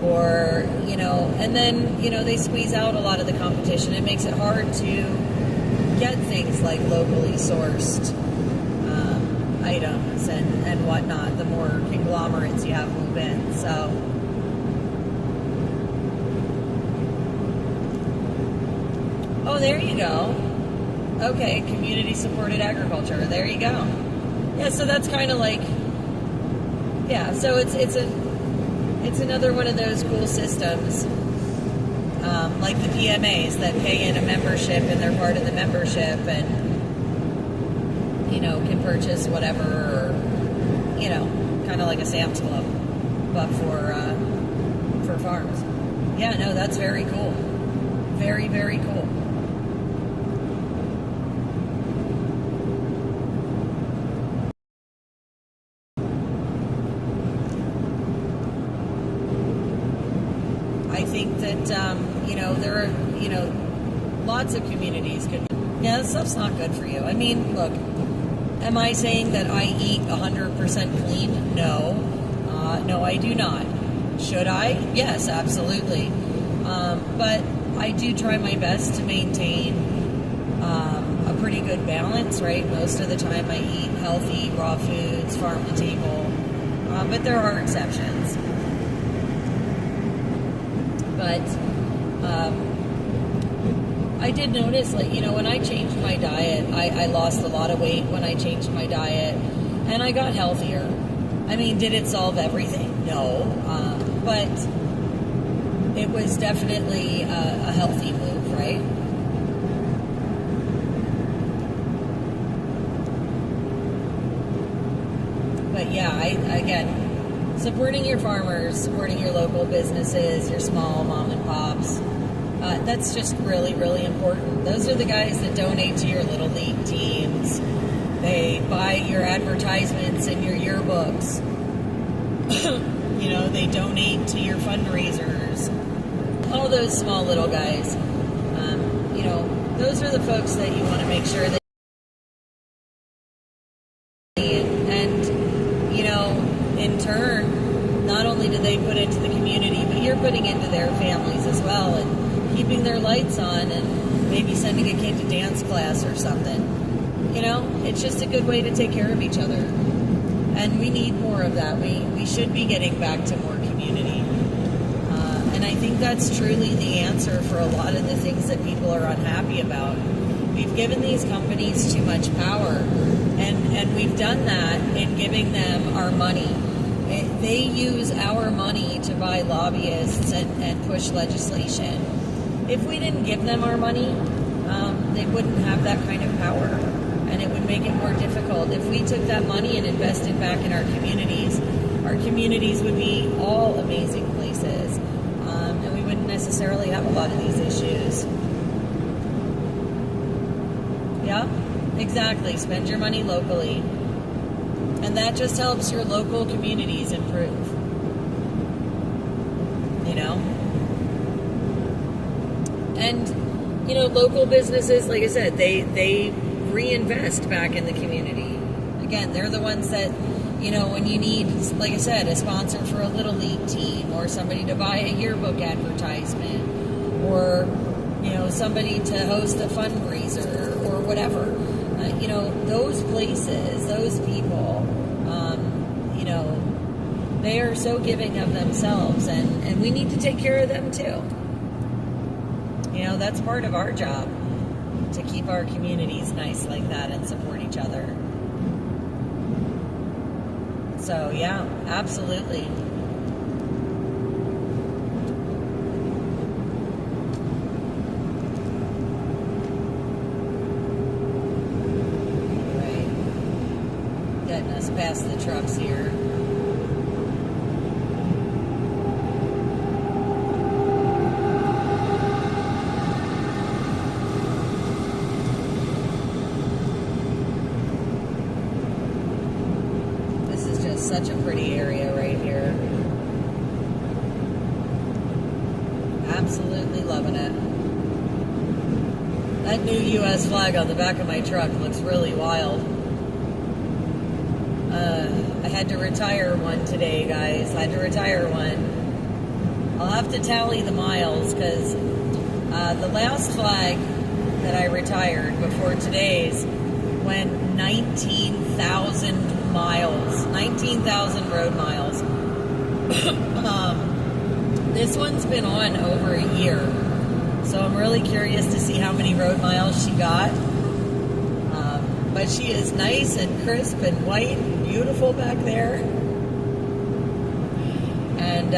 Or, and then, they squeeze out a lot of the competition. It makes it hard to get things like locally sourced items and whatnot, the more conglomerates you have move in. So, oh, there you go. Okay, community-supported agriculture. There you go. Yeah, so that's kind of like, so it's another one of those cool systems, like the PMAs that pay in a membership and they're part of the membership and, can purchase whatever, or, kind of like a Sam's Club, but for farms. Yeah, no, that's very cool. Very, very cool. I think that, there are, lots of communities could, that stuff's not good for you. I mean, look, am I saying that I eat 100% clean? No. No, I do not. Should I? Yes, absolutely. But I do try my best to maintain a pretty good balance, right? Most of the time I eat healthy, raw foods, farm to table. But there are exceptions. But I did notice, like, when I changed my diet, I lost a lot of weight when I changed my diet, and I got healthier. I mean, did it solve everything? No. But it was definitely a healthy move, right? But yeah, again, supporting your farmers, supporting your local businesses, your small mom and pops, that's just really, really important. Those are the guys that donate to your Little League teams. They buy your advertisements and your yearbooks. They donate to your fundraisers. All those small little guys. Those are the folks that you want to make sure that in turn, not only do they put into the community, but you're putting into their families as well, and keeping their lights on, and maybe sending a kid to dance class or something. It's just a good way to take care of each other. And we need more of that. We should be getting back to more community. And I think that's truly the answer for a lot of the things that people are unhappy about. We've given these companies too much power. And we've done that in giving them our money. They use our money to buy lobbyists and push legislation. If we didn't give them our money, they wouldn't have that kind of power, and it would make it more difficult. If we took that money and invested back in our communities would be all amazing places, and we wouldn't necessarily have a lot of these issues. Yeah, exactly. Spend your money locally, and that just helps your local communities improve. And local businesses, like I said, they reinvest back in the community. Again, they're the ones that, when you need, like I said, a sponsor for a Little League team, or somebody to buy a yearbook advertisement, or, somebody to host a fundraiser, or whatever. Those places, those people, they are so giving of themselves, and we need to take care of them too. That's part of our job, to keep our communities nice like that and support each other. So yeah, absolutely. Right. Getting us past the trucks here. Such a pretty area right here. Absolutely loving it. That new U.S. flag on the back of my truck looks really wild. I had to retire one today, guys. I had to retire one. I'll have to tally the miles, because the last flag that I retired before today's went 19,000 miles, 19,000 road miles. This one's been on over a year, so I'm really curious to see how many road miles she got. But she is nice and crisp and white and beautiful back there, and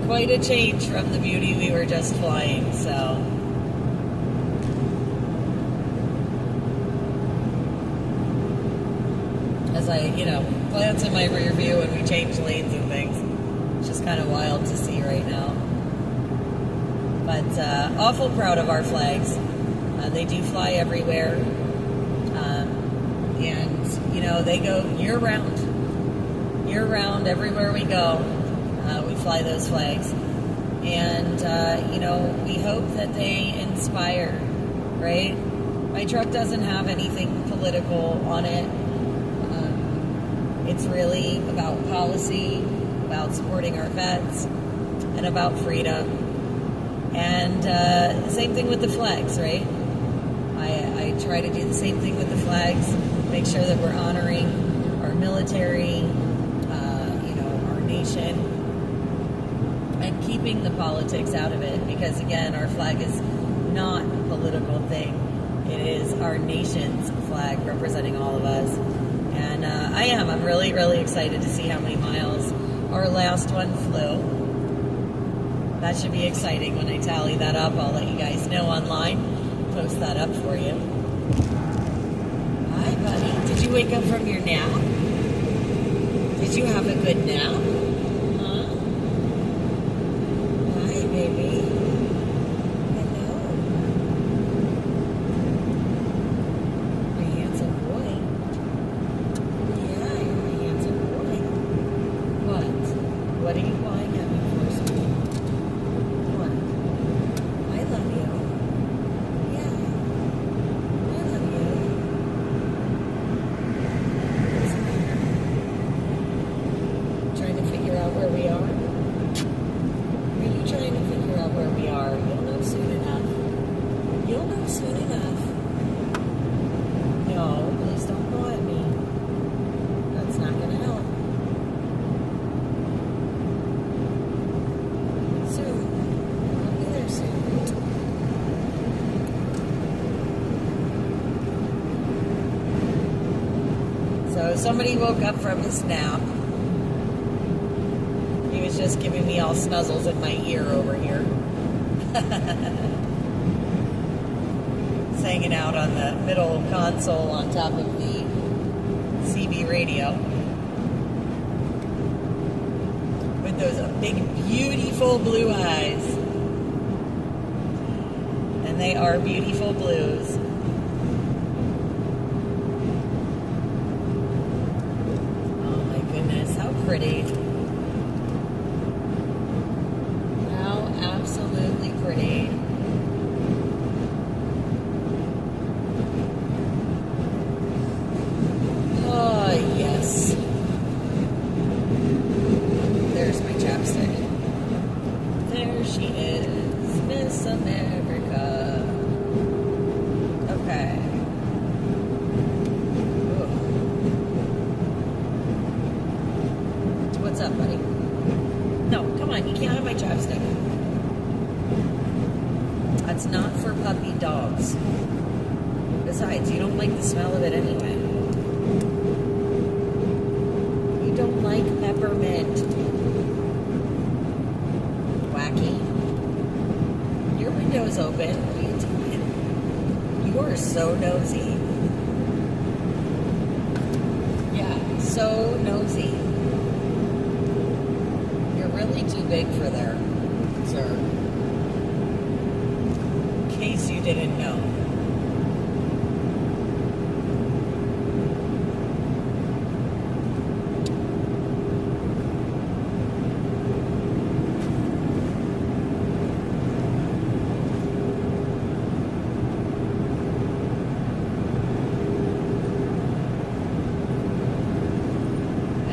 quite a change from the beauty we were just flying. So as I, glance in my rear view and we change lanes and things. It's just kind of wild to see right now. But awful proud of our flags. They do fly everywhere. And, they go year-round. Year-round, everywhere we go, we fly those flags. And, we hope that they inspire, right? My truck doesn't have anything political on it. It's really about policy, about supporting our vets, and about freedom. And same thing with the flags, right? I try to do the same thing with the flags, make sure that we're honoring our military, our nation, and keeping the politics out of it, because again, our flag is not a political thing. It is our nation's flag representing all of us. And I'm really, really excited to see how many miles our last one flew. That should be exciting. When I tally that up, I'll let you guys know online. Post that up for you. Hi, buddy. Did you wake up from your nap? Did you have a good nap? Huh? Hi, baby. Hello. A handsome boy. Yeah, you're a handsome boy. What? What are you buying at me for, sweetie? What? I love you. Yeah. I love you. What's the matter? Trying to figure out where we are? Are you trying to figure out where we are? You'll know soon enough. You'll know soon enough. No, please don't go at me. That's not going to help. Soon. I'll be there soon. So somebody woke up from his nap. He was just giving me all snuzzles in my ear over here. He's hanging out on the middle console on top of the CB radio. With those big, beautiful blue eyes. And they are beautiful blues. Oh my goodness, how pretty. How absolutely pretty. Oh, yes. There's my chapstick. There she is, Miss America. Okay. Ooh. What's up, buddy? No, come on, you can't have my chapstick. That's not for puppy dogs. Besides, you don't like the smell of it anyway. You don't like peppermint. Wacky. Your window's open. What are you doing? You are so nosy. Yeah, so nosy. You're really too big for there, sir. In case you didn't know.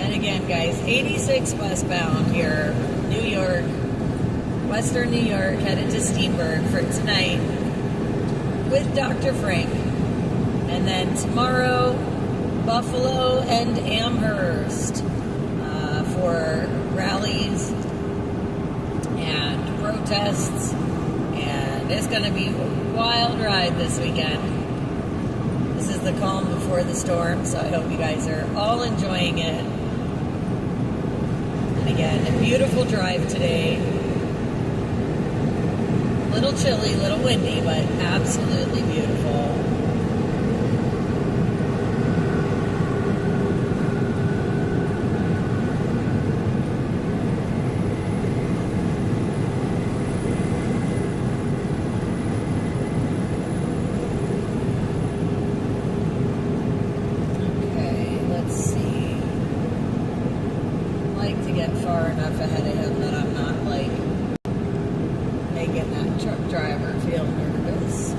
Again, guys, 86 westbound here, New York, Western New York, headed to Steenburg for tonight with Dr. Frank. And then tomorrow, Buffalo and Amherst for rallies and protests. And it's going to be a wild ride this weekend. This is the calm before the storm, so I hope you guys are all enjoying it. Again, a beautiful drive today. A little chilly, a little windy, but absolutely beautiful. Far enough ahead of him that I'm not like making that truck driver feel nervous.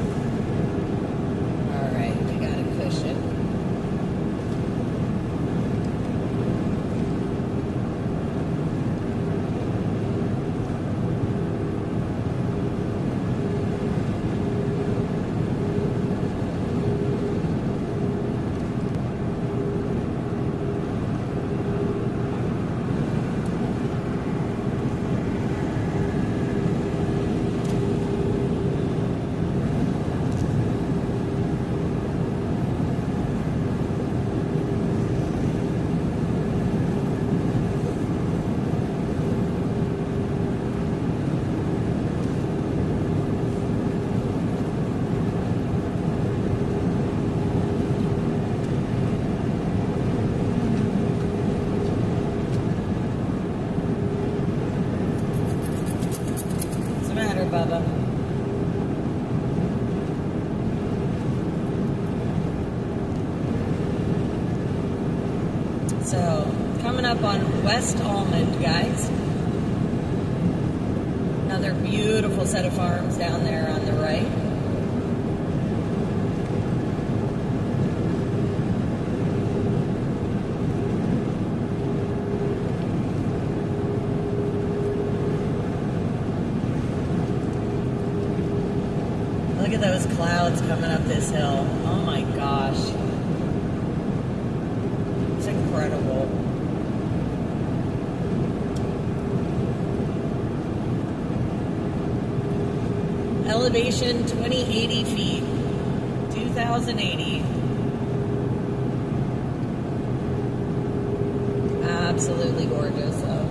So, coming up on West Almond, guys. Another beautiful set of farms down there on the right. Look at those clouds coming up this hill. Oh my gosh. It's incredible. Elevation 2080 feet. 2080. Absolutely gorgeous though.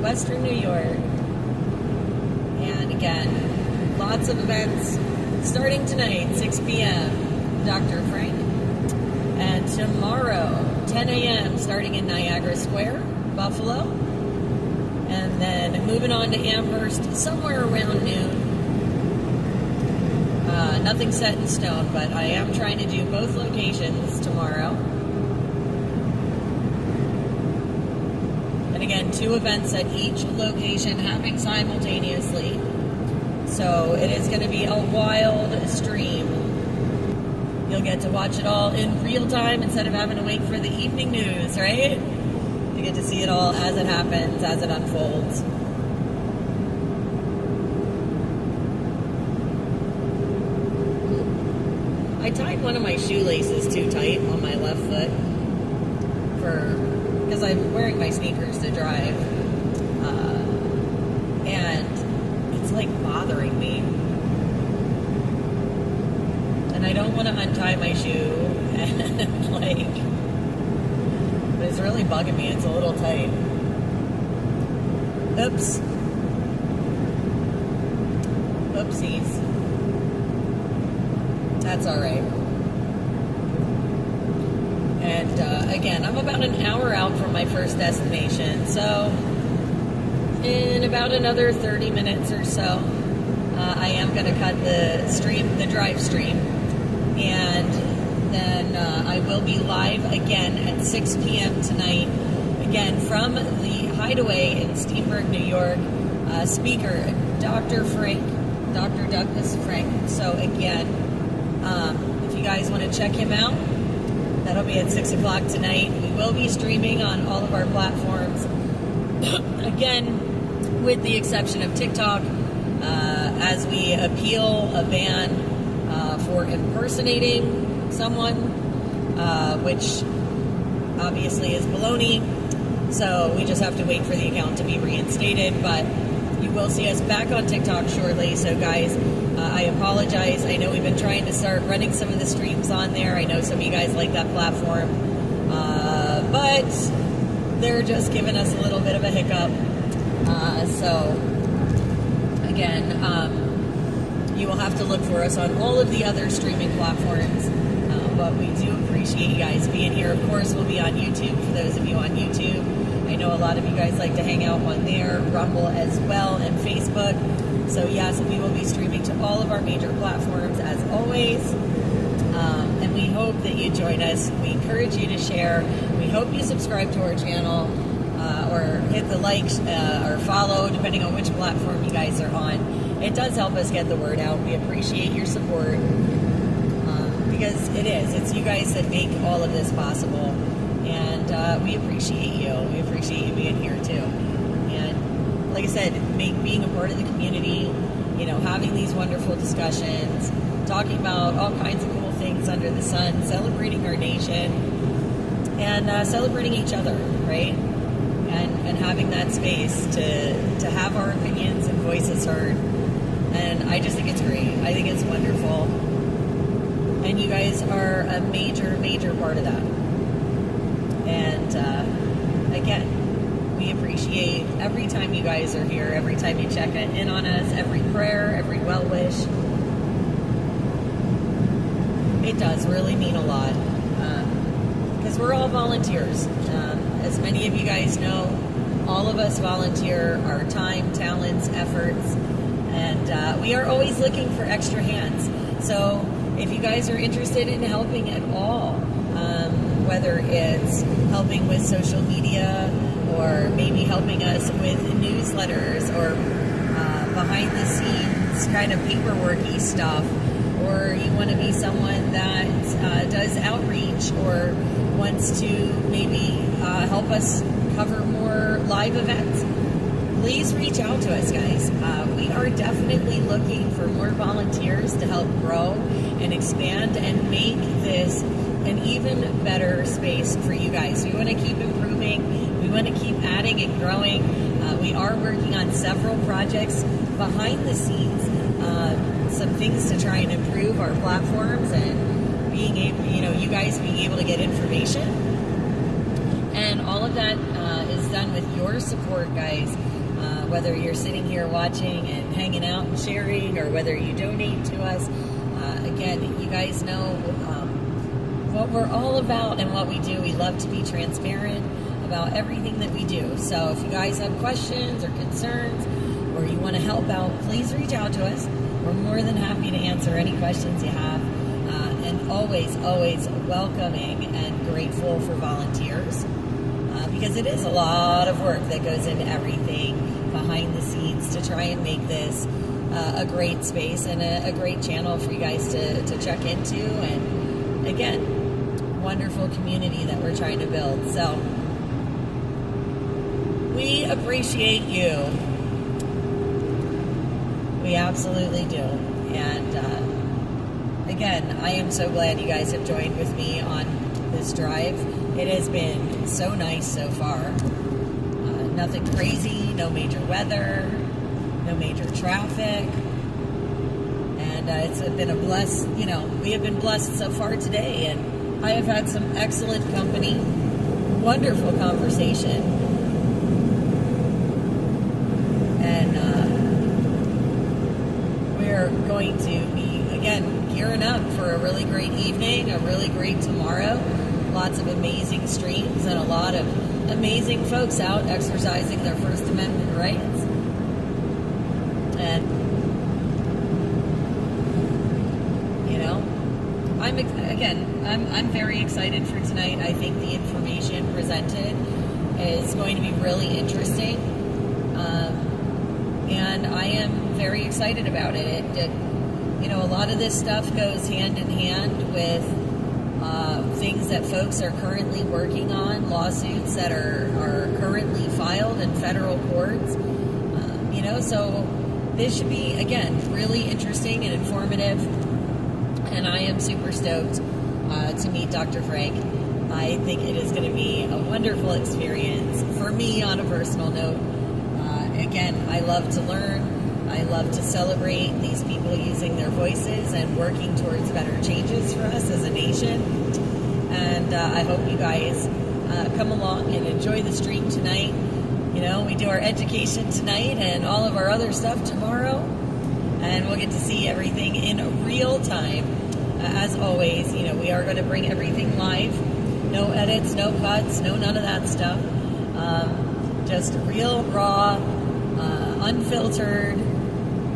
Western New York. And again, lots of events starting tonight, 6 p.m., Dr. Frank. And tomorrow, 10 a.m., starting in Niagara Square, Buffalo. And then moving on to Amherst somewhere around noon. Nothing set in stone, but I am trying to do both locations tomorrow. Again, 2 events at each location happening simultaneously. So it is going to be a wild stream. You'll get to watch it all in real time instead of having to wait for the evening news, right? You get to see it all as it happens, as it unfolds. I tied one of my shoelaces too tight on my left foot because I'm wearing my sneakers to drive, and it's like bothering me, and I don't want to untie my shoe, and but it's really bugging me. It's a little tight. Oops. Oopsies. That's all right. And again, I'm about an hour out from my first destination, so in about another 30 minutes or so, I am going to cut the drive stream, and then I will be live again at 6 p.m. tonight, again from the Hideaway in Steenburg, New York. Speaker Dr. Douglas Frank. So again, if you guys want to check him out, that'll be at 6 o'clock tonight. We will be streaming on all of our platforms. Again, with the exception of TikTok, as we appeal a ban for impersonating someone, which obviously is baloney. So we just have to wait for the account to be reinstated. But you will see us back on TikTok shortly. So guys, I apologize. I know we've been trying to start running some of the streams on there. I know some of you guys like that platform. But they're just giving us a little bit of a hiccup. So again, you will have to look for us on all of the other streaming platforms. But we do appreciate you guys being here. Of course, we'll be on YouTube for those of you on YouTube. I know a lot of you guys like to hang out on there, Rumble as well, and Facebook. So yes, we will be streaming to all of our major platforms as always. And we hope that you join us. We encourage you to share. We hope you subscribe to our channel or hit the like or follow, depending on which platform you guys are on. It does help us get the word out. We appreciate your support. Because it's you guys that make all of this possible, and we appreciate you. We appreciate you being here too. And like I said, being a part of the community, having these wonderful discussions, talking about all kinds of cool things under the sun, celebrating our nation, and celebrating each other, right? And having that space to have our opinions and voices heard. And I just think it's great. I think it's wonderful. And you guys are a major, major part of that. And again, we appreciate every time you guys are here, every time you check in on us, every prayer, every well wish. It does really mean a lot, because we're all volunteers. As many of you guys know, all of us volunteer our time, talents, efforts, and we are always looking for extra hands. So if you guys are interested in helping at all, whether it's helping with social media or maybe helping us with newsletters or behind the scenes kind of paperworky stuff, or you want to be someone that does outreach or wants to maybe help us cover more live events, please reach out to us, guys. We are definitely looking for more volunteers to help grow and expand and make this an even better space for you guys. We want to keep improving. We want to keep adding and growing. We are working on several projects behind the scenes, some things to try and improve our platforms and being able, you guys being able to get information. And all of that is done with your support, guys. Whether you're sitting here watching and hanging out and sharing, or whether you donate to us. Again, you guys know what we're all about and what we do. We love to be transparent about everything that we do. So if you guys have questions or concerns, or you want to help out, please reach out to us. We're more than happy to answer any questions you have. And always, always welcoming and grateful for volunteers. Because it is a lot of work that goes into everything behind the scenes to try and make this a great space and a great channel for you guys to check into. And again, wonderful community that we're trying to build. So we appreciate you. We absolutely do. And again, I am so glad you guys have joined with me on this drive. It has been so nice so far. Nothing crazy, no major weather, no major traffic. And it's been a blessed, we have been blessed so far today. And I have had some excellent company, wonderful conversation. And we're going to be, again, gearing up for a really great evening, a really great tomorrow. Lots of amazing streams and a lot of amazing folks out exercising their First Amendment rights. And, I'm very excited for tonight. I think the information presented is going to be really interesting. And I am very excited about it. A lot of this stuff goes hand in hand with things that folks are currently working on, lawsuits that are currently filed in federal courts. So this should be, again, really interesting and informative. And I am super stoked to meet Dr. Frank. I think it is going to be a wonderful experience for me on a personal note. Again, I love to learn. I love to celebrate these people using their voices and working towards better changes for us as a nation. And I hope you guys come along and enjoy the stream tonight. We do our education tonight and all of our other stuff tomorrow. And we'll get to see everything in real time. As always, we are going to bring everything live. No edits, no cuts, no none of that stuff. Just real, raw, unfiltered,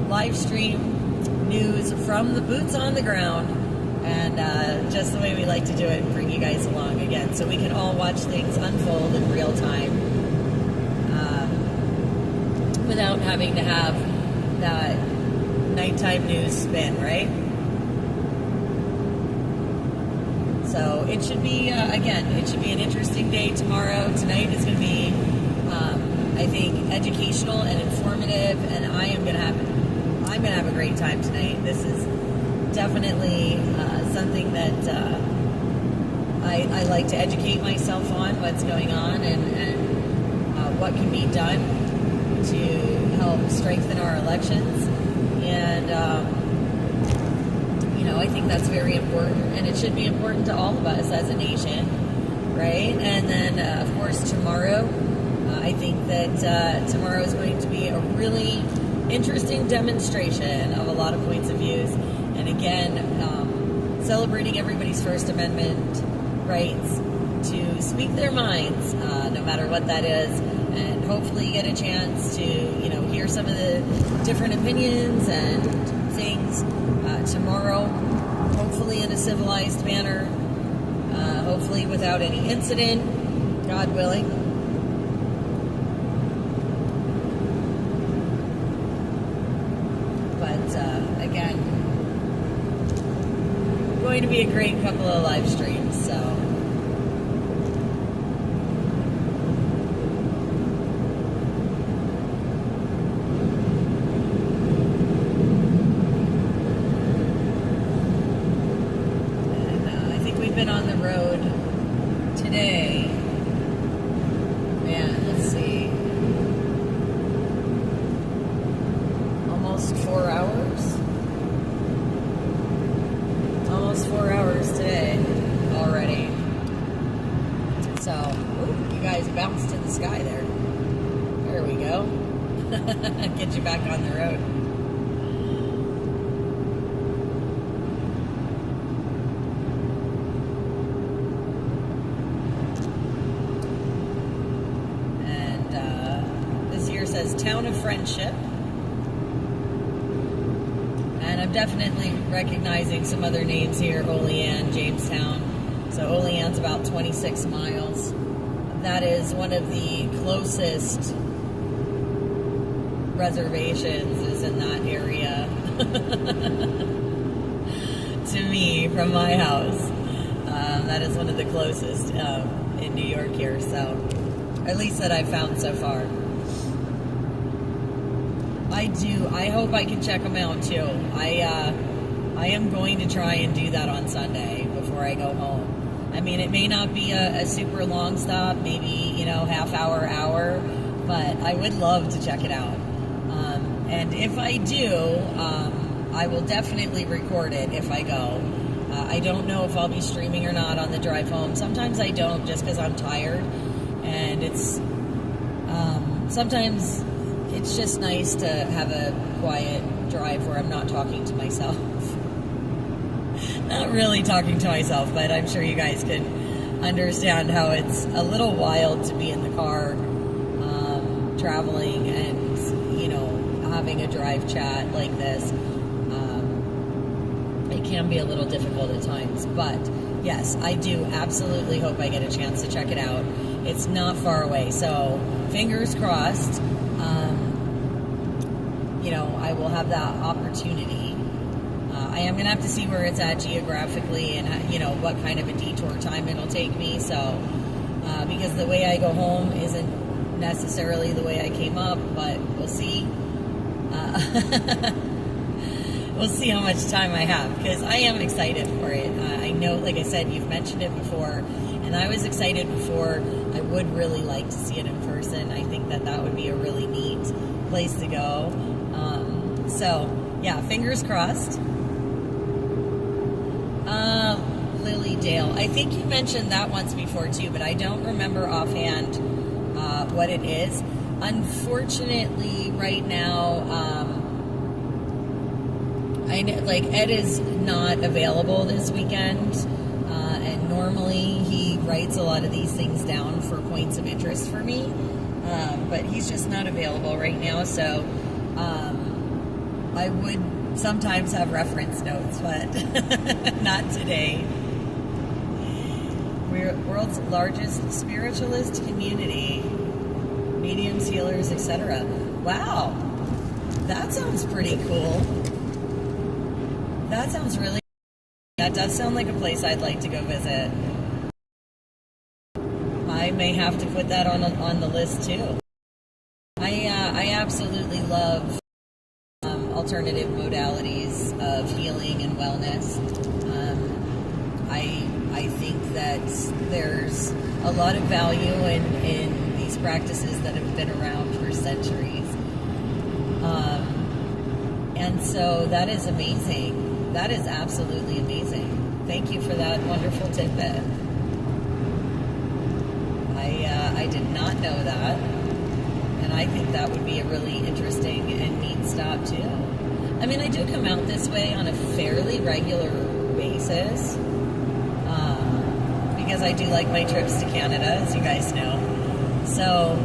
live stream news from the boots on the ground. And just the way we like to do it and bring you guys along again. So we can all watch things unfold in real time. Without having to have that nighttime news spin, right? So it should be, it should be an interesting day tomorrow. Tonight is going to be, I think, educational and informative, and I'm going to have a great time tonight. This is definitely something that I like to educate myself on, what's going on, and what can be done to help strengthen our elections. And I think think that's very important, and it should be important to all of us as a nation, right? And then, of course, tomorrow, I think that tomorrow is going to be a really interesting demonstration of a lot of points of views, and again, celebrating everybody's First Amendment rights to speak their minds, no matter what that is, and hopefully get a chance to, hear some of the different opinions and things tomorrow, hopefully in a civilized manner, hopefully without any incident, God willing. But again, going to be a great couple of live streams, so. Been on the road today, man, let's see, almost 4 hours today already. So you guys bounced to the sky there we go. Get you back on the road. Says Town of Friendship, and I'm definitely recognizing some other names here. Olean, Jamestown. So Olean's about 26 miles. That is one of the closest reservations is in that area to me from my house. That is one of the closest in New York here, so at least that I've found so far. I hope I can check them out too. I am going to try and do that on Sunday before I go home. I mean, it may not be a super long stop, maybe, half hour, but I would love to check it out. And if I do, I will definitely record it if I go. I don't know if I'll be streaming or not on the drive home. Sometimes I don't, just because I'm tired, and it's sometimes it's just nice to have a quiet drive where I'm not talking to myself. Not really talking to myself, but I'm sure you guys can understand how it's a little wild to be in the car, traveling and, having a drive chat like this. It can be a little difficult at times, but yes, I do absolutely hope I get a chance to check it out. It's not far away, so fingers crossed. I will have that opportunity. I am going to have to see where it's at geographically and, what kind of a detour time it'll take me. So, because the way I go home isn't necessarily the way I came up, but we'll see. We'll see how much time I have, because I am excited for it. I know, like I said, you've mentioned it before, and I was excited before. I would really like to see it in person. I think that would be a really neat place to go. So, yeah, fingers crossed. Lily Dale. I think you mentioned that once before, too, but I don't remember offhand what it is. Unfortunately, right now, I know, Ed is not available this weekend, and normally he writes a lot of these things down for points of interest for me, but he's just not available right now, so I would sometimes have reference notes, but not today. We're world's largest spiritualist community, mediums, healers, etc. Wow, that sounds pretty cool. That sounds really. That does sound like a place I'd like to go visit. I may have to put that on the list too. I absolutely love alternative modalities of healing and wellness. I think that there's a lot of value in these practices that have been around for centuries. And so that is amazing. That is absolutely amazing. Thank you for that wonderful tidbit. I did not know that, and I think that would be a really interesting and neat stop too. I mean, I do come out this way on a fairly regular basis because I do like my trips to Canada, as you guys know. So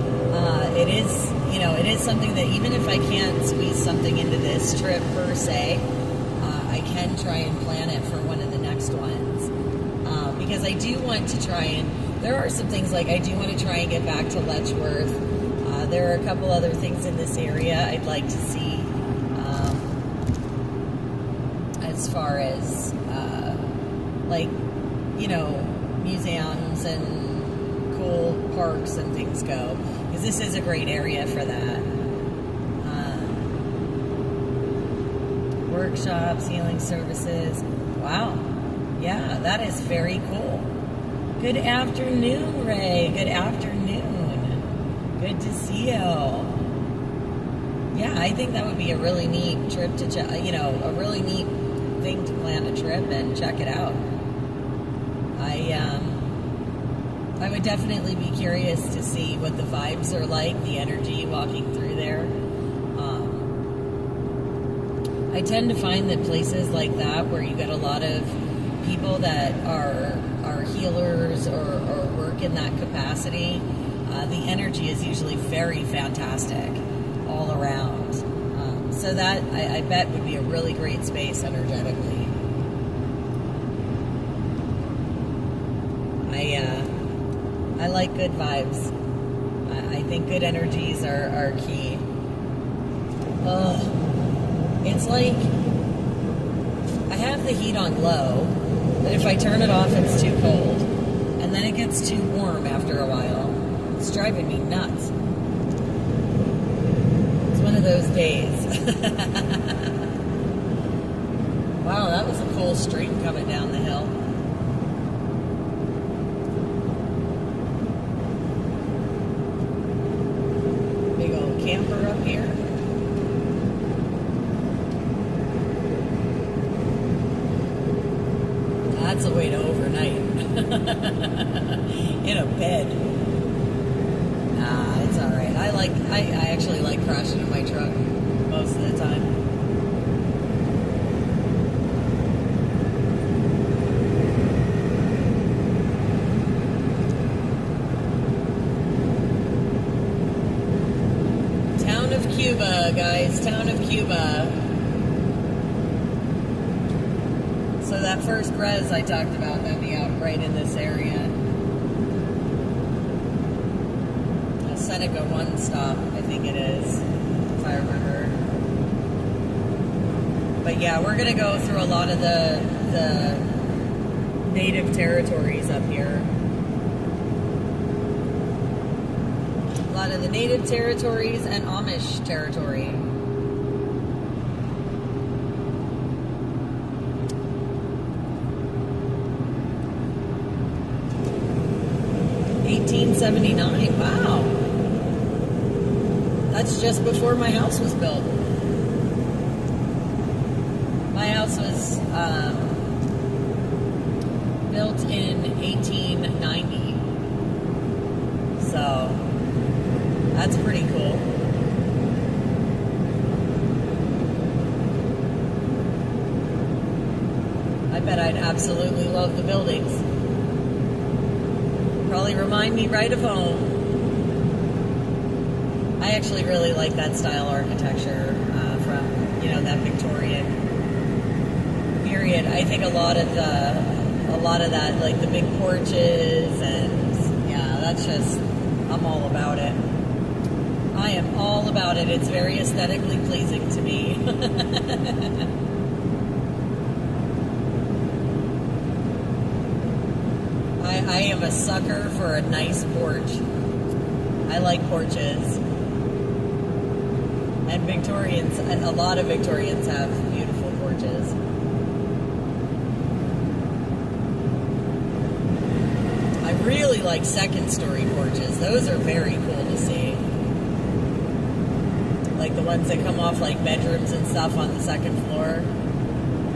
it is, it is something that even if I can't squeeze something into this trip per se, I can try and plan it for one of the next ones because I do want to try and. There are some things like I do want to try and get back to Letchworth. There are a couple other things in this area I'd like to see as far as museums and cool parks and things go, because this is a great area for that. Workshops, healing services. Wow. Yeah, that is very cool. Good afternoon, Ray. Good afternoon. Good to see you. Yeah, I think that would be a really neat trip to, a really neat thing to plan a trip and check it out. I would definitely be curious to see what the vibes are like, the energy walking through there. I tend to find that places like that where you get a lot of people that are healers or work in that capacity, the energy is usually very fantastic all around. So that, I bet, would be a really great space energetically. I like good vibes. I think good energies are key. It's like I have the heat on low, but if I turn it off, it's too cold. And then it gets too warm after a while. It's driving me nuts. It's one of those days. Wow, that was a cool stream coming down the hill. Big old camper up here. That's a way to overnight. In a bed. Nah, it's alright. I actually like crashing in my truck most of the time. Town of Cuba, guys. Town of Cuba. So that first res I talked about, that'd be out right in this area. Seneca 1 stop, I think it is, if I remember. But yeah, we're going to go through a lot of the native territories up here. A lot of the native territories and Amish territory. 1879, wow. That's just before my house was built. My house was built in 1890. So, that's pretty cool. I bet I'd absolutely love the buildings. Probably remind me right of home. I actually really like that style architecture from, that Victorian period. I think a lot of that, like the big porches, and yeah, that's just, I'm all about it. I am all about it. It's very aesthetically pleasing to me. I am a sucker for a nice porch. I like porches. And Victorians, a lot of Victorians have beautiful porches. I really like second story porches. Those are very cool to see. Like the ones that come off like bedrooms and stuff on the second floor.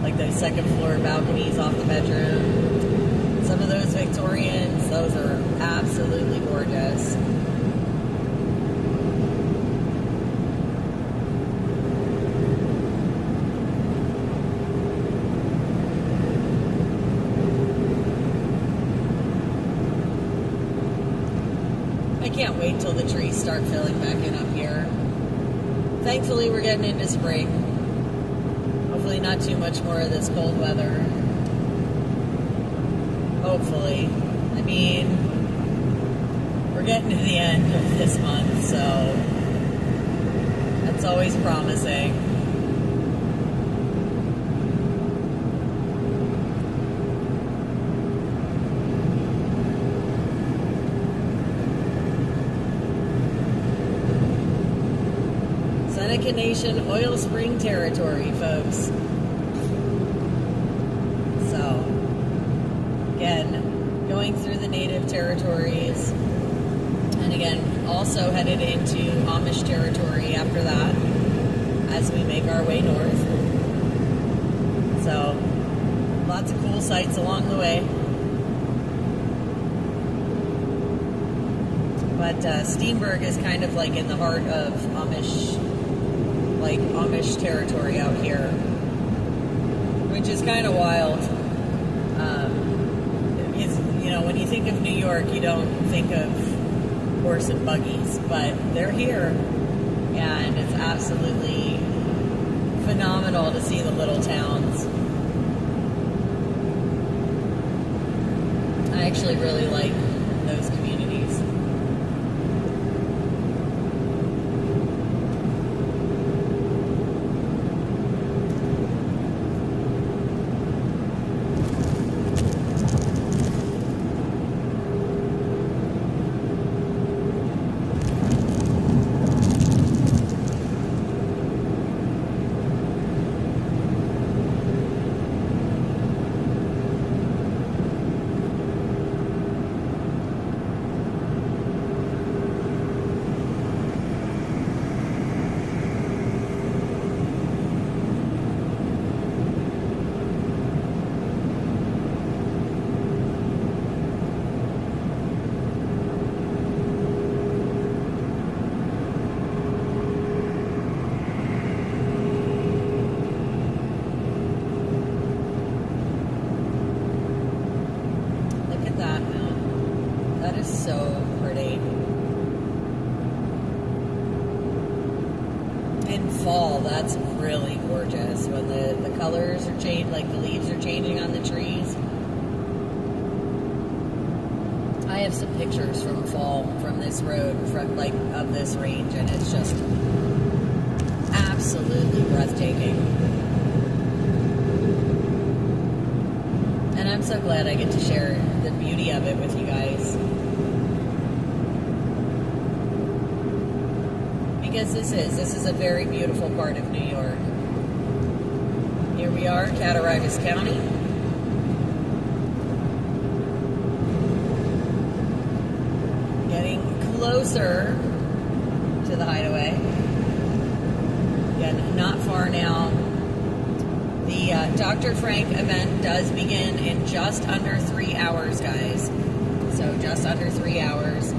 Like like those second floor balconies off the bedroom. Some of those Victorians, those are absolutely gorgeous. I can't wait till the trees start filling back in up here. Thankfully, we're getting into spring. Hopefully not too much more of this cold weather. Hopefully. I mean, we're getting to the end of this month, so that's always promising. Seneca Nation oil spring territory, folks. So, again, going through the native territories, and again, also headed into Amish territory after that as we make our way north. So, lots of cool sights along the way. But Steenburg is kind of like in the heart of Amish territory out here, which is kind of wild. When you think of New York, you don't think of horse and buggies, but they're here, and it's absolutely phenomenal to see the little towns. I actually really like those communities. So pretty. In fall, that's really gorgeous when the colors are changed, like the leaves are changing on the trees. I have some pictures from fall from this road, of this range, and it's just absolutely breathtaking. And I'm so glad I get to share the beauty of it with you guys. Because this is a very beautiful part of New York. Here we are, Cattaraugus County. Getting closer to the hideaway. Again, not far now. The Dr. Frank event does begin in just under 3 hours, guys. So just under 3 hours.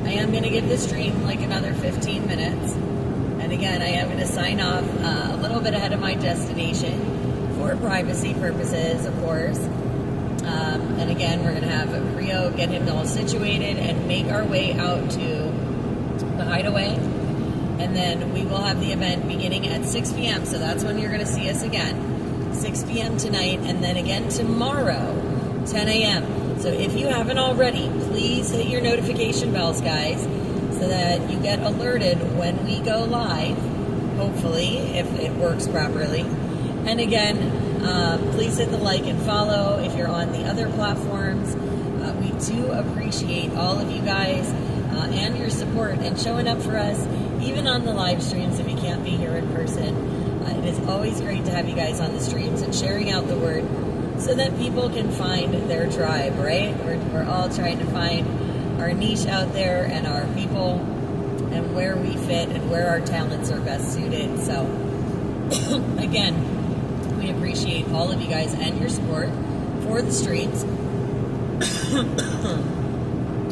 I am going to give the stream like another 15 minutes. And again, I am going to sign off a little bit ahead of my destination for privacy purposes, of course. And again, we're going to have Rio get him all situated and make our way out to the hideaway. And then we will have the event beginning at 6 p.m. So that's when you're going to see us again. 6 p.m. tonight, and then again tomorrow, 10 a.m. So if you haven't already, please hit your notification bells, guys, so that you get alerted when we go live, hopefully, if it works properly. And again, please hit the like and follow if you're on the other platforms. We do appreciate all of you guys and your support and showing up for us, even on the live streams if you can't be here in person. It is always great to have you guys on the streams and sharing out the word so that people can find their tribe, right? We're all trying to find our niche out there and our people and where we fit and where our talents are best suited. So, again, we We appreciate all of you guys and your support for the streams.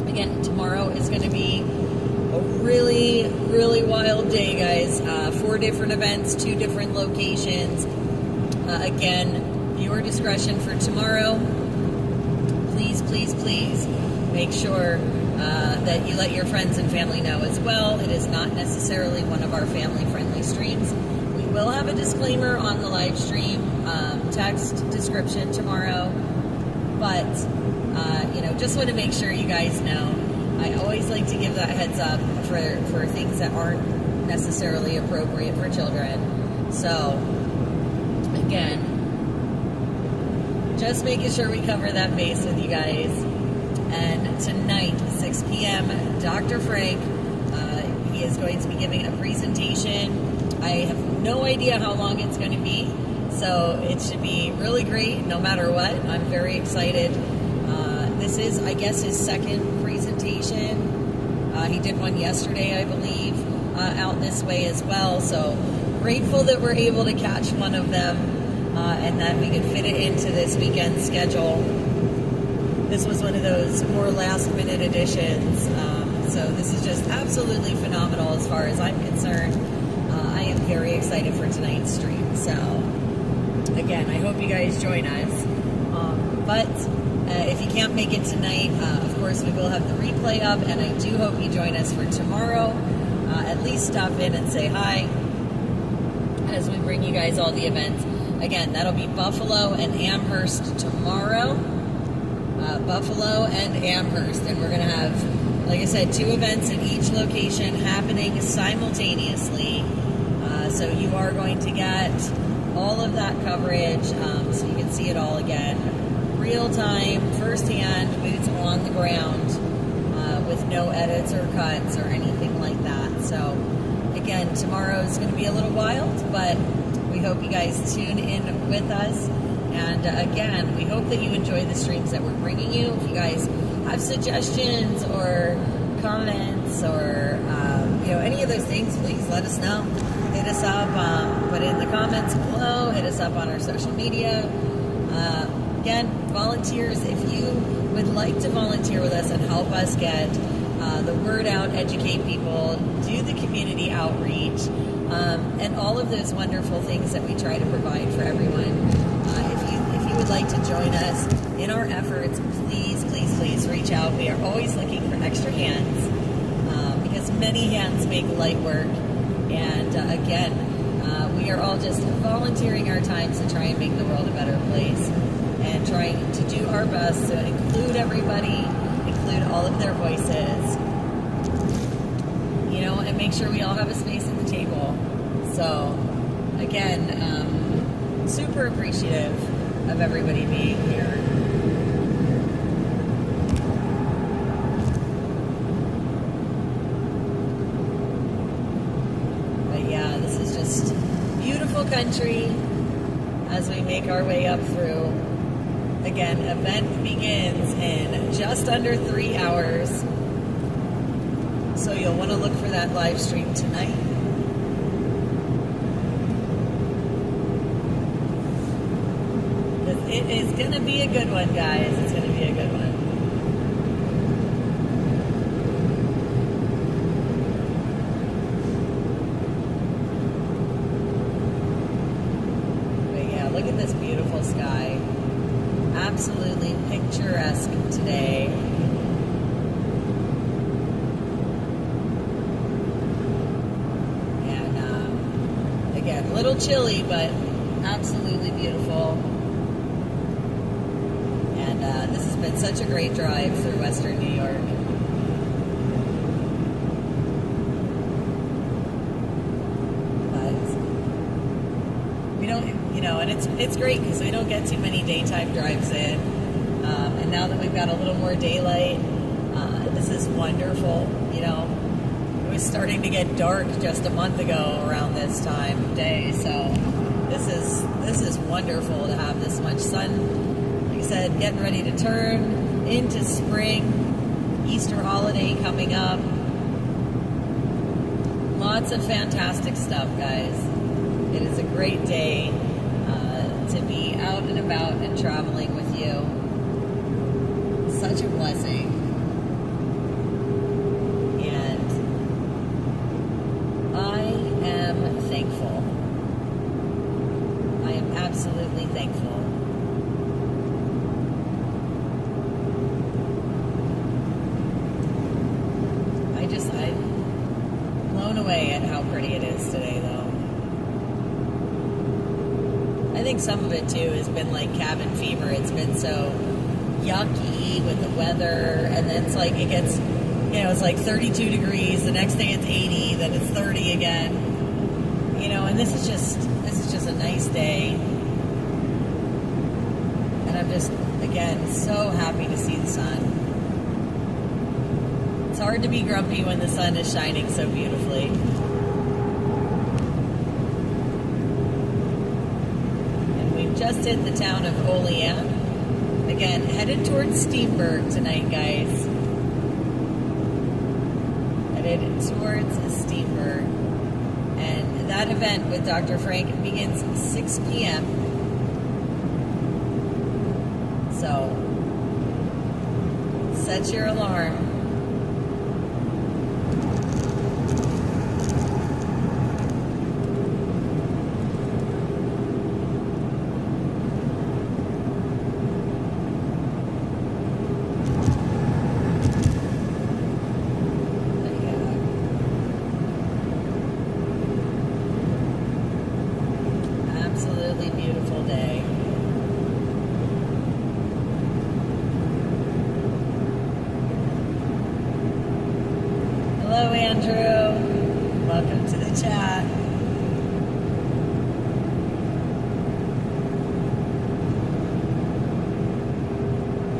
Again, tomorrow is going to be a really, really wild day, guys. 4 different events, 2 different locations. Again, viewer discretion for tomorrow. Please, please, please make sure that you let your friends and family know as well. It is not necessarily one of our family-friendly streams. We will have a disclaimer on the live stream, text description tomorrow, but just want to make sure you guys know. I always like to give that heads up for things that aren't necessarily appropriate for children. So, again, just making sure we cover that base with you guys. And tonight, 6 p.m., Dr. Frank, he is going to be giving a presentation. I have no idea how long it's going to be, so it should be really great no matter what. I'm very excited. This is, I guess, his second presentation. He did one yesterday, I believe, out this way as well. So grateful that we're able to catch one of them and that we could fit it into this weekend schedule. This was one of those more last-minute additions. So this is just absolutely phenomenal as far as I'm concerned. I am very excited for tonight's stream. So again, I hope you guys join us. But if you can't make it tonight, of course, we will have the replay up, and I do hope you join us for tomorrow. At least stop in and say hi as we bring you guys all the events. Again, that'll be Buffalo and Amherst tomorrow. Buffalo and Amherst, and we're going to have, like I said, 2 events in each location happening simultaneously. So you are going to get all of that coverage, so you can see it all again. Real time, firsthand, boots on the ground, with no edits or cuts or anything like that. So again, tomorrow is going to be a little wild, but we hope you guys tune in with us. And again, we hope that you enjoy the streams that we're bringing you. If you guys have suggestions or comments or any of those things, please let us know. Hit us up, put it in the comments below, hit us up on our social media. Again, volunteers, if you would like to volunteer with us and help us get the word out, educate people, do the community outreach, and all of those wonderful things that we try to provide for everyone. If you would like to join us in our efforts, please, please, please reach out. We are always looking for extra hands because many hands make light work. And again, we are all just volunteering our times to try and make the world a better place and trying to do our best to include everybody, include all of their voices, and make sure we all have a space at the table. So, again, super appreciative of everybody being here. But yeah, this is just beautiful country as we make our way up through. Again, event begins in just under 3 hours. So you'll want to look for that live stream tonight. It is going to be a good one, guys. It's going to be a good one. But yeah, look at this beautiful sky. Absolutely picturesque today. And again, a little chilly, but absolutely beautiful. And this has been such a great drive through Western New York. But we don't, and it's great because we don't get too many daytime drives in. And now that we've got a little more daylight, this is wonderful. It was starting to get dark just a month ago around this time of day. So this is wonderful to have this much sun. Like I said, getting ready to turn into spring, Easter holiday coming up. Lots of fantastic stuff, guys. It is a great day traveling with you. Such a blessing. And I am thankful. I am absolutely thankful. I'm blown away at how pretty it is today, though. I think some of it, too, has been like cabin fever. It's been so yucky with the weather, and then it's like it gets, it's like 32 degrees. The next day it's 80, then it's 30 again. And this is just a nice day. And I'm just, again, so happy to see the sun. It's hard to be grumpy when the sun is shining so beautifully. And we've just hit the town of Olean. Again, headed towards Steenburg tonight, guys. Headed towards Steenburg. And that event with Dr. Frank begins at 6 p.m. So, set your alarm. Hello, Andrew. Welcome to the chat.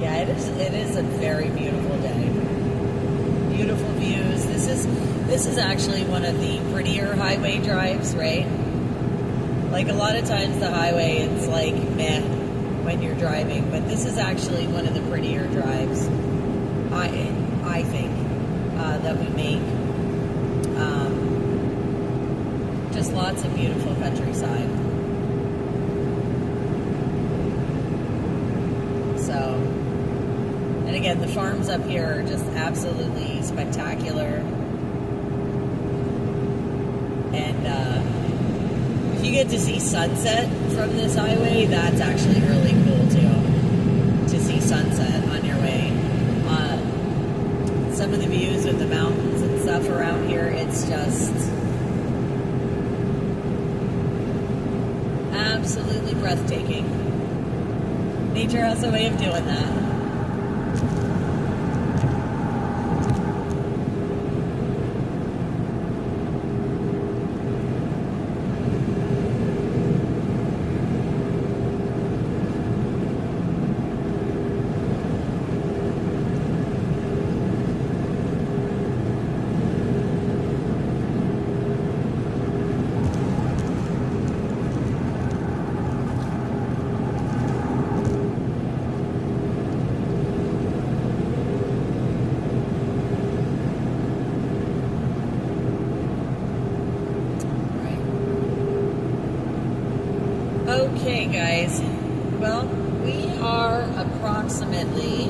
Yeah, it is a very beautiful day. Beautiful views. This is actually one of the prettier highway drives, right? Like a lot of times the highway, it's like meh when you're driving, but this is actually one of the prettier drives, I think, that we make. Just lots of beautiful countryside. So, and again, the farms up here are just absolutely spectacular. And if you get to see sunset from this highway, that's actually really cool too, to see sunset on your way. Some of the views with the mountains and stuff around here, it's just absolutely breathtaking. Nature has a way of doing that. Okay, guys. Well, we are approximately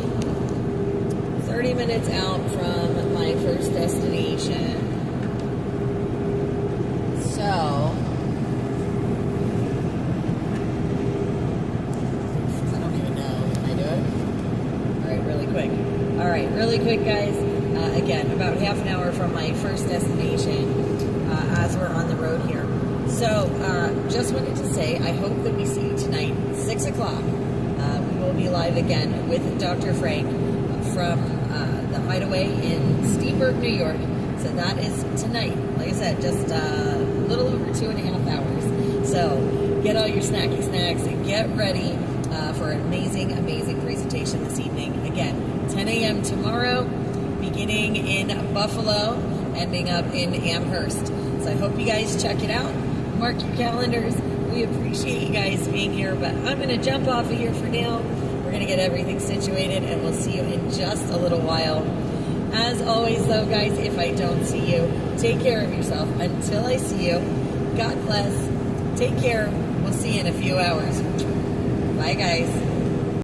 30 minutes out from my first destination. So, I don't even know. Can I do it? Alright, really quick, guys. Again, about half an hour from my first destination as we're on the road here. So, just wanted to say, I hope that we see you tonight, 6 o'clock. We will be live again with Dr. Frank from the Hideaway in Steenburg, New York. So that is tonight. Like I said, just a little over 2.5 hours. So get all your snacky snacks and get ready for an amazing, amazing presentation this evening. Again, 10 a.m. tomorrow, beginning in Buffalo, ending up in Amherst. So I hope you guys check it out. Mark your calendars. We appreciate you guys being here, but I'm going to jump off of here for now. We're going to get everything situated, and we'll see you in just a little while. As always, though, guys, if I don't see you, take care of yourself. Until I see you, God bless. Take care. We'll see you in a few hours. Bye, guys.